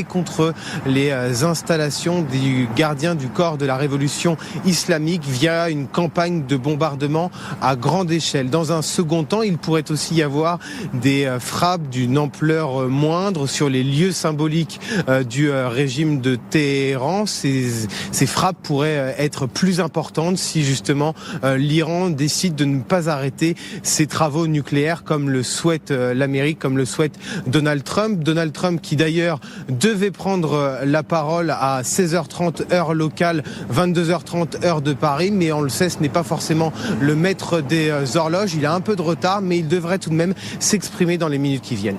contre les installations du gardien du corps de la révolution islamique via une campagne de bombardement à grande échelle. Dans un second temps, il pourrait aussi y avoir des frappes d'une ampleur moindre sur les lieux symboliques du régime de Téhéran. Ces frappes pourraient être plus importantes si justement l'Iran décide de ne pas arrêter ses travaux nucléaires comme le souhaite l'Amérique, comme le souhaite Donald Trump. Donald Trump qui d'ailleurs devait prendre la parole à 16h30 heure locale, 22h30 heure de Paris, mais on le sait, ce n'est pas forcément le maître des horloges. Il a un peu de retard, mais il devrait tout de même s'exprimer dans les minutes qui viennent.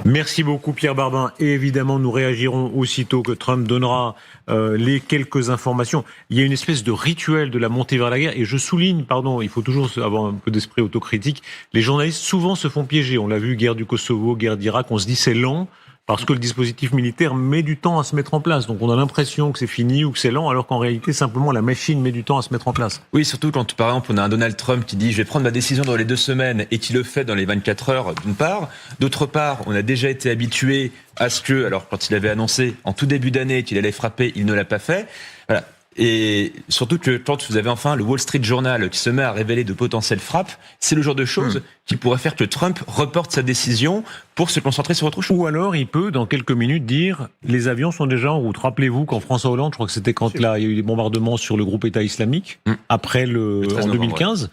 Merci beaucoup Pierre Barbin. Et évidemment, nous réagirons aussitôt que Trump donnera les quelques informations. Il y a une espèce de rituel de la montée vers la guerre. Et je souligne, il faut toujours avoir un peu d'esprit autocritique. Les journalistes souvent se font piéger. On l'a vu, guerre du Kosovo, guerre d'Irak. On se dit c'est lent. Parce que le dispositif militaire met du temps à se mettre en place. Donc on a l'impression que c'est fini ou que c'est lent, alors qu'en réalité, simplement, la machine met du temps à se mettre en place. Oui, surtout quand, par exemple, on a un Donald Trump qui dit « je vais prendre ma décision dans les 2 semaines » et qui le fait dans les 24 heures, d'une part. D'autre part, on a déjà été habitué à ce que, alors quand il avait annoncé en tout début d'année qu'il allait frapper, il ne l'a pas fait. Voilà. Et surtout que quand vous avez enfin le Wall Street Journal qui se met à révéler de potentielles frappes, c'est le genre de choses qui pourrait faire que Trump reporte sa décision pour se concentrer sur autre chose. Ou alors il peut, dans quelques minutes, dire les avions sont déjà en route. Rappelez-vous quand François Hollande, je crois que c'était quand là il y a eu des bombardements sur le groupe État islamique, après en 2015,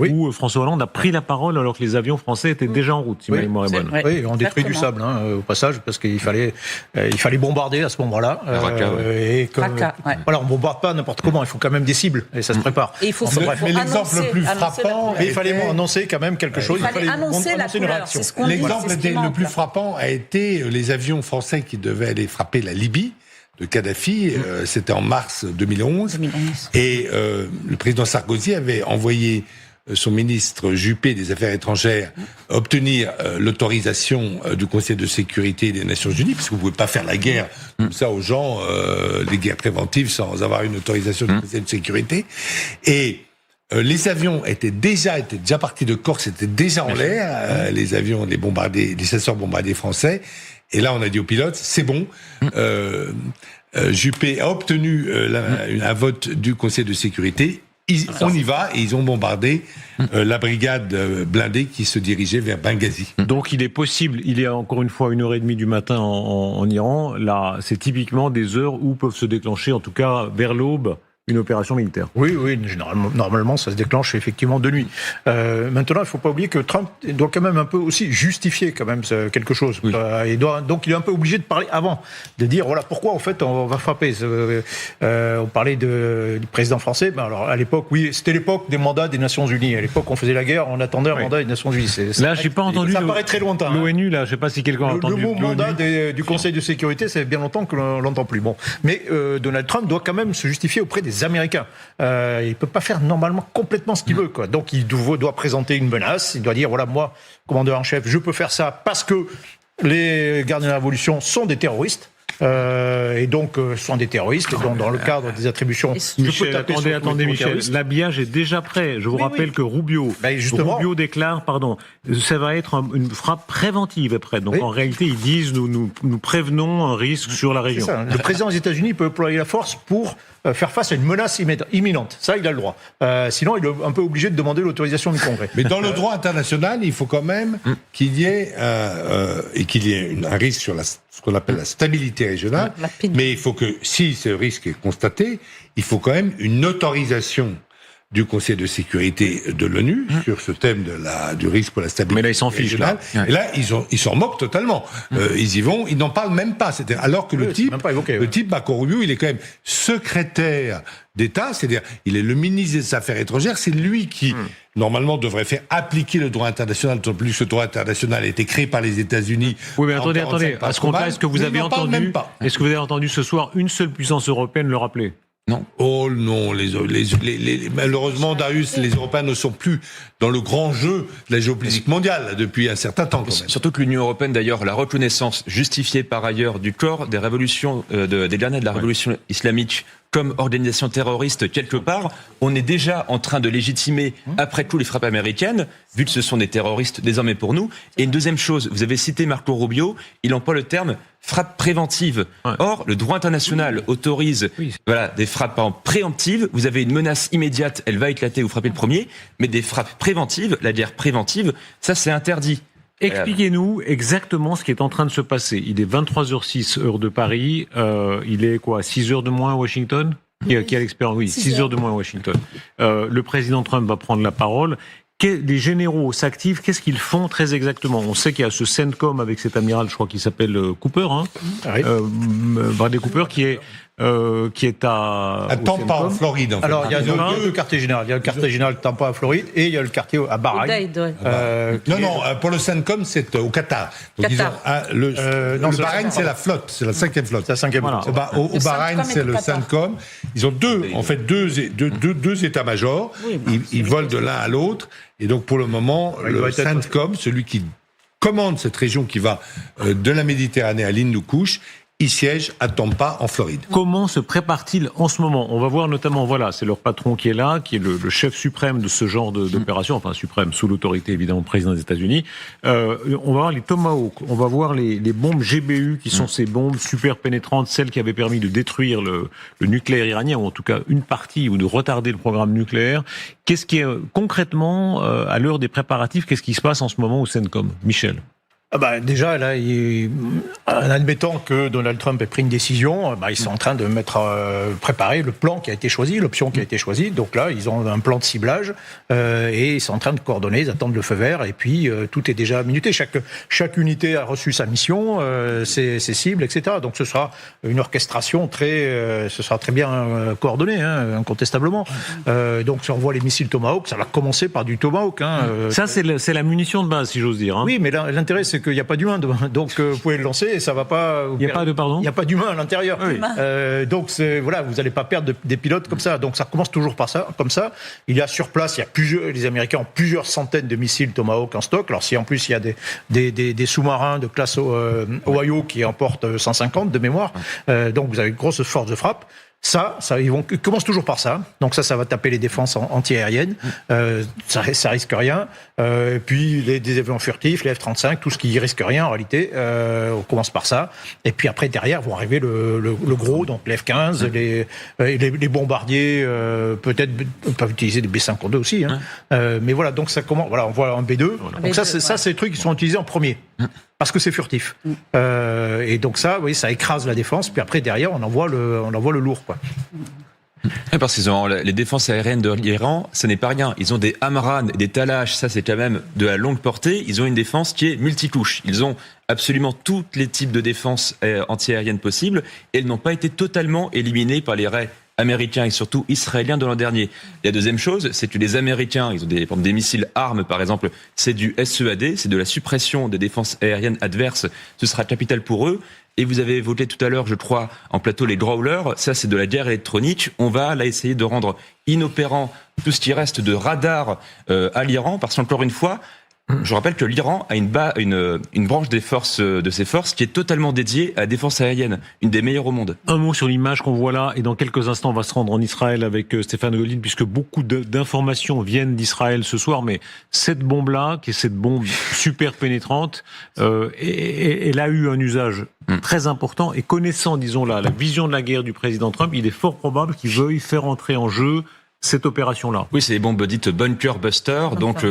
où François Hollande a pris la parole alors que les avions français étaient déjà en route, si ma mémoire est bonne. Oui, on détruit du sable au passage, parce qu'il fallait bombarder à ce moment-là. Voilà, on bombarde pas n'importe comment, il faut quand même des cibles, et ça se prépare. Et mais l'exemple le plus frappant... Mais il fallait annoncer quand même quelque chose. Il fallait annoncer la couleur, c'est ce qu'on dit. L'exemple le plus frappant a été les avions français qui devaient aller frapper la Libye de Kadhafi, c'était en mars 2011. Et le président Sarkozy avait envoyé son ministre Juppé des Affaires étrangères obtenir l'autorisation du Conseil de sécurité des Nations Unies, parce que vous pouvez pas faire la guerre comme ça aux gens, les guerres préventives, sans avoir une autorisation du Conseil de sécurité. Et les avions étaient déjà partis de Corse, étaient déjà en l'air, les avions, les chasseurs bombardiers français. Et là, on a dit aux pilotes, c'est bon. Juppé a obtenu un vote du Conseil de sécurité. On y va, et ils ont bombardé la brigade blindée qui se dirigeait vers Benghazi. Donc il est possible, il y a encore une fois 1h30 du matin en Iran, là c'est typiquement des heures où peuvent se déclencher, en tout cas vers l'aube, une opération militaire. Oui, normalement ça se déclenche effectivement de nuit. Maintenant, il ne faut pas oublier que Trump doit quand même un peu aussi justifier quand même quelque chose. Oui. Donc il est un peu obligé de parler avant, de dire voilà pourquoi en fait on va frapper. On parlait du président français. Alors à l'époque, oui, c'était l'époque des mandats des Nations Unies. À l'époque, on faisait la guerre, on attendait un mandat des Nations Unies. Là, j'ai pas entendu. Ça paraît très lointain. L'ONU, là, je sais pas si quelqu'un a entendu. Le mot mandat du Conseil de sécurité, c'est bien longtemps que l'on l'entend plus. Bon, mais Donald Trump doit quand même se justifier auprès des Américains. Il peut pas faire normalement complètement ce qu'il veut, quoi. Donc il doit présenter une menace. Il doit dire voilà, moi, commandeur en chef, je peux faire ça parce que les gardiens de la révolution sont des terroristes. Et donc sont des terroristes, et donc dans le cadre des attributions, Michel, attendez Michel, l'habillage est déjà prêt. Je vous rappelle que Rubio déclare, ça va être une frappe préventive après. Donc en réalité, ils disent nous prévenons un risque sur la région. Ça. Le président des États-Unis peut employer la force pour faire face à une menace imminente. Ça, il a le droit. Sinon, il est un peu obligé de demander l'autorisation du Congrès. Mais dans le droit international, il faut quand même qu'il y ait un risque sur ce qu'on appelle la stabilité régionale. Mais il faut que, si ce risque est constaté, il faut quand même une autorisation du Conseil de sécurité de l'ONU sur ce thème du risque pour la stabilité. Mais là, ils s'en fichent, là. Et là, ils s'en moquent totalement. Ils y vont, ils n'en parlent même pas. Alors que le type, Marco Rubio, il est quand même secrétaire d'État, c'est-à-dire, il est le ministre des Affaires étrangères, c'est lui qui, normalement, devrait faire appliquer le droit international, d'autant plus que le droit international a été créé par les États-Unis. Oui, mais attendez, à ce compte-là, est-ce que vous avez entendu ce soir une seule puissance européenne le rappeler ? Non. Oh non, malheureusement, Darius, les Européens ne sont plus dans le grand jeu de la géopolitique mondiale depuis un certain temps. Quand même. Surtout que l'Union européenne, d'ailleurs, la reconnaissance justifiée par ailleurs du corps des révolutions, des derniers de la révolution islamique comme organisation terroriste quelque part, on est déjà en train de légitimer après tout les frappes américaines, vu que ce sont des terroristes désormais pour nous. Et une deuxième chose, vous avez cité Marco Rubio, il emploie le terme frappe préventive. Or, le droit international autorise des frappes préemptives. Vous avez une menace immédiate, elle va éclater, vous frappez le premier, mais des frappes préventives, la guerre préventive, ça c'est interdit. Expliquez-nous exactement ce qui est en train de se passer. Il est 23h06, heure de Paris. Il est 6 heures de moins à Washington ? Qui a l'expérience ? Oui, 6 heures de moins à Washington. Le président Trump va prendre la parole. Les généraux s'activent. Qu'est-ce qu'ils font très exactement ? On sait qu'il y a ce CENTCOM avec cet amiral, je crois qu'il s'appelle Cooper, Bradley Cooper, qui est à Tampa, en Floride. En fait. Alors, il y a deux quartiers généraux. Il y a le quartier général de Tampa, à Floride, et il y a le quartier à Bahreïn. Pour le CENTCOM, c'est au Qatar. Donc, le Bahreïn, c'est la flotte, c'est la 5e flotte. C'est la 5e flotte. Au Bahreïn, c'est le CENTCOM. Ils ont deux états-majors. Ils volent de l'un à l'autre. Et donc, pour le moment, le CENTCOM, celui qui commande cette région qui va de la Méditerranée à l'Hindu Kush, il siège à Tampa, en Floride. Comment se prépare-t-il en ce moment ? On va voir notamment, c'est leur patron qui est là, qui est le chef suprême de ce genre d'opération, enfin suprême, sous l'autorité évidemment du président des États-Unis. On va voir les Tomahawk, on va voir les bombes GBU, qui sont ces bombes super pénétrantes, celles qui avaient permis de détruire le nucléaire iranien, ou en tout cas une partie, ou de retarder le programme nucléaire. Qu'est-ce qui est concrètement, à l'heure des préparatifs, qu'est-ce qui se passe en ce moment au CENTCOM ? Michel ? Déjà, là, en admettant que Donald Trump ait pris une décision, ils sont en train de préparer le plan qui a été choisi, l'option qui a été choisie. Donc là, ils ont un plan de ciblage et ils sont en train de coordonner, ils attendent le feu vert et puis tout est déjà minuté. Chaque unité a reçu sa mission, ses cibles, etc. Donc ce sera une orchestration ce sera très bien coordonné, incontestablement. Donc si on voit les missiles Tomahawk, ça va commencer par du Tomahawk. Ça, c'est la munition de base, si j'ose dire. Oui, mais l'intérêt, c'est qu'il n'y a pas d'humain dedans. Donc vous pouvez le lancer et ça va pas. Il n'y a pas de pardon. Il n'y a pas d'humain à l'intérieur. Oui. Donc vous n'allez pas perdre des pilotes comme ça. Donc ça commence toujours comme ça. Il y a sur place, les Américains ont plusieurs centaines de missiles Tomahawk en stock. Alors si en plus il y a des sous-marins de classe Ohio qui emportent 150 de mémoire, donc vous avez une grosse force de frappe. Ils commencent toujours par ça. Donc ça va taper les défenses anti-aériennes. Ça risque rien. Puis des avions furtifs, les F-35, tout ce qui risque rien en réalité. On commence par ça. Et puis après derrière vont arriver le gros, donc les F-15, les bombardiers. Peut-être peuvent utiliser des B-52 aussi. Mais voilà, donc ça commence. Voilà, on voit un B-2. Donc ça, c'est les trucs qui sont utilisés en premier. Parce que c'est furtif. Et donc ça écrase la défense. Puis après, derrière, on envoie le lourd, quoi. Parce qu'ils ont les défenses aériennes de l'Iran, ce n'est pas rien. Ils ont des Amran, des Talash, ça c'est quand même de la longue portée. Ils ont une défense qui est multicouche. Ils ont absolument tous les types de défense anti-aérienne possibles. Et elles n'ont pas été totalement éliminées par les raids américains et surtout israéliens de l'an dernier. La deuxième chose, c'est que les Américains, ils ont des missiles armes, par exemple, c'est du SEAD, c'est de la suppression des défenses aériennes adverses, ce sera capital pour eux. Et vous avez évoqué tout à l'heure, je crois, en plateau, les Growlers, ça c'est de la guerre électronique. On va là essayer de rendre inopérant tout ce qui reste de radar à l'Iran, parce qu'encore une fois, je rappelle que l'Iran a une branche de ses forces qui est totalement dédiée à la défense aérienne, une des meilleures au monde. Un mot sur l'image qu'on voit là, et dans quelques instants on va se rendre en Israël avec Stéphane Goldin, puisque beaucoup d'informations viennent d'Israël ce soir, mais cette bombe-là, qui est cette bombe super pénétrante, elle a eu un usage très important, et connaissant, disons la vision de la guerre du président Trump, il est fort probable qu'il veuille faire entrer en jeu cette opération-là. Oui, c'est les bombes dites bunker buster. Donc,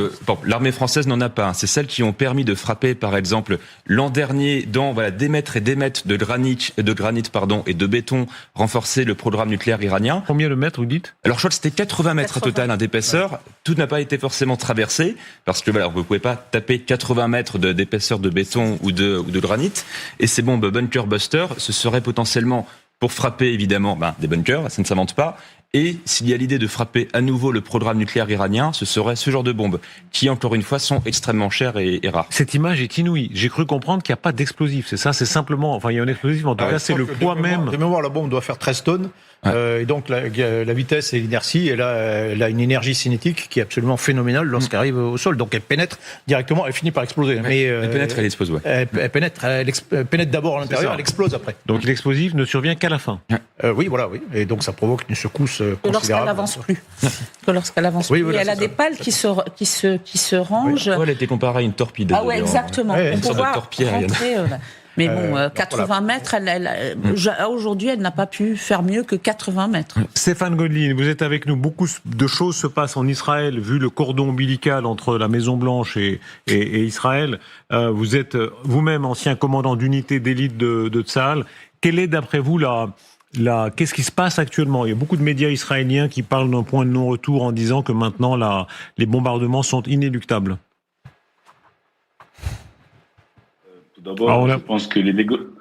l'armée française n'en a pas. C'est celles qui ont permis de frapper, par exemple, l'an dernier, dans des mètres et des mètres de granit, et de béton, renforcer le programme nucléaire iranien. Combien de mètres, vous dites ? Alors, je crois que c'était 80 mètres total d'épaisseur. Ouais. Tout n'a pas été forcément traversé, parce que vous pouvez pas taper 80 mètres d'épaisseur de béton ou de granit. Et ces bombes bunker buster, ce serait potentiellement pour frapper, évidemment, des bunkers, ça ne s'invente pas, Et s'il y a l'idée de frapper à nouveau le programme nucléaire iranien, ce serait ce genre de bombes, qui encore une fois sont extrêmement chères et rares. Cette image est inouïe. J'ai cru comprendre qu'il n'y a pas d'explosif, c'est ça? C'est simplement, enfin il y a un explosif, mais en tout cas c'est le poids même. De mémoire, la bombe doit faire 13 tonnes. Et donc la vitesse et l'inertie, elle a une énergie cinétique qui est absolument phénoménale lorsqu'elle arrive au sol. Donc elle pénètre directement, elle finit par exploser. Mais elle pénètre, elle explose, elle pénètre d'abord à l'intérieur, elle explose après. Donc l'explosif ne survient qu'à la fin. Oui, voilà, oui. Et donc ça provoque une secousse considérable. Lorsqu'elle n'avance plus. Lorsqu'elle avance plus. Voilà, elle a des pales qui se rangent. Elle a été comparée à une torpille. Ah ouais, exactement. Une sorte de torpille aérienne. Mais bon, 80 mètres, aujourd'hui, elle n'a pas pu faire mieux que 80 mètres. Stéphane Godlin, vous êtes avec nous. Beaucoup de choses se passent en Israël, vu le cordon ombilical entre la Maison-Blanche et Israël. Vous êtes vous-même ancien commandant d'unité d'élite de Tsahal. Quelle est, d'après vous, qu'est-ce qui se passe actuellement? Il y a beaucoup de médias israéliens qui parlent d'un point de non-retour en disant que maintenant, les bombardements sont inéluctables. D'abord, je pense que les négociations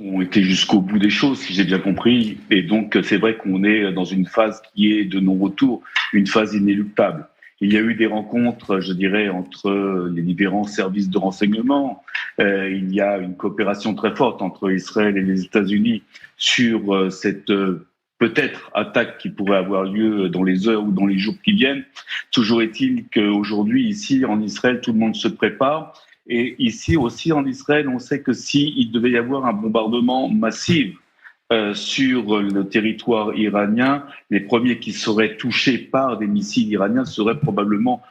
ont été jusqu'au bout des choses, si j'ai bien compris. Et donc, c'est vrai qu'on est dans une phase qui est de non-retour, une phase inéluctable. Il y a eu des rencontres, je dirais, entre les différents services de renseignement. Il y a une coopération très forte entre Israël et les États-Unis sur cette peut-être attaque qui pourrait avoir lieu dans les heures ou dans les jours qui viennent. Toujours est-il qu'aujourd'hui, ici, en Israël, tout le monde se prépare. Et ici aussi, en Israël, on sait que s'il devait y avoir un bombardement massif sur le territoire iranien, les premiers qui seraient touchés par des missiles iraniens seraient probablement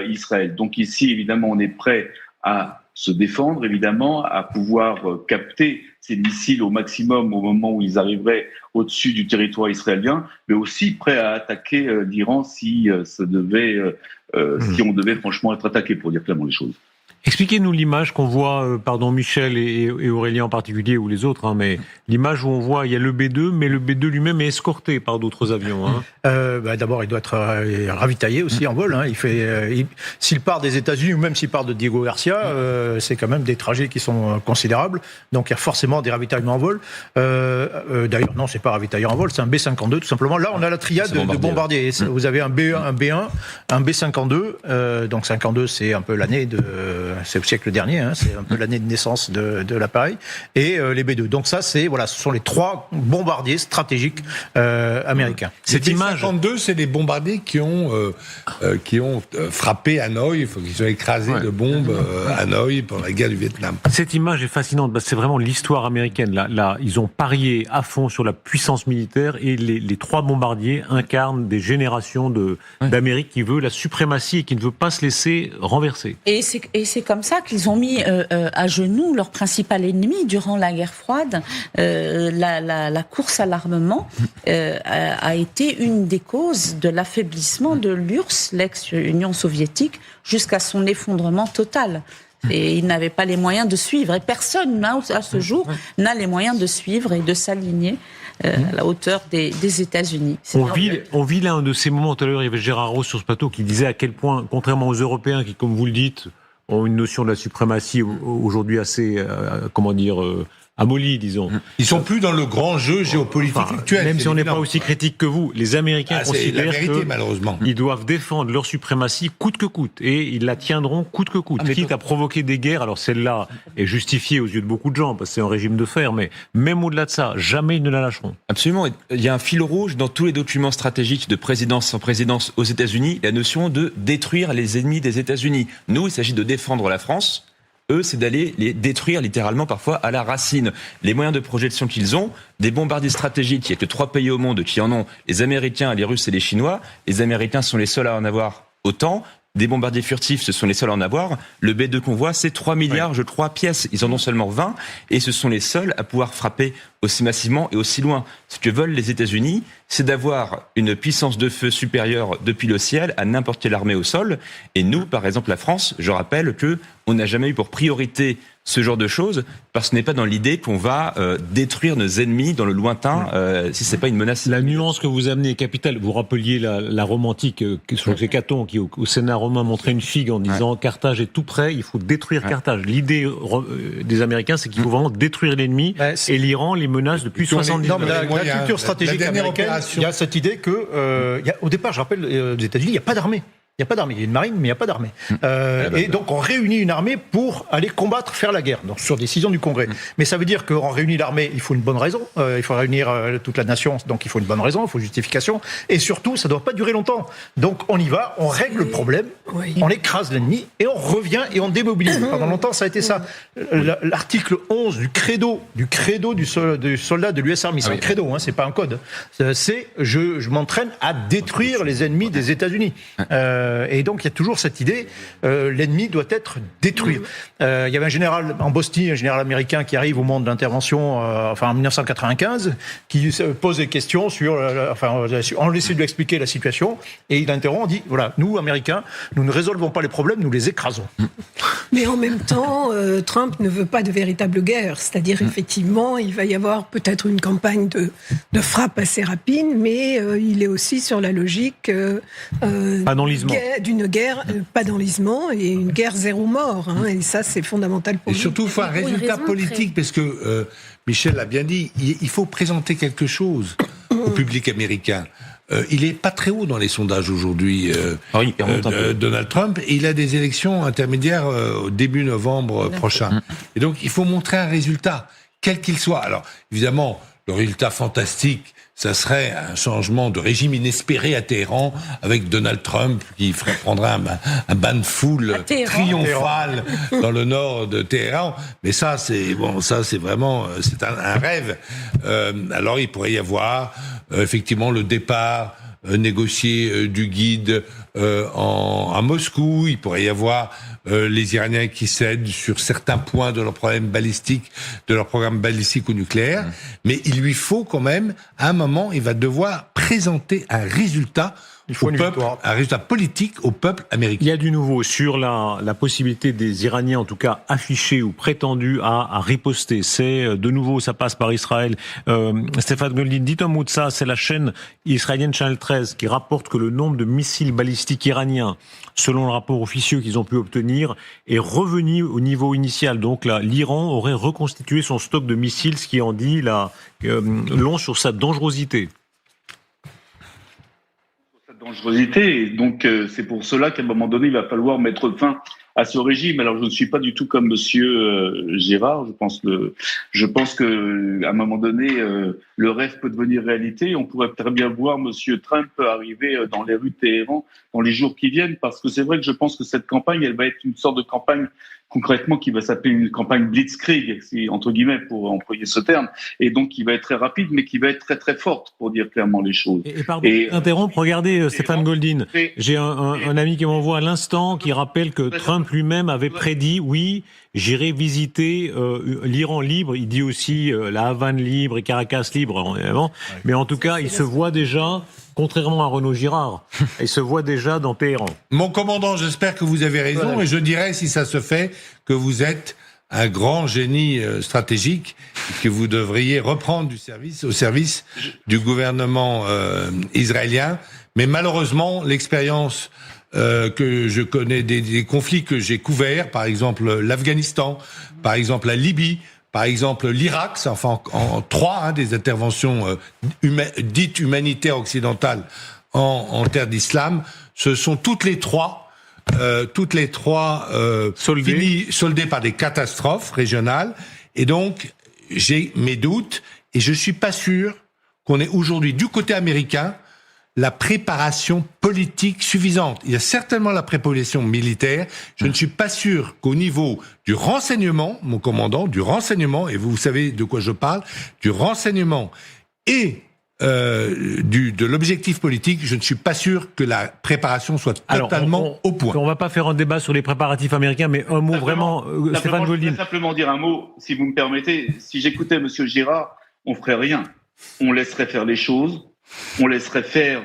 Israël. Donc ici, évidemment, on est prêt à se défendre, évidemment, à pouvoir capter ces missiles au maximum au moment où ils arriveraient au-dessus du territoire israélien, mais aussi prêt à attaquer l'Iran si on devait franchement être attaqué, pour dire clairement les choses. Expliquez-nous l'image qu'on voit, Michel et Aurélien en particulier, ou les autres, mais l'image où on voit, il y a le B2, mais le B2 lui-même est escorté par d'autres avions. D'abord, il doit être ravitaillé aussi en vol. S'il part des États-Unis, ou même s'il part de Diego Garcia, c'est quand même des trajets qui sont considérables. Donc il y a forcément des ravitaillements en vol. D'ailleurs, non, c'est pas ravitaillé en vol, c'est un B-52 tout simplement. Là, on a la triade de bombardiers. Vous avez un B1, un B1, un B-52. Donc 52, c'est un peu l'année c'est au siècle dernier, c'est un peu l'année de naissance de l'appareil, et les B2. Donc ça, ce sont les 3 bombardiers stratégiques américains. Cette image, les B-52, c'est des bombardiers qui ont frappé Hanoï, qui sont écrasés de bombes à Hanoï pendant la guerre du Vietnam. Cette image est fascinante, parce que c'est vraiment l'histoire américaine. Là, ils ont parié à fond sur la puissance militaire, et les 3 bombardiers incarnent des générations d'Amérique qui veut la suprématie et qui ne veut pas se laisser renverser. Et c'est comme ça qu'ils ont mis à genoux leur principal ennemi durant la guerre froide. La course à l'armement a été une des causes de l'affaiblissement de l'URSS, l'ex-Union soviétique, jusqu'à son effondrement total. Et ils n'avaient pas les moyens de suivre. Et personne, à ce jour, n'a les moyens de suivre et de s'aligner à la hauteur des États-Unis. On vit là un de ces moments. Tout à l'heure, il y avait Gérard Ross sur ce plateau qui disait à quel point, contrairement aux Européens qui, comme vous le dites, ont une notion de la suprématie aujourd'hui assez, amollie, disons. Ils sont plus dans le grand jeu géopolitique actuel. Même si on n'est pas aussi critique que vous, les Américains considèrent malheureusement. Ils doivent défendre leur suprématie coûte que coûte, et ils la tiendront coûte que coûte. Quitte à provoquer des guerres, alors celle-là est justifiée aux yeux de beaucoup de gens, parce que c'est un régime de fer, mais même au-delà de ça, jamais ils ne la lâcheront. Absolument. Il y a un fil rouge dans tous les documents stratégiques de présidence en présidence aux États-Unis, la notion de détruire les ennemis des États-Unis. Nous, il s'agit de défendre la France. Eux, c'est d'aller les détruire littéralement parfois à la racine. Les moyens de projection qu'ils ont, des bombardiers stratégiques, il n'y a que 3 pays au monde qui en ont, les Américains, les Russes et les Chinois. Les Américains sont les seuls à en avoir autant. Des bombardiers furtifs, ce sont les seuls à en avoir. Le B2 qu'on voit, c'est 3 milliards, je crois, pièces. Ils en ont seulement 20. Et ce sont les seuls à pouvoir frapper aussi massivement et aussi loin. Ce que veulent les États-Unis, c'est d'avoir une puissance de feu supérieure depuis le ciel à n'importe quelle armée au sol. Et nous, par exemple, la France, je rappelle que on n'a jamais eu pour priorité ce genre de choses, parce que ce n'est pas dans l'idée qu'on va détruire nos ennemis dans le lointain, si c'est pas une menace. La nuance que vous amenez est capitale. Vous rappeliez la romantique, je crois que c'est Caton qui, au Sénat romain, montrait une figue en disant Carthage est tout près, il faut détruire Carthage. L'idée des Américains, c'est qu'il faut vraiment détruire l'ennemi, et l'Iran les menace depuis 70 ans. La culture stratégique américaine, il y a cette idée que, au départ, je rappelle, aux États-Unis, il n'y a pas d'armée. Il n'y a pas d'armée. Il y a une marine, mais il n'y a pas d'armée. Et donc, on réunit une armée pour aller combattre, faire la guerre, donc sur décision du Congrès. Mais ça veut dire qu'on réunit l'armée, il faut une bonne raison. Il faut réunir toute la nation, donc il faut une bonne raison, il faut justification. Et surtout, ça ne doit pas durer longtemps. Donc, on y va, on règle le problème, on écrase l'ennemi, et on revient et on démobilise. Pendant longtemps, ça a été ça. L'article 11 du credo du soldat de l'US Army, c'est un credo, hein, c'est pas un code. C'est je m'entraîne à détruire les ennemis des États-Unis. Et donc, il y a toujours cette idée, l'ennemi doit être détruit. Il y avait un général en Bosnie, un général américain qui arrive au moment de l'intervention, en 1995, qui pose des questions on essaie de lui expliquer la situation, et il interrompt, on dit, voilà, nous, Américains, nous ne résolvons pas les problèmes, nous les écrasons. Mais en même temps, Trump ne veut pas de véritable guerre. C'est-à-dire, effectivement, il va y avoir peut-être une campagne de frappe assez rapide, mais il est aussi sur la logique d'une guerre, pas d'enlisement, et une guerre zéro mort. Hein, et ça, c'est fondamental pour lui. Et surtout, il faut un résultat politique, parce que Michel l'a bien dit, il faut présenter quelque chose au public américain. Il est pas très haut dans les sondages aujourd'hui, Donald Trump, et il a des élections intermédiaires au début novembre prochain. Et donc, il faut montrer un résultat, quel qu'il soit. Alors, évidemment, le résultat fantastique, ça serait un changement de régime inespéré à Téhéran, avec Donald Trump qui prendrait un bain de foule triomphal dans le nord de Téhéran. Mais ça, c'est vraiment un rêve. Alors, il pourrait y avoir effectivement le départ négocié du guide à Moscou. Il pourrait y avoir les Iraniens qui cèdent sur certains points de leur programme balistique ou nucléaire. Mais il lui faut quand même, à un moment, il va devoir présenter un résultat au peuple, un résultat politique au peuple américain. Il y a du nouveau sur la possibilité des Iraniens, en tout cas affichés ou prétendus à riposter. C'est de nouveau, ça passe par Israël. Stéphane Goldin, dites un mot de ça. C'est la chaîne israélienne Channel 13 qui rapporte que le nombre de missiles balistiques iraniens, selon le rapport officieux qu'ils ont pu obtenir, est revenu au niveau initial. Donc là, l'Iran aurait reconstitué son stock de missiles, ce qui en dit long sur sa dangerosité. Et donc c'est pour cela qu'à un moment donné il va falloir mettre fin à ce régime. Alors je ne suis pas du tout comme Monsieur Girard. Je pense que à un moment donné le rêve peut devenir réalité. On pourrait très bien voir Monsieur Trump arriver dans les rues de Téhéran dans les jours qui viennent, parce que c'est vrai que je pense que cette campagne, elle va être une sorte de campagne concrètement qui va s'appeler une campagne blitzkrieg, entre guillemets, pour employer ce terme, et donc qui va être très rapide, mais qui va être très très forte, pour dire clairement les choses. Et pardon, interrompre, regardez Stéphane Goldin, j'ai un ami qui m'envoie à l'instant qui rappelle que Trump lui-même avait prédit, oui, j'irai visiter l'Iran libre, il dit aussi la Havane libre et Caracas libre, mais en tout cas, il se voit déjà, contrairement à Renaud Girard, il se voit déjà dans Téhéran. Mon commandant, j'espère que vous avez raison, voilà. Et je dirais, si ça se fait, que vous êtes un grand génie stratégique et que vous devriez reprendre au service du gouvernement israélien. Mais malheureusement, l'expérience que je connais des conflits que j'ai couverts, par exemple l'Afghanistan, par exemple la Libye, par exemple l'Irak, c'est enfin en trois des interventions dites humanitaires occidentales en terre d'islam, ce sont toutes les trois soldées par des catastrophes régionales, et donc j'ai mes doutes, et je suis pas sûr qu'on ait aujourd'hui du côté américain la préparation politique suffisante. Il y a certainement la préparation militaire. Je ne suis pas sûr qu'au niveau du renseignement, mon commandant, du renseignement, et vous savez de quoi je parle, du renseignement et de l'objectif politique, je ne suis pas sûr que la préparation soit totalement au point. On va pas faire un débat sur les préparatifs américains, mais un mot vraiment, Stéphane Goldin. Je voudrais simplement dire un mot, si vous me permettez. Si j'écoutais Monsieur Girard, on ferait rien. On laisserait faire les choses. On laisserait faire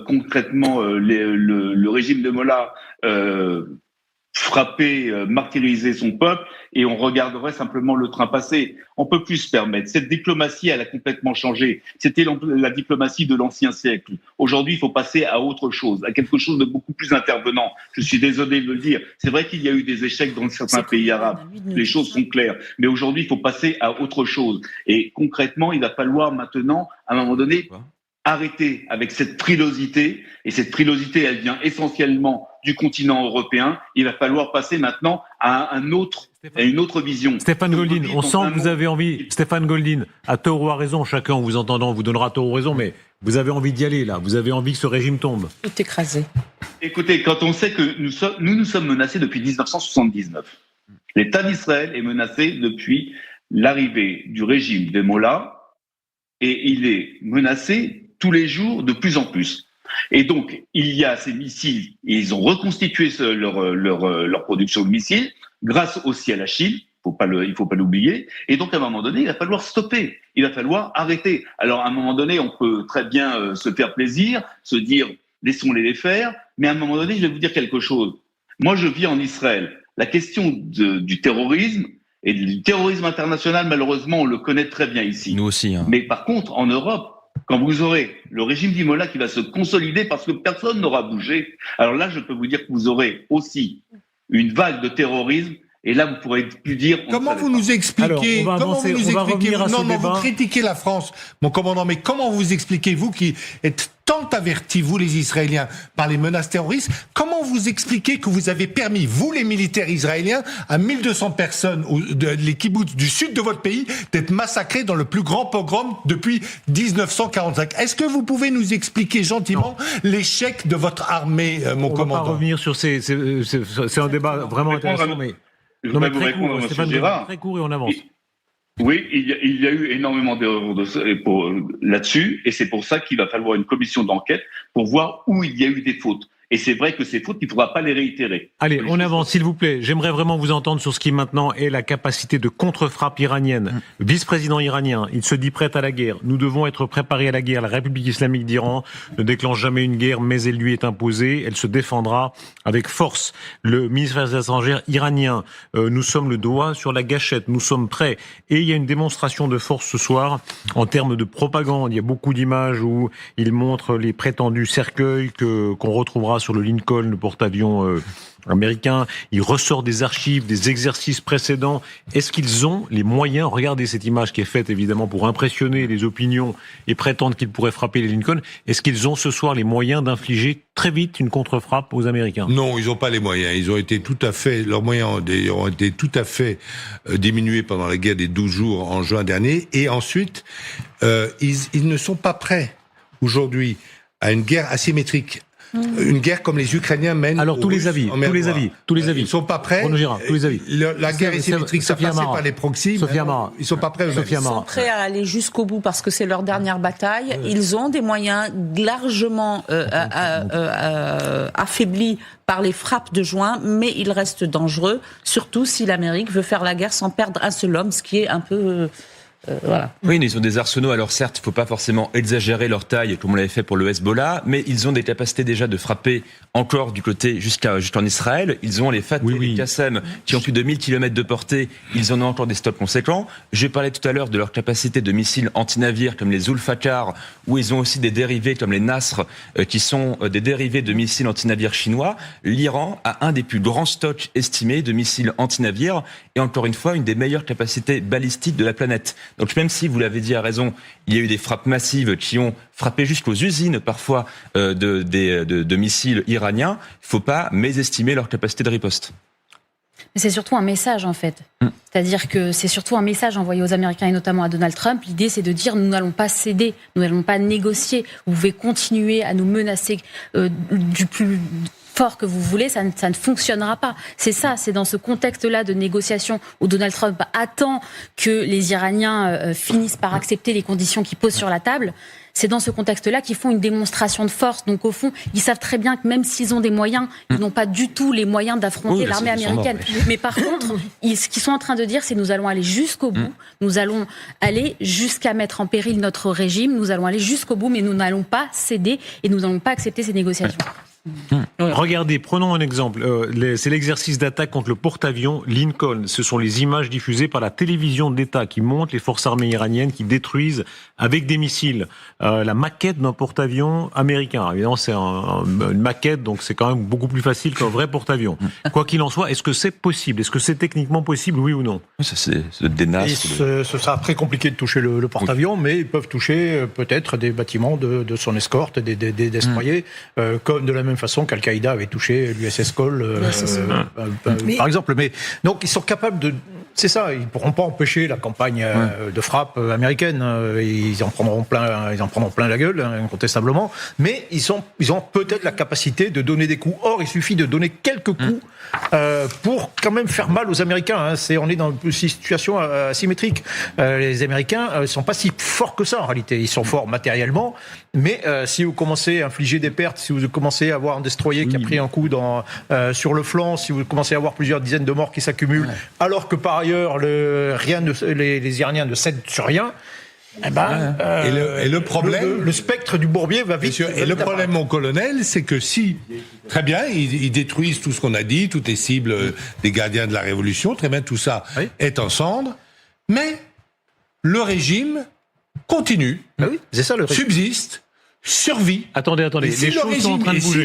concrètement le régime de Mollah frapper, martyriser son peuple et on regarderait simplement le train passer. On peut plus se permettre. Cette diplomatie, elle a complètement changé. C'était la diplomatie de l'ancien siècle. Aujourd'hui, il faut passer à autre chose, à quelque chose de beaucoup plus intervenant. Je suis désolé de le dire. C'est vrai qu'il y a eu des échecs dans certains pays arabes. Les choses sont claires. Mais aujourd'hui, il faut passer à autre chose. Et concrètement, il va falloir maintenant, à un moment donné, arrêter avec cette frilosité, et cette frilosité, elle vient essentiellement du continent européen. Il va falloir passer maintenant à une autre vision. Stéphane Goldin, on sent que vous avez envie, Stéphane Goldin, à tort ou à raison, chacun en vous entendant vous donnera tort ou raison, mais vous avez envie d'y aller là, vous avez envie que ce régime tombe. Tout écrasé. Écoutez, quand on sait que nous sommes menacés depuis 1979, l'État d'Israël est menacé depuis l'arrivée du régime des Mollahs, et il est menacé tous les jours de plus en plus. Et donc, il y a ces missiles, et ils ont reconstitué leur production de missiles, grâce aussi à la Chine, il faut pas l'oublier. Et donc, à un moment donné, il va falloir stopper, il va falloir arrêter. Alors, à un moment donné, on peut très bien se faire plaisir, se dire, laissons-les les faire, mais à un moment donné, je vais vous dire quelque chose. Moi, je vis en Israël. La question du terrorisme, et du terrorisme international, malheureusement, on le connaît très bien ici. Nous aussi. Hein. Mais par contre, en Europe, quand vous aurez le régime d'Imola qui va se consolider parce que personne n'aura bougé, alors là, je peux vous dire que vous aurez aussi une vague de terrorisme. Et là, vous pourrez plus dire... Comment vous nous expliquez... Non, vous critiquez la France, mon commandant, mais comment vous expliquez, vous qui êtes tant avertis, vous les Israéliens, par les menaces terroristes, comment vous expliquez que vous avez permis, vous les militaires israéliens, à 1200 personnes, les kibboutz du sud de votre pays, d'être massacrés dans le plus grand pogrom depuis 1945 ? Est-ce que vous pouvez nous expliquer gentiment l'échec de votre armée, mon commandant ? On va pas revenir sur c'est un débat vraiment intéressant, mais... Je vais vous répondre, M. Gérard. Très court et on avance. Oui, il y a eu énormément d'erreurs là-dessus, et c'est pour ça qu'il va falloir une commission d'enquête pour voir où il y a eu des fautes. Et c'est vrai que ces fautes, il ne faudra pas les réitérer. Allez, on avance, s'il vous plaît. J'aimerais vraiment vous entendre sur ce qui maintenant est la capacité de contre-frappe iranienne. Vice-président iranien, il se dit prêt à la guerre. Nous devons être préparés à la guerre. La République islamique d'Iran ne déclenche jamais une guerre, mais elle lui est imposée. Elle se défendra avec force. Le ministre des Affaires étrangères iranien, nous sommes le doigt sur la gâchette. Nous sommes prêts. Et il y a une démonstration de force ce soir en termes de propagande. Il y a beaucoup d'images où il montre les prétendus cercueils qu'on retrouvera sur le Lincoln, le porte-avions américain. Il ressort des archives, des exercices précédents. Est-ce qu'ils ont les moyens, regardez cette image qui est faite évidemment pour impressionner les opinions et prétendre qu'ils pourraient frapper les Lincoln, est-ce qu'ils ont ce soir les moyens d'infliger très vite une contre-frappe aux Américains ? Non, ils n'ont pas les moyens. Ils ont été tout à fait, leurs moyens ont été tout à fait diminués pendant la guerre des 12 jours en juin dernier. Et ensuite, ils ne sont pas prêts aujourd'hui à une guerre asymétrique. Une guerre comme les Ukrainiens mènent. Alors tous les avis. Ils sont pas prêts. Tous les avis. La guerre asymétrique, ça passait par les proxys. Ils sont pas prêts. Ils sont prêts à aller jusqu'au bout parce que c'est leur dernière bataille. Ils ont des moyens largement affaiblis par les frappes de juin, mais ils restent dangereux, surtout si l'Amérique veut faire la guerre sans perdre un seul homme, ce qui est un peu... voilà. Oui, ils ont des arsenaux. Alors certes, il ne faut pas forcément exagérer leur taille comme on l'avait fait pour le Hezbollah, mais ils ont des capacités déjà de frapper encore du côté jusqu'en Israël. Ils ont les Fateh, les Qassem, qui ont plus de 1000 km de portée. Ils en ont encore des stocks conséquents. J'ai parlé tout à l'heure de leur capacité de missiles anti-navires comme les Zulfaqar, où ils ont aussi des dérivés comme les Nasr, qui sont des dérivés de missiles anti-navires chinois. L'Iran a un des plus grands stocks estimés de missiles anti-navires et encore une fois, une des meilleures capacités balistiques de la planète. Donc même si, vous l'avez dit à raison, il y a eu des frappes massives qui ont frappé jusqu'aux usines parfois de missiles iraniens, il ne faut pas mésestimer leur capacité de riposte. Mais c'est surtout un message en fait. C'est-à-dire que c'est surtout un message envoyé aux Américains et notamment à Donald Trump. L'idée c'est de dire nous n'allons pas céder, nous n'allons pas négocier. Vous pouvez continuer à nous menacer du plus fort que vous voulez, ça ne fonctionnera pas. C'est ça, c'est dans ce contexte-là de négociation où Donald Trump attend que les Iraniens finissent par accepter les conditions qu'il pose sur la table. C'est dans ce contexte-là qu'ils font une démonstration de force. Donc au fond, ils savent très bien que même s'ils ont des moyens, ils n'ont pas du tout les moyens d'affronter l'armée américaine. Mais par contre, ce qu'ils sont en train de dire, c'est nous allons aller jusqu'au bout, nous allons aller jusqu'à mettre en péril notre régime, nous allons aller jusqu'au bout, mais nous n'allons pas céder et nous n'allons pas accepter ces négociations. Regardez, prenons un exemple. C'est l'exercice d'attaque contre le porte-avions Lincoln. Ce sont les images diffusées par la télévision d'État qui montrent les forces armées iraniennes qui détruisent avec des missiles la maquette d'un porte-avions américain. Alors, évidemment, c'est une maquette, donc c'est quand même beaucoup plus facile qu'un vrai porte-avions. Quoi qu'il en soit, est-ce que c'est possible? Est-ce que c'est techniquement possible, oui ou non? Ça, c'est des ce sera très compliqué de toucher le porte-avions, mais ils peuvent toucher peut-être des bâtiments de son escorte, des destroyers, comme de la même façon qu'Al-Qaïda avait touché l'USS Cole, par exemple. Mais donc ils sont capables de... C'est ça, ils ne pourront pas empêcher la campagne de frappe américaine. Ils en prendront plein la gueule, incontestablement. Mais ils ont peut-être la capacité de donner des coups. Or, il suffit de donner quelques coups pour quand même faire mal aux Américains. On est dans une situation asymétrique. Les Américains ne sont pas si forts que ça, en réalité. Ils sont forts matériellement. Mais si vous commencez à infliger des pertes, si vous commencez à avoir un destroyer qui a pris un coup sur le flanc, si vous commencez à avoir plusieurs dizaines de morts qui s'accumulent, alors que par ailleurs les Iraniens ne cèdent sur rien, et le problème, le spectre du bourbier va vite. Et le problème, mon colonel, c'est que si, très bien, ils détruisent tout ce qu'on a dit, toutes les cibles des gardiens de la Révolution, très bien, tout ça est en cendres, mais le régime continue, c'est ça, subsiste, survit. Attendez, les choses sont en train de bouger.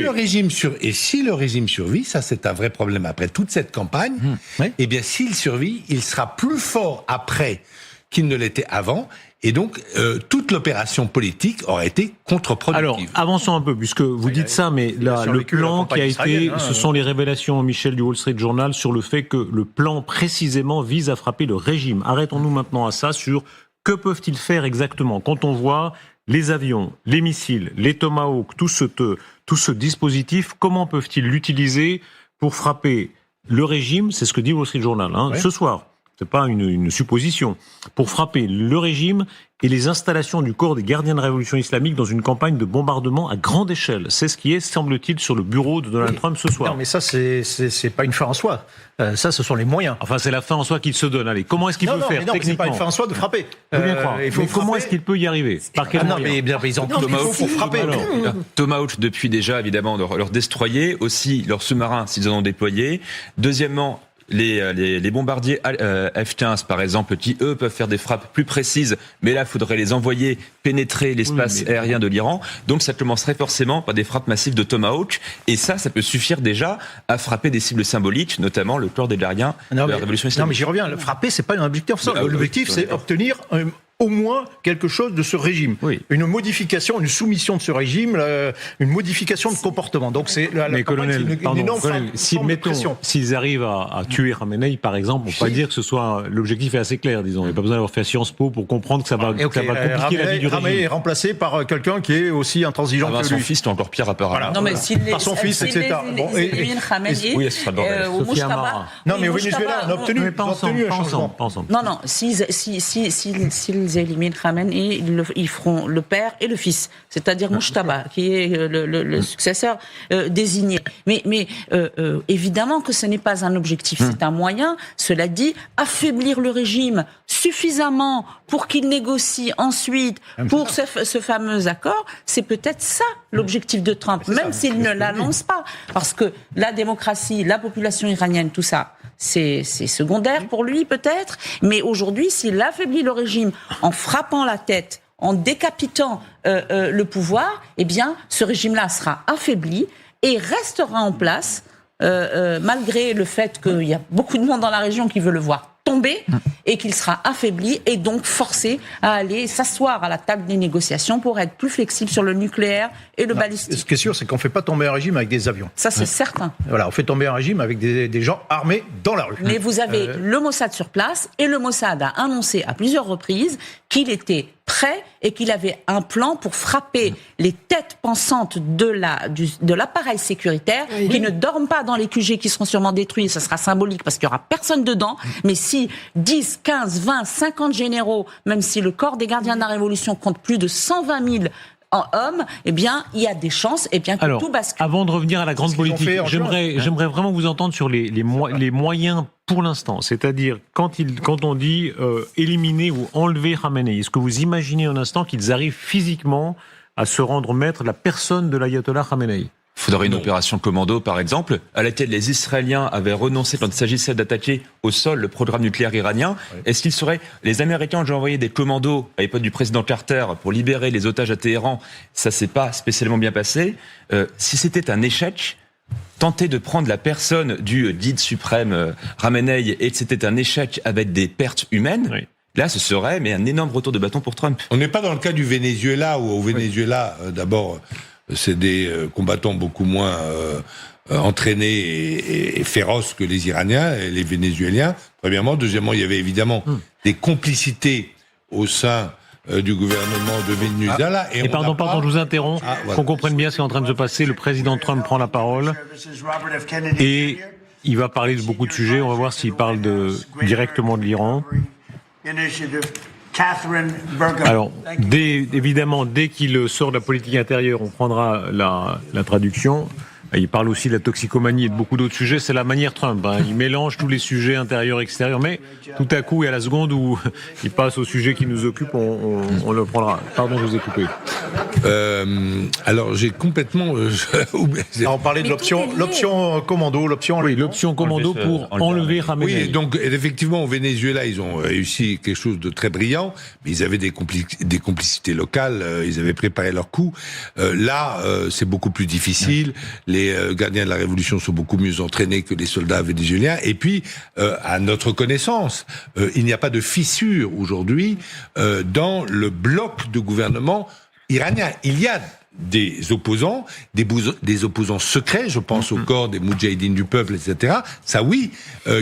Si le régime survit, ça c'est un vrai problème après toute cette campagne, eh bien s'il survit, il sera plus fort après qu'il ne l'était avant, et donc toute l'opération politique aurait été contre-productive. Alors, avançons un peu, puisque vous dites ça, mais là, le plan qui a été, ce sont les révélations, Michel, du Wall Street Journal, sur le fait que le plan précisément vise à frapper le régime. Arrêtons-nous maintenant à ça, sur que peuvent-ils faire exactement quand on voit les avions, les missiles, les Tomahawk, tout ce dispositif, comment peuvent-ils l'utiliser pour frapper le régime? C'est ce que dit Wall Street Journal, ce soir. C'est pas une supposition. Pour frapper le régime et les installations du corps des gardiens de la Révolution islamique dans une campagne de bombardement à grande échelle. C'est ce qui est, semble-t-il, sur le bureau de Donald Trump ce soir. Non, mais ça, c'est pas une fin en soi. Ça, ce sont les moyens. Enfin, c'est la fin en soi qu'il se donne. Allez, comment est-ce qu'il peut faire techniquement? C'est pas une fin en soi de frapper. Bien croire. Mais comment est-ce qu'il peut y arriver? Par quel moyen? Ils ont Tomahawk pour frapper. Tomahawk depuis déjà, évidemment, leur destroyer, aussi leurs sous-marins s'ils en ont déployé. Deuxièmement, les bombardiers F-15, par exemple, qui, eux, peuvent faire des frappes plus précises, mais là, il faudrait les envoyer pénétrer l'espace aérien de l'Iran. Donc, ça commencerait forcément par des frappes massives de Tomahawk. Et ça peut suffire déjà à frapper des cibles symboliques, notamment le corps des gardiens de la Révolution islamique. Non, mais j'y reviens. Le frapper, c'est pas un objectif. L'objectif, c'est obtenir au moins quelque chose de ce régime. Une modification, une soumission de ce régime, une modification de comportement. Donc c'est une énorme s'ils arrivent à tuer Khamenei, par exemple, on peut pas dire que ce soit l'objectif est assez clair, disons. Il n'y a pas besoin d'avoir fait Sciences Po pour comprendre que ça va compliquer la vie du régime. Khamenei est remplacé par quelqu'un qui est aussi intransigeant que lui. Son fils est encore pire à part. Voilà. Non mais par son fils, etc. Oui, ce sera le bordel. Au Mujtaba. Non mais au Venezuela, on a obtenu un changement. Non, s'ils éliminent Khamenei, ils feront le père et le fils, c'est-à-dire Mujtaba, qui est le successeur désigné. Mais évidemment que ce n'est pas un objectif, c'est un moyen. Cela dit, affaiblir le régime suffisamment pour qu'il négocie ensuite pour ce fameux accord, c'est peut-être ça l'objectif de Trump, même s'il ne l'annonce pas. Parce que la démocratie, la population iranienne, tout ça, c'est secondaire pour lui peut-être, mais aujourd'hui, s'il affaiblit le régime en frappant la tête, en décapitant le pouvoir, eh bien, ce régime-là sera affaibli et restera en place, malgré le fait qu'il y a beaucoup de monde dans la région qui veut le voir tomber et qu'il sera affaibli et donc forcé à aller s'asseoir à la table des négociations pour être plus flexible sur le nucléaire et le balistique. Ce qui est sûr, c'est qu'on ne fait pas tomber un régime avec des avions. Ça, c'est certain. Voilà, on fait tomber un régime avec des gens armés dans la rue. Mais vous avez le Mossad sur place et le Mossad a annoncé à plusieurs reprises qu'il était prêt et qu'il avait un plan pour frapper les têtes pensantes de l'appareil sécuritaire qui ne dorment pas dans les QG qui seront sûrement détruits. Ça sera symbolique parce qu'il n'y aura personne dedans. Mais si 10, 15, 20, 50 généraux, même si le corps des gardiens de la Révolution compte plus de 120 000 hommes, eh bien, il y a des chances que tout bascule. Avant de revenir à la grande politique, j'aimerais vraiment vous entendre sur les moyens pour l'instant. C'est-à-dire, quand on dit éliminer ou enlever Khamenei, est-ce que vous imaginez un instant qu'ils arrivent physiquement à se rendre maître de la personne de l'ayatollah Khamenei? Faudrait une opération commando, par exemple, à laquelle les Israéliens avaient renoncé quand il s'agissait d'attaquer au sol le programme nucléaire iranien. Oui. Est-ce qu'il serait... Les Américains ont déjà envoyé des commandos à l'époque du président Carter pour libérer les otages à Téhéran. Ça s'est pas spécialement bien passé. Si c'était un échec, tenter de prendre la personne du guide suprême Khamenei et que c'était un échec avec des pertes humaines... Oui. Là, ce serait un énorme retour de bâton pour Trump. On n'est pas dans le cas du Venezuela, où au Venezuela, d'abord, c'est des combattants beaucoup moins entraînés et féroces que les Iraniens et les Vénézuéliens, premièrement. Deuxièmement, il y avait évidemment des complicités au sein du gouvernement de Venezuela. Et pardon, je vous interromps. Voilà. Qu'on comprenne bien ce qui est en train de se passer. Le président Trump prend la parole et il va parler de beaucoup de sujets. On va voir s'il parle directement de l'Iran. Alors, évidemment, dès qu'il sort de la politique intérieure, on prendra la traduction. Il parle aussi de la toxicomanie et de beaucoup d'autres sujets. C'est la manière Trump. Il mélange tous les sujets intérieurs et extérieurs, mais tout à coup, et à la seconde où il passe au sujet qui nous occupe, on le prendra. Pardon, je vous ai coupé. Alors, j'ai complètement oublié. On parlait de l'option commando, l'option commando pour enlever Khamenei. Oui, donc et effectivement, au Venezuela, ils ont réussi quelque chose de très brillant, mais ils avaient des complicités locales, ils avaient préparé leur coup. Là, c'est beaucoup plus difficile. Les gardiens de la révolution sont beaucoup mieux entraînés que les soldats vénézuéliens. Et puis, à notre connaissance, il n'y a pas de fissure aujourd'hui dans le bloc de gouvernement iranien. Il y a des opposants, des opposants secrets, je pense au corps des Moudjahidines du peuple, etc. Ça, oui,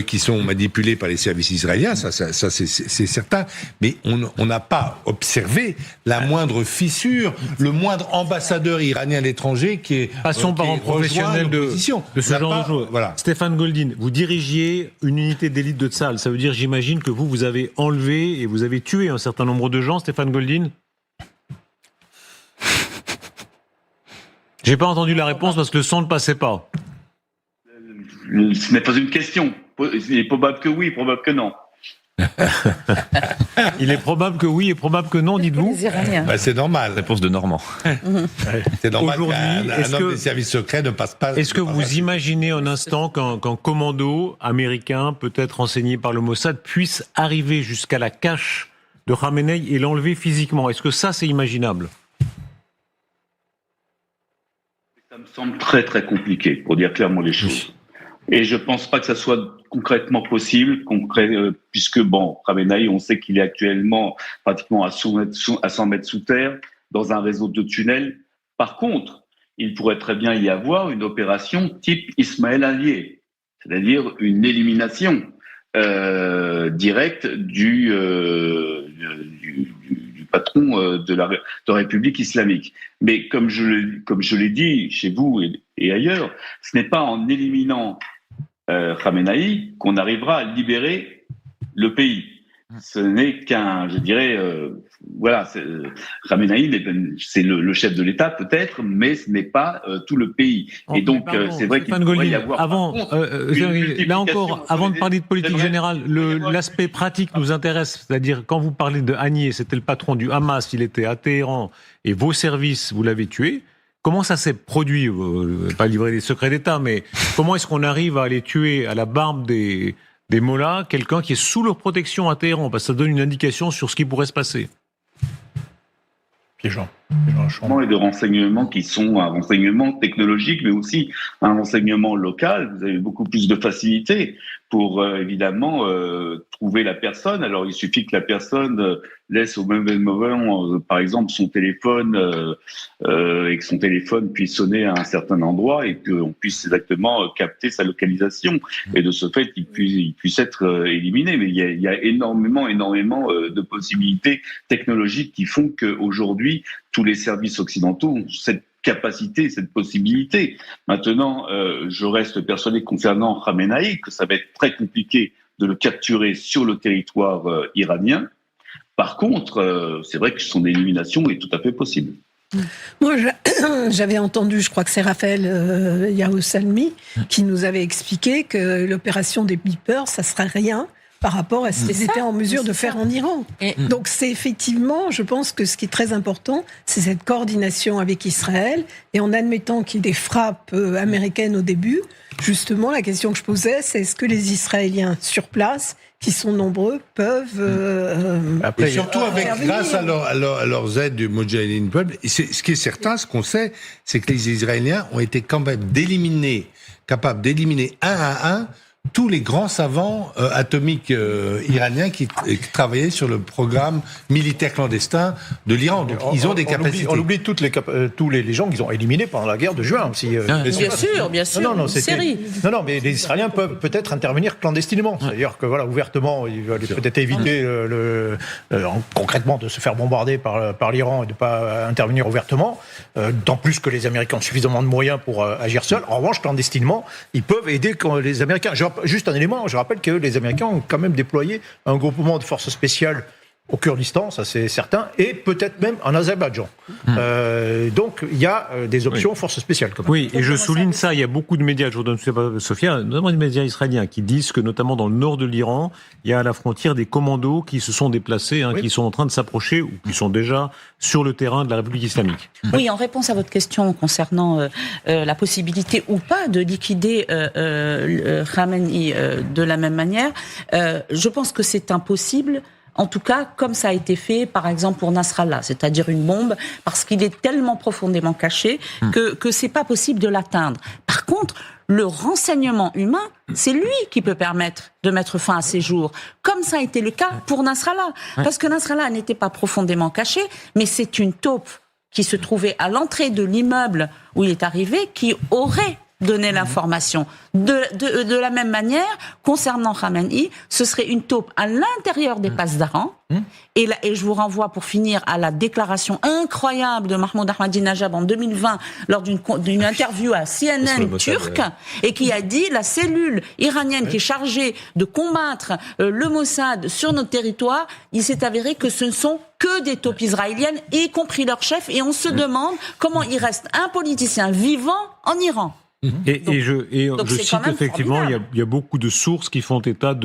qui sont manipulés par les services israéliens, ça c'est certain. Mais on n'a pas observé la moindre fissure, le moindre ambassadeur iranien à l'étranger qui est passons par un professionnel de ce genre de choses. Voilà. Stéphane Goldin, vous dirigiez une unité d'élite de Tsahal. Ça veut dire, j'imagine, que vous avez enlevé et vous avez tué un certain nombre de gens, Stéphane Goldin. J'ai pas entendu la réponse parce que le son ne passait pas. Ce n'est pas une question. Il est probable que oui, probable que non. Il est probable que oui et probable que non, dites-vous. C'est normal. Réponse de Normand. C'est normal qu'un homme des services secrets ne passe pas. Est-ce que vous imaginez un instant qu'un commando américain, peut-être renseigné par le Mossad, puisse arriver jusqu'à la cache de Khamenei et l'enlever physiquement? Est-ce que ça, c'est imaginable? Ça me semble très très compliqué, pour dire clairement les choses. Et je pense pas que ça soit concrètement possible, puisque Khamenei, on sait qu'il est actuellement pratiquement à 100 mètres sous terre, dans un réseau de tunnels. Par contre, il pourrait très bien y avoir une opération type Ismaël Haniyeh, c'est-à-dire une élimination directe du patron de la République islamique. Mais comme je l'ai dit chez vous et ailleurs, ce n'est pas en éliminant Khamenei qu'on arrivera à libérer le pays. Ce n'est qu'un, Khamenei, c'est le chef de l'État peut-être, mais ce n'est pas tout le pays. Et donc, c'est vrai qu'il pourrait y avoir... Avant de parler de politique générale, l'aspect pratique nous intéresse. C'est-à-dire, quand vous parlez de Haniyeh, c'était le patron du Hamas, il était à Téhéran, et vos services, vous l'avez tué. Comment ça s'est produit? Pas livrer des secrets d'État, mais comment est-ce qu'on arrive à aller tuer à la barbe des mollahs quelqu'un qui est sous leur protection à Téhéran? Parce que ça donne une indication sur ce qui pourrait se passer. Et de renseignements qui sont un renseignement technologique, mais aussi un renseignement local. Vous avez beaucoup plus de facilité pour évidemment trouver la personne. Alors il suffit que la personne laisse au même moment, par exemple, son téléphone et que son téléphone puisse sonner à un certain endroit et qu'on puisse exactement capter sa localisation. Et de ce fait, il puisse être éliminé. Mais il y a énormément de possibilités technologiques qui font qu'aujourd'hui, tous les services occidentaux ont cette capacité, cette possibilité. Maintenant, je reste persuadé concernant Khamenei que ça va être très compliqué de le capturer sur le territoire iranien. Par contre, c'est vrai que son élimination est tout à fait possible. Moi, j'avais entendu, je crois que c'est Raphaël Yahoussalmi, qui nous avait expliqué que l'opération des Beepers, ça serait rien par rapport à ce qu'ils étaient en mesure de faire en Iran. Et- Donc c'est effectivement, je pense que ce qui est très important, c'est cette coordination avec Israël. Et en admettant qu'il y ait des frappes américaines au début, justement, la question que je posais, c'est est-ce que les Israéliens sur place, qui sont nombreux, peuvent Et surtout intervenir. grâce à leurs aides du Mujahideen Peuple, ce qui est certain, ce qu'on sait, c'est que les Israéliens ont été capables d'éliminer un à un tous les grands savants atomiques iraniens qui travaillaient sur le programme militaire clandestin de l'Iran. Donc ils ont des capacités. On oublie tous les gens qu'ils ont éliminés pendant la guerre de juin aussi. Bien sûr, une série. Non, mais les Israéliens peuvent peut-être intervenir clandestinement. C'est-à-dire que voilà, ouvertement, ils veulent peut-être éviter concrètement de se faire bombarder par l'Iran et de ne pas intervenir ouvertement. D'autant plus que les Américains ont suffisamment de moyens pour agir seuls. En revanche, clandestinement, ils peuvent aider les Américains. Juste un élément, je rappelle que les Américains ont quand même déployé un groupement de forces spéciales au Kurdistan, ça c'est certain, et peut-être même en Azerbaïdjan. Donc il y a des options forces spéciales. Quand même. Oui, et je souligne ça, il y a beaucoup de médias, je vous donne Sophia, notamment des médias israéliens qui disent que notamment dans le nord de l'Iran, il y a à la frontière des commandos qui se sont déplacés, qui sont en train de s'approcher ou qui sont déjà sur le terrain de la République islamique. Oui, en réponse à votre question concernant la possibilité ou pas de liquider Khamenei de la même manière, je pense que c'est impossible. En tout cas, comme ça a été fait, par exemple, pour Nasrallah, c'est-à-dire une bombe, parce qu'il est tellement profondément caché que c'est pas possible de l'atteindre. Par contre, le renseignement humain, c'est lui qui peut permettre de mettre fin à ces jours, comme ça a été le cas pour Nasrallah. Parce que Nasrallah n'était pas profondément caché, mais c'est une taupe qui se trouvait à l'entrée de l'immeuble où il est arrivé, qui aurait donné l'information. De la même manière, concernant Khamenei, ce serait une taupe à l'intérieur des passes d'Aran. Et je vous renvoie pour finir à la déclaration incroyable de Mahmoud Ahmadinejad en 2020 lors d'une interview à CNN turc, et qui a dit la cellule iranienne qui est chargée de combattre le Mossad sur notre territoire, il s'est avéré que ce ne sont que des taupes israéliennes, y compris leur chef, et on se demande comment il reste un politicien vivant en Iran. Et je cite effectivement, il y a beaucoup de sources qui font état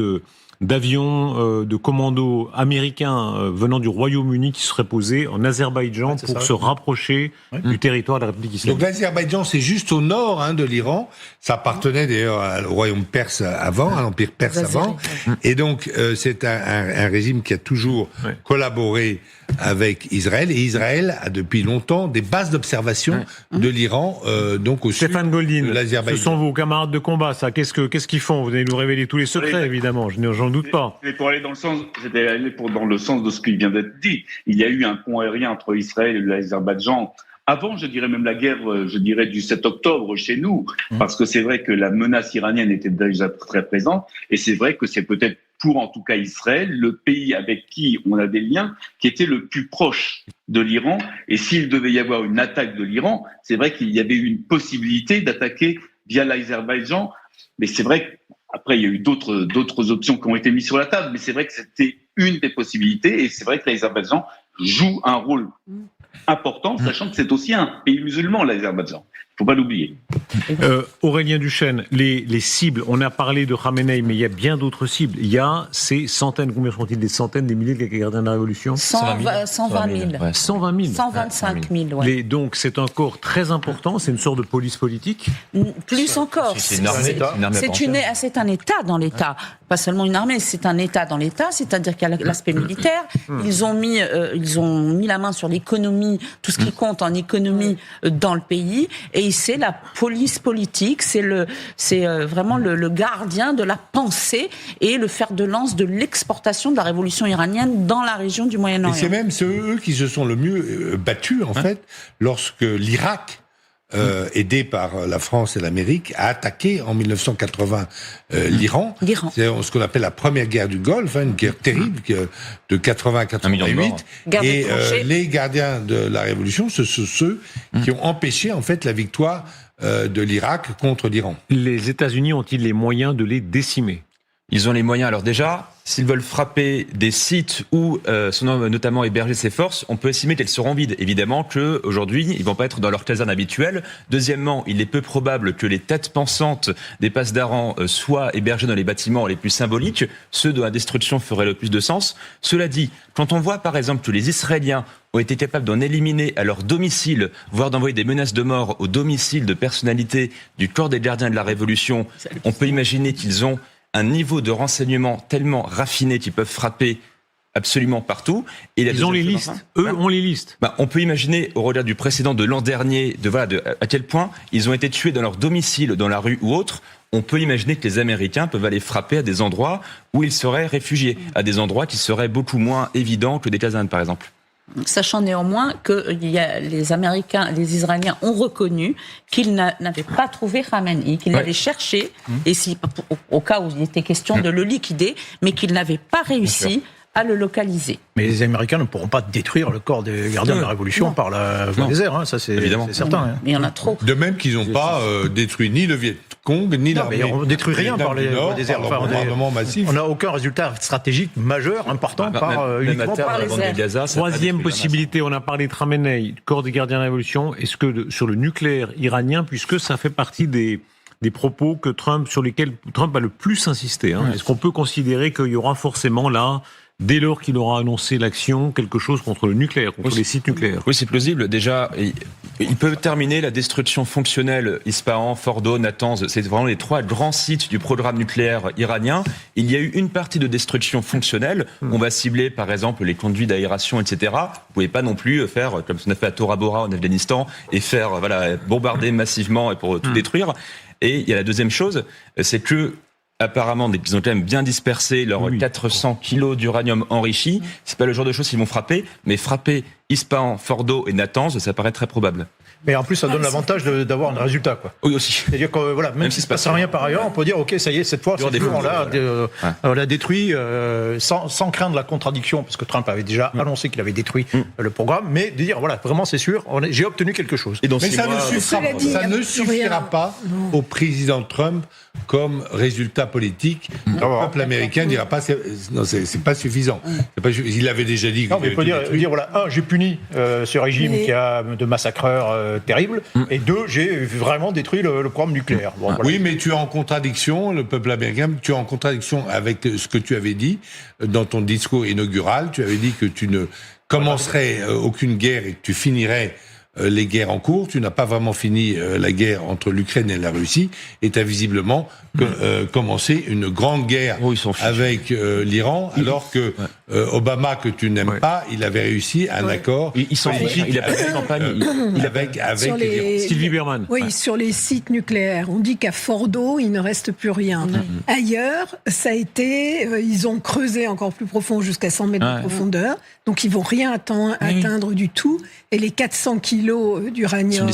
d'avions de commandos américains venant du Royaume-Uni qui seraient posés en Azerbaïdjan pour se rapprocher du territoire de la République islamique. Donc l'Azerbaïdjan, c'est juste au nord de l'Iran. Ça appartenait d'ailleurs au royaume perse avant, à l'empire perse avant. Et donc c'est un régime qui a toujours collaboré avec Israël. Et Israël a depuis longtemps des bases d'observation de l'Iran, donc au sud de l'Azerbaïdjan. Ce sont vos camarades de combat, ça. Qu'est-ce qu'ils font? Vous allez nous révéler tous les secrets, évidemment. J'en doute pas. J'étais allé dans le sens de ce qui vient d'être dit. Il y a eu un pont aérien entre Israël et l'Azerbaïdjan. Avant, je dirais même la guerre, du 7 octobre chez nous, parce que c'est vrai que la menace iranienne était déjà très présente, et c'est vrai que c'est peut-être pour, en tout cas, Israël, le pays avec qui on a des liens, qui était le plus proche de l'Iran. Et s'il devait y avoir une attaque de l'Iran, c'est vrai qu'il y avait une possibilité d'attaquer via l'Azerbaïdjan. Mais c'est vrai qu'après, il y a eu d'autres options qui ont été mises sur la table, mais c'est vrai que c'était une des possibilités, et c'est vrai que l'Azerbaïdjan joue un rôle important, sachant que c'est aussi un pays musulman, l'Azerbaïdjan. Il ne faut pas l'oublier. Aurélien Duchesne, les cibles, on a parlé de Khamenei, mais il y a bien d'autres cibles. Il y a ces centaines, combien sont-ils? Des centaines, des milliers de gardiens de la Révolution? 120 000. 120 000. 125 000, ouais. Donc c'est un corps très important, c'est une sorte de police politique? Plus encore. C'est une armée. C'est un État dans l'État. Pas seulement une armée, c'est un État dans l'État, c'est-à-dire qu'il y a l'aspect militaire. Ils ont mis la main sur l'économie, tout ce qui compte en économie dans le pays, et c'est la police politique, c'est vraiment le gardien de la pensée et le fer de lance de l'exportation de la révolution iranienne dans la région du Moyen-Orient. Et c'est même eux qui se sont le mieux battus, en fait, lorsque l'Irak, aidé par la France et l'Amérique, a attaqué en 1980 l'Iran. C'est ce qu'on appelle la première guerre du Golfe, une guerre terrible de 80 à 88. Et les gardiens de la Révolution, ce sont ceux qui ont empêché en fait la victoire de l'Irak contre l'Iran. Les États-Unis ont-ils les moyens de les décimer? Ils ont les moyens. Alors déjà, s'ils veulent frapper des sites où sont notamment hébergées ces forces, on peut estimer qu'elles seront vides. Évidemment qu'aujourd'hui, ils vont pas être dans leur caserne habituelle. Deuxièmement, il est peu probable que les têtes pensantes des passes d'Aran soient hébergées dans les bâtiments les plus symboliques, ceux dont la destruction ferait le plus de sens. Cela dit, quand on voit par exemple que les Israéliens ont été capables d'en éliminer à leur domicile, voire d'envoyer des menaces de mort au domicile de personnalités du corps des gardiens de la Révolution, on peut imaginer qu'ils ont un niveau de renseignement tellement raffiné qu'ils peuvent frapper absolument partout. Et ils ont les listes. Eux ont les listes. On peut imaginer, au regard du précédent de l'an dernier, à quel point ils ont été tués dans leur domicile, dans la rue ou autre. On peut imaginer que les Américains peuvent aller frapper à des endroits où ils seraient réfugiés, à des endroits qui seraient beaucoup moins évidents que des casernes, par exemple. Sachant néanmoins que les Américains, les Israéliens ont reconnu qu'ils n'avaient pas trouvé Khamenei, qu'ils l'avaient cherché, et au cas où il était question de le liquider, mais qu'ils n'avaient pas réussi à le localiser. Mais les Américains ne pourront pas détruire le corps des gardiens de la Révolution par la voie des airs, ça c'est certain. Hein. Mais il y en a trop. De même qu'ils n'ont pas détruit ni le Viet Cong, ni l'armée. On ne détruit rien par les voies des airs. On n'a aucun résultat stratégique majeur, important, uniquement par les airs. Troisième possibilité, on a parlé de Khamenei, corps des gardiens de la Révolution. Est-ce que sur le nucléaire iranien, puisque ça fait partie des propos sur lesquels Trump a le plus insisté, est-ce qu'on peut considérer qu'il y aura forcément là, dès lors qu'il aura annoncé l'action, quelque chose contre le nucléaire, contre les sites nucléaires? Oui, c'est plausible. Déjà, il peut terminer la destruction fonctionnelle Ispahan, Fordo, Natanz. C'est vraiment les 3 grands sites du programme nucléaire iranien. Il y a eu une partie de destruction fonctionnelle. On va cibler, par exemple, les conduits d'aération, etc. Vous pouvez pas non plus faire, comme on a fait à Tora Bora en Afghanistan, et faire, bombarder massivement et pour tout détruire. Et il y a la deuxième chose, c'est que apparemment, ils ont quand même bien dispersé leurs 400 kilos d'uranium enrichi. C'est pas le genre de choses qu'ils vont frapper, mais frapper Ispahan, Fordo et Natanz, ça paraît très probable. Mais en plus, ça donne l'avantage d'avoir un résultat, quoi. Oui, aussi. C'est-à-dire que même s'il ne se passe rien par ailleurs, on peut dire, ok, ça y est, cette fois, on l'a détruit sans craindre la contradiction, parce que Trump avait déjà annoncé qu'il avait détruit le programme, mais de dire, vraiment, c'est sûr, j'ai obtenu quelque chose. Et mais ça ne suffira pas au président Trump comme résultat politique. Le peuple américain ne dira pas, c'est pas suffisant. Il avait déjà dit. Non, mais il peut dire, j'ai puni ce régime qui a de massacreurs terribles, et 2, j'ai vraiment détruit le programme nucléaire. Oui, mais tu es en contradiction, le peuple américain, tu es en contradiction avec ce que tu avais dit dans ton discours inaugural. Tu avais dit que tu ne commencerais aucune guerre et que tu finirais les guerres en cours. Tu n'as pas vraiment fini la guerre entre l'Ukraine et la Russie, et tu as visiblement commencé une grande guerre avec l'Iran, alors que Obama, que tu n'aimes pas, il avait réussi un accord. Il s'en fiche, il a pas fait campagne. Avec Sylvie Berman. Oui, sur les sites nucléaires, on dit qu'à Fordo, il ne reste plus rien. Ailleurs, ça a été, ils ont creusé encore plus profond, jusqu'à 100 mètres de profondeur, donc ils vont rien atteindre du tout, et les 400 kilos d'uranium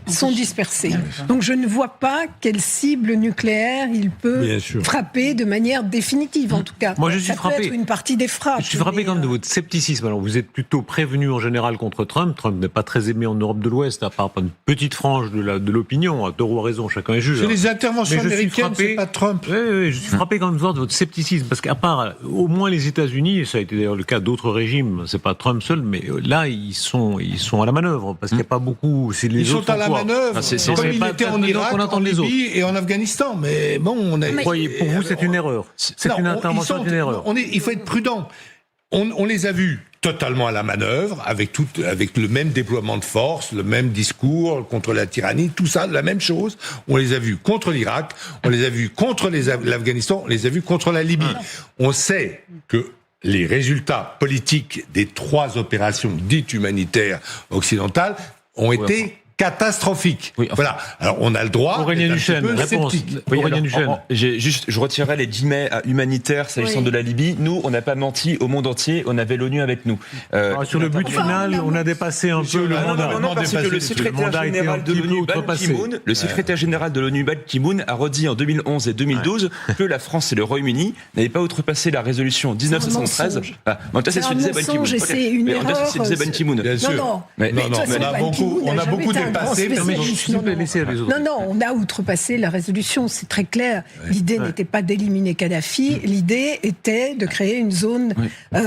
sont dispersés. Donc je ne vois pas quelle cible nucléaire il peut frapper de manière définitive, en tout cas. Moi, je suis frappé. Peut être une partie des frappes. Je suis frappé quand même de votre scepticisme. Alors, vous êtes plutôt prévenu en général contre Trump. Trump n'est pas très aimé en Europe de l'Ouest, à part une petite frange de l'opinion. À tort ou à raison, chacun est juge. C'est les interventions américaines, c'est pas Trump. Oui, je suis frappé quand même de voir de votre scepticisme, parce qu'à part, au moins les États-Unis, et ça a été d'ailleurs le cas d'autres régimes, c'est pas Trump seul, mais là, ils sont à la manœuvre, parce qu'il n'y a pas beaucoup. Ils sont à la manœuvre, comme ils étaient en Irak, en Libye et en Afghanistan. Mais bon, on est. Pour vous, c'est une erreur. C'est une intervention, c'est une erreur. Il faut être prudent. On les a vus totalement à la manœuvre, avec le même déploiement de force, le même discours contre la tyrannie, tout ça, la même chose. On les a vus contre l'Irak, on les a vus contre l'Afghanistan, on les a vus contre la Libye. On sait que les résultats politiques des 3 opérations dites humanitaires occidentales ont été catastrophique. Voilà. Alors, on a le droit. Aurélien Duchesne, réponse. Aurélien Duchesne. Je retirerai les 10 mai à humanitaire s'agissant de la Libye. Nous, on n'a pas menti au monde entier. On avait l'ONU avec nous. Sur le but final, on a dépassé un peu le mandat. Non, parce que le secrétaire général de l'ONU, Ban Ki-moon, le secrétaire général de l'ONU, Ban Ki-moon, a redit en 2011 et 2012 que la France et le Royaume-Uni n'avaient pas outrepasser la résolution 1973. C'est une erreur. Ban Ki-moon. Bien sûr. Non, on a beaucoup Non, on a outrepassé la résolution, c'est très clair. L'idée n'était pas d'éliminer Kadhafi, l'idée était de créer une zone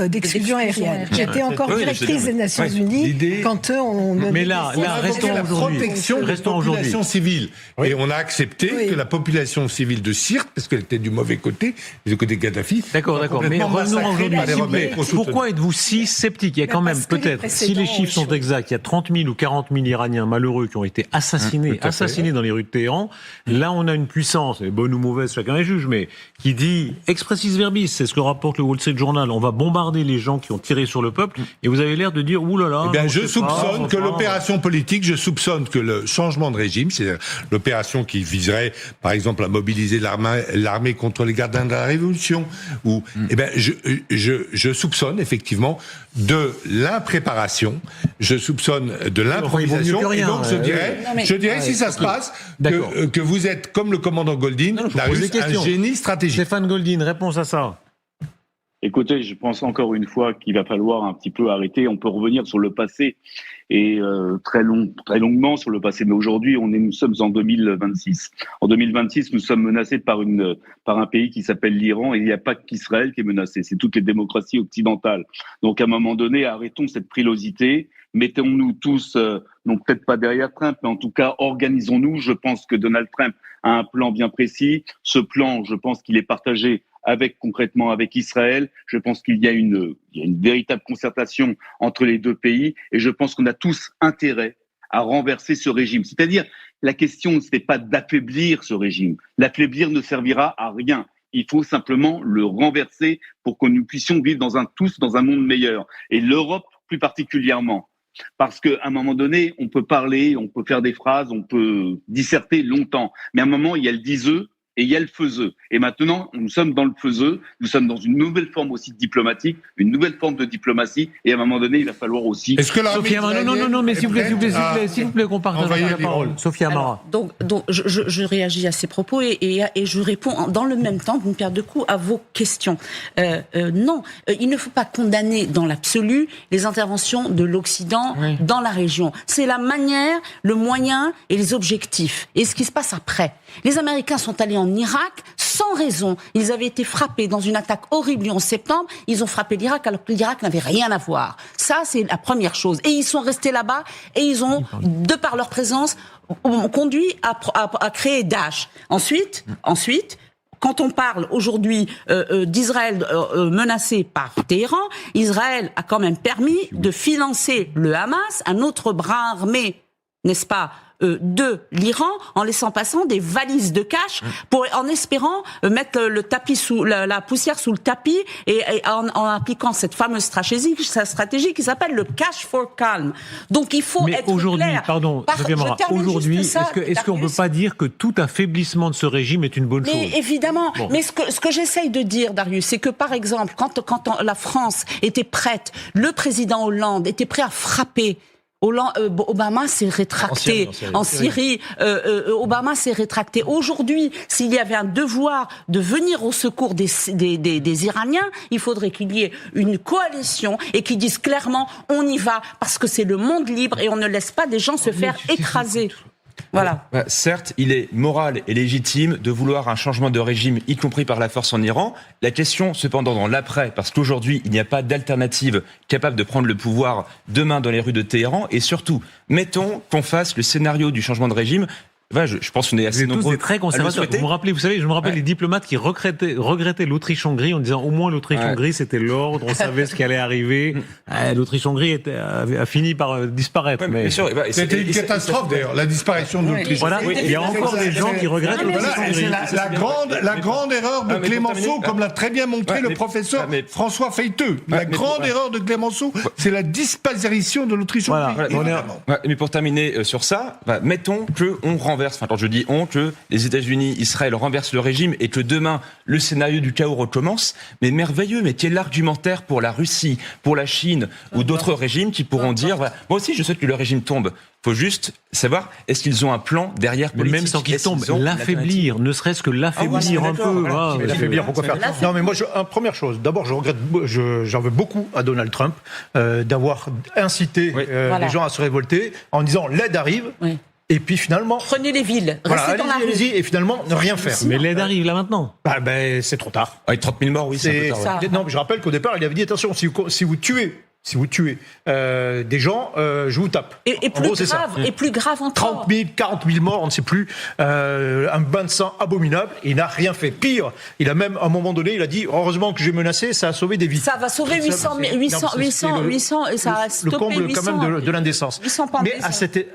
d'exclusion aérienne. J'étais encore directrice des Nations Unies quand on... Mais là, restons la protection de la population civile. Et on a accepté que la population civile de Sirte, parce qu'elle était du mauvais côté, du côté Kadhafi... D'accord. Mais revenons aujourd'hui, s'il vous plaît. Pourquoi êtes-vous si sceptique ? Il y a quand même, peut-être, si les chiffres sont exacts, il y a 30 000 ou 40 000 Iraniens malheureux qui ont été assassinés dans les rues de Téhéran. Là, on a une puissance, bonne ou mauvaise, chacun est juge, mais qui dit expressis verbis, c'est ce que rapporte le Wall Street Journal, on va bombarder les gens qui ont tiré sur le peuple, et vous avez l'air de dire, oulala... Eh bien, je soupçonne que l'opération politique, je soupçonne que le changement de régime, c'est l'opération qui viserait, par exemple, à mobiliser l'armée contre les gardiens de la Révolution, ou, eh bien, je soupçonne, effectivement, de l'impréparation, je soupçonne de l'improvisation, et donc je dirais si ça se passe, que vous êtes, comme le commandant Goldin, un génie stratégique. Stéphane Goldin, réponse à ça. Écoutez, je pense encore une fois qu'il va falloir un petit peu arrêter. On peut revenir sur le passé et très longuement sur le passé. Mais aujourd'hui, nous sommes en 2026. En 2026, nous sommes menacés par un pays qui s'appelle l'Iran, et il n'y a pas qu'Israël qui est menacé. C'est toutes les démocraties occidentales. Donc, à un moment donné, arrêtons cette frilosité. Mettons-nous tous, non peut-être pas derrière Trump, mais en tout cas, organisons-nous. Je pense que Donald Trump a un plan bien précis. Ce plan, je pense qu'il est partagé concrètement avec Israël. Je pense qu'il y a une véritable concertation entre les deux pays, et je pense qu'on a tous intérêt à renverser ce régime. C'est-à-dire, la question, ce n'est pas d'affaiblir ce régime. L'affaiblir ne servira à rien. Il faut simplement le renverser pour que nous puissions vivre tous dans un monde meilleur. Et l'Europe, plus particulièrement. Parce qu'à un moment donné, on peut parler, on peut faire des phrases, on peut disserter longtemps. Mais à un moment, il y a le diseux et il y a le faiseux. Et maintenant, nous sommes dans le faiseux, nous sommes dans une nouvelle forme aussi diplomatique, une nouvelle forme de diplomatie, et à un moment donné, il va falloir aussi... Est-ce que Sophie Amara, non, mais s'il vous plaît, qu'on partage la parole. Sophie Amara. Donc, je réagis à ces propos et je réponds dans le même temps, d'une pierre deux coups, à vos questions. Non, il ne faut pas condamner dans l'absolu les interventions de l'Occident dans la région. C'est la manière, le moyen et les objectifs. Et ce qui se passe après. Les Américains sont allés en Irak sans raison. Ils avaient été frappés dans une attaque horrible en septembre. Ils ont frappé l'Irak alors que l'Irak n'avait rien à voir. Ça, c'est la première chose. Et ils sont restés là-bas et ils ont, de par leur présence, conduit à créer Daesh. Ensuite, quand on parle aujourd'hui d'Israël menacé par Téhéran, Israël a quand même permis de financer le Hamas, un autre bras armé, n'est-ce pas, de l'Iran, en laissant passant des valises de cash, en espérant mettre le tapis la poussière sous le tapis, et en appliquant cette fameuse stratégie qui s'appelle le cash for calm. Donc il faut être clair. Aujourd'hui, est-ce qu'on ne peut pas dire que tout affaiblissement de ce régime est une bonne chose ? Évidemment. Bon. Mais ce que j'essaye de dire, Darius, c'est que par exemple, quand la France était prête, le président Hollande était prêt à frapper. Obama s'est rétracté. En Syrie, Obama s'est rétracté. Aujourd'hui, s'il y avait un devoir de venir au secours des Iraniens, il faudrait qu'il y ait une coalition et qu'ils disent clairement on y va parce que c'est le monde libre et on ne laisse pas des gens se faire écraser. Voilà. Certes, il est moral et légitime de vouloir un changement de régime, y compris par la force en Iran. La question, cependant, dans l'après, parce qu'aujourd'hui, il n'y a pas d'alternative capable de prendre le pouvoir demain dans les rues de Téhéran. Et surtout, mettons qu'on fasse le scénario du changement de régime. Je pense qu'on est assez nombreux. Vous êtes très conservateurs. Je me rappelle les diplomates qui regrettaient l'Autriche-Hongrie en disant au moins l'Autriche-Hongrie c'était l'ordre, on savait ce qui allait arriver. L'Autriche-Hongrie a fini par disparaître. Mais c'était une catastrophe d'ailleurs, la disparition de l'Autriche. Voilà. Il y a encore des gens qui regrettent l'Autriche-Hongrie. La grande erreur de Clémenceau, comme l'a très bien montré le professeur François Feiteux. La grande erreur de Clémenceau, c'est la disparition de l'Autriche-Hongrie. Mais pour terminer sur ça, mettons qu'on renverse, enfin quand je dis on, que les États-Unis, Israël renversent le régime et que demain le scénario du chaos recommence, mais merveilleux, mais quel argumentaire pour la Russie, pour la Chine ou d'autres régimes qui pourront dire, voilà, moi aussi je souhaite que le régime tombe. Il faut juste savoir, est-ce qu'ils ont un plan derrière politique? Mais même sans qu'ils tombent, l'affaiblir, ne serait-ce que l'affaiblir un peu. Mais l'affaiblir, pourquoi faire? Non, mais moi, première chose, d'abord, j'en veux beaucoup à Donald Trump d'avoir incité les gens à se révolter en disant l'aide arrive. Oui. Et puis finalement... Prenez les villes, restez dans la rue. Allez-y, et finalement, ne rien faire. Mais l'aide arrive là maintenant. C'est trop tard. Avec 30 000 morts, oui, c'est un peu tard. Non, mais je rappelle qu'au départ, il avait dit, attention, si vous tuez des gens, je vous tape. Et plus grave encore. 30 000, 40 000 morts, on ne sait plus. Un bain de sang abominable. Il n'a rien fait. Pire, il a même, à un moment donné, il a dit, heureusement que j'ai menacé, ça a sauvé des vies. Ça va sauver 800, et ça a stoppé le comble 800, quand même de l'indécence. Mais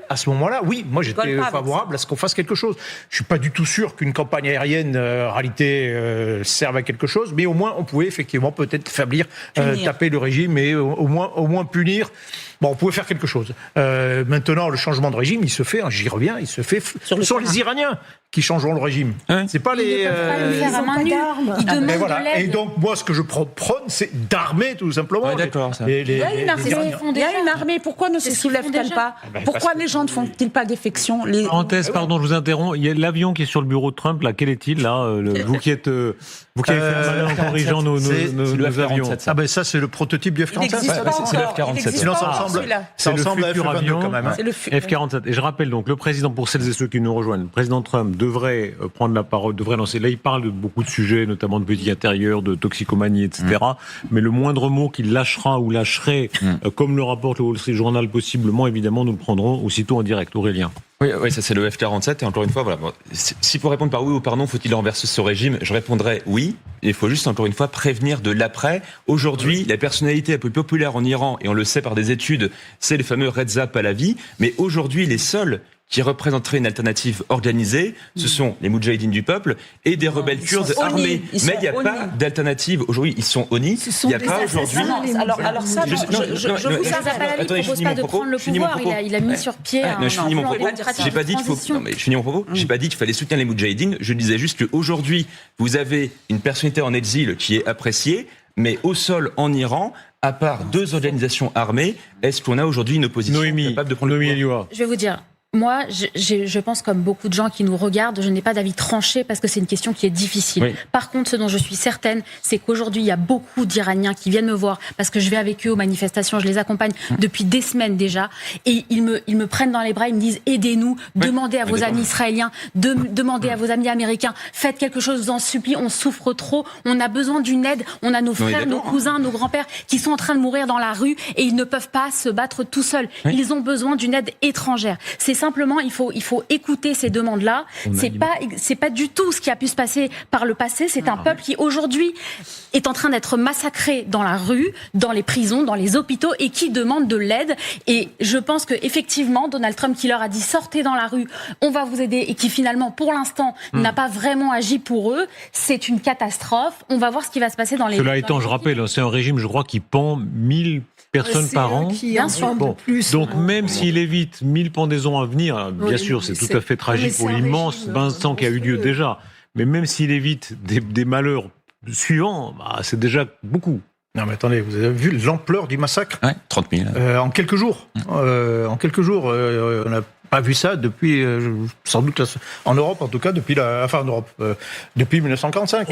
à ce moment-là, oui, moi j'étais favorable à ce qu'on fasse quelque chose. Je suis pas du tout sûr qu'une campagne aérienne, en réalité, serve à quelque chose, mais au moins on pouvait effectivement peut-être faiblir, taper le régime, et au moins punir. Bon, on pouvait faire quelque chose. Maintenant, le changement de régime, il se fait, j'y reviens, il se fait. Ce sont les Iraniens qui changeront le régime. C'est pas les. Ils ne peuvent pas le faire à main nue. Ils demandent de l'aide. Et donc, moi, ce que je prône, c'est d'armer tout simplement. D'accord, ça. Il y a une armée. Pourquoi ne se soulève-t-elle pas? Pourquoi les gens ne font-ils pas défection? Parenthèse, pardon, je vous interromps. Il y a l'avion qui est sur le bureau de Trump. Là, quel est-il là? Vous qui avez fait un malin en corrigeant nos avions. Ah ben ça, c'est le prototype du F-47. C'est le F-47. Sinon, ça ressemble à F-22 quand même. F-47. Et je rappelle donc, le président, pour celles et ceux qui nous rejoignent, le président Trump devrait prendre la parole, devrait lancer. Là, il parle de beaucoup de sujets, notamment de politique intérieure, de toxicomanie, etc. Mais le moindre mot qu'il lâchera ou lâcherait, comme le rapporte le Wall Street Journal possiblement, évidemment, nous le prendrons aussitôt en direct. Aurélien. Oui, ça c'est le F-47, et encore une fois, voilà. S'il faut répondre par oui ou par non, faut-il renverser ce régime? Je répondrai oui. Il faut juste, encore une fois, prévenir de l'après. Aujourd'hui, la personnalité la plus populaire en Iran, et on le sait par des études, c'est le fameux Reza Pahlavi. Mais aujourd'hui, les seuls qui représenteraient une alternative organisée, ce sont les Moudjahidines du peuple et des rebelles kurdes armés. Mais il n'y a pas d'alternative. Aujourd'hui, ils sont honnis. Il n'y a pas aujourd'hui. Alors ça, je vous appelle à lui, propose pas de prendre le pouvoir. Il a mis sur pied un je finis mon propos. J'ai pas dit qu'il faut. Non, mais je finis mon propos. J'ai pas dit qu'il fallait soutenir les Moudjahidines. Je disais juste qu'aujourd'hui, vous avez une personnalité en exil qui est appréciée, mais au sol en Iran, à part 2 organisations armées, est-ce qu'on a aujourd'hui une opposition capable de prendre le pouvoir? Je vais vous dire. Moi, je pense comme beaucoup de gens qui nous regardent, je n'ai pas d'avis tranché parce que c'est une question qui est difficile. Oui. Par contre, ce dont je suis certaine, c'est qu'aujourd'hui, il y a beaucoup d'Iraniens qui viennent me voir parce que je vais avec eux aux manifestations, je les accompagne depuis des semaines déjà, et ils me prennent dans les bras, ils me disent aidez-nous, demandez à vos amis israéliens, demandez à vos amis américains, faites quelque chose, je vous en supplie, on souffre trop, on a besoin d'une aide, on a nos frères, nos cousins, nos grands-pères qui sont en train de mourir dans la rue et ils ne peuvent pas se battre tout seuls. Ils ont besoin d'une aide étrangère. C'est simplement, il faut écouter ces demandes-là. C'est pas du tout ce qui a pu se passer par le passé. C'est un peuple qui aujourd'hui est en train d'être massacré dans la rue, dans les prisons, dans les hôpitaux et qui demande de l'aide. Et je pense que effectivement, Donald Trump qui leur a dit sortez dans la rue, on va vous aider et qui finalement, pour l'instant, n'a pas vraiment agi pour eux. C'est une catastrophe. On va voir ce qui va se passer dans les. Cela étant, je rappelle, c'est un régime, je crois, qui pend 1000 personnes par an. Bien sûr. Donc même s'il évite 1000 pendaisons à venir, bien sûr, c'est tout à fait tragique pour l'immense bain de sang qui a eu lieu déjà. Mais même s'il évite des malheurs suivants, c'est déjà beaucoup. Non mais attendez, vous avez vu l'ampleur du massacre? 30 000. En quelques jours. On n'a pas vu ça depuis, sans doute, en Europe en tout cas, depuis 1945.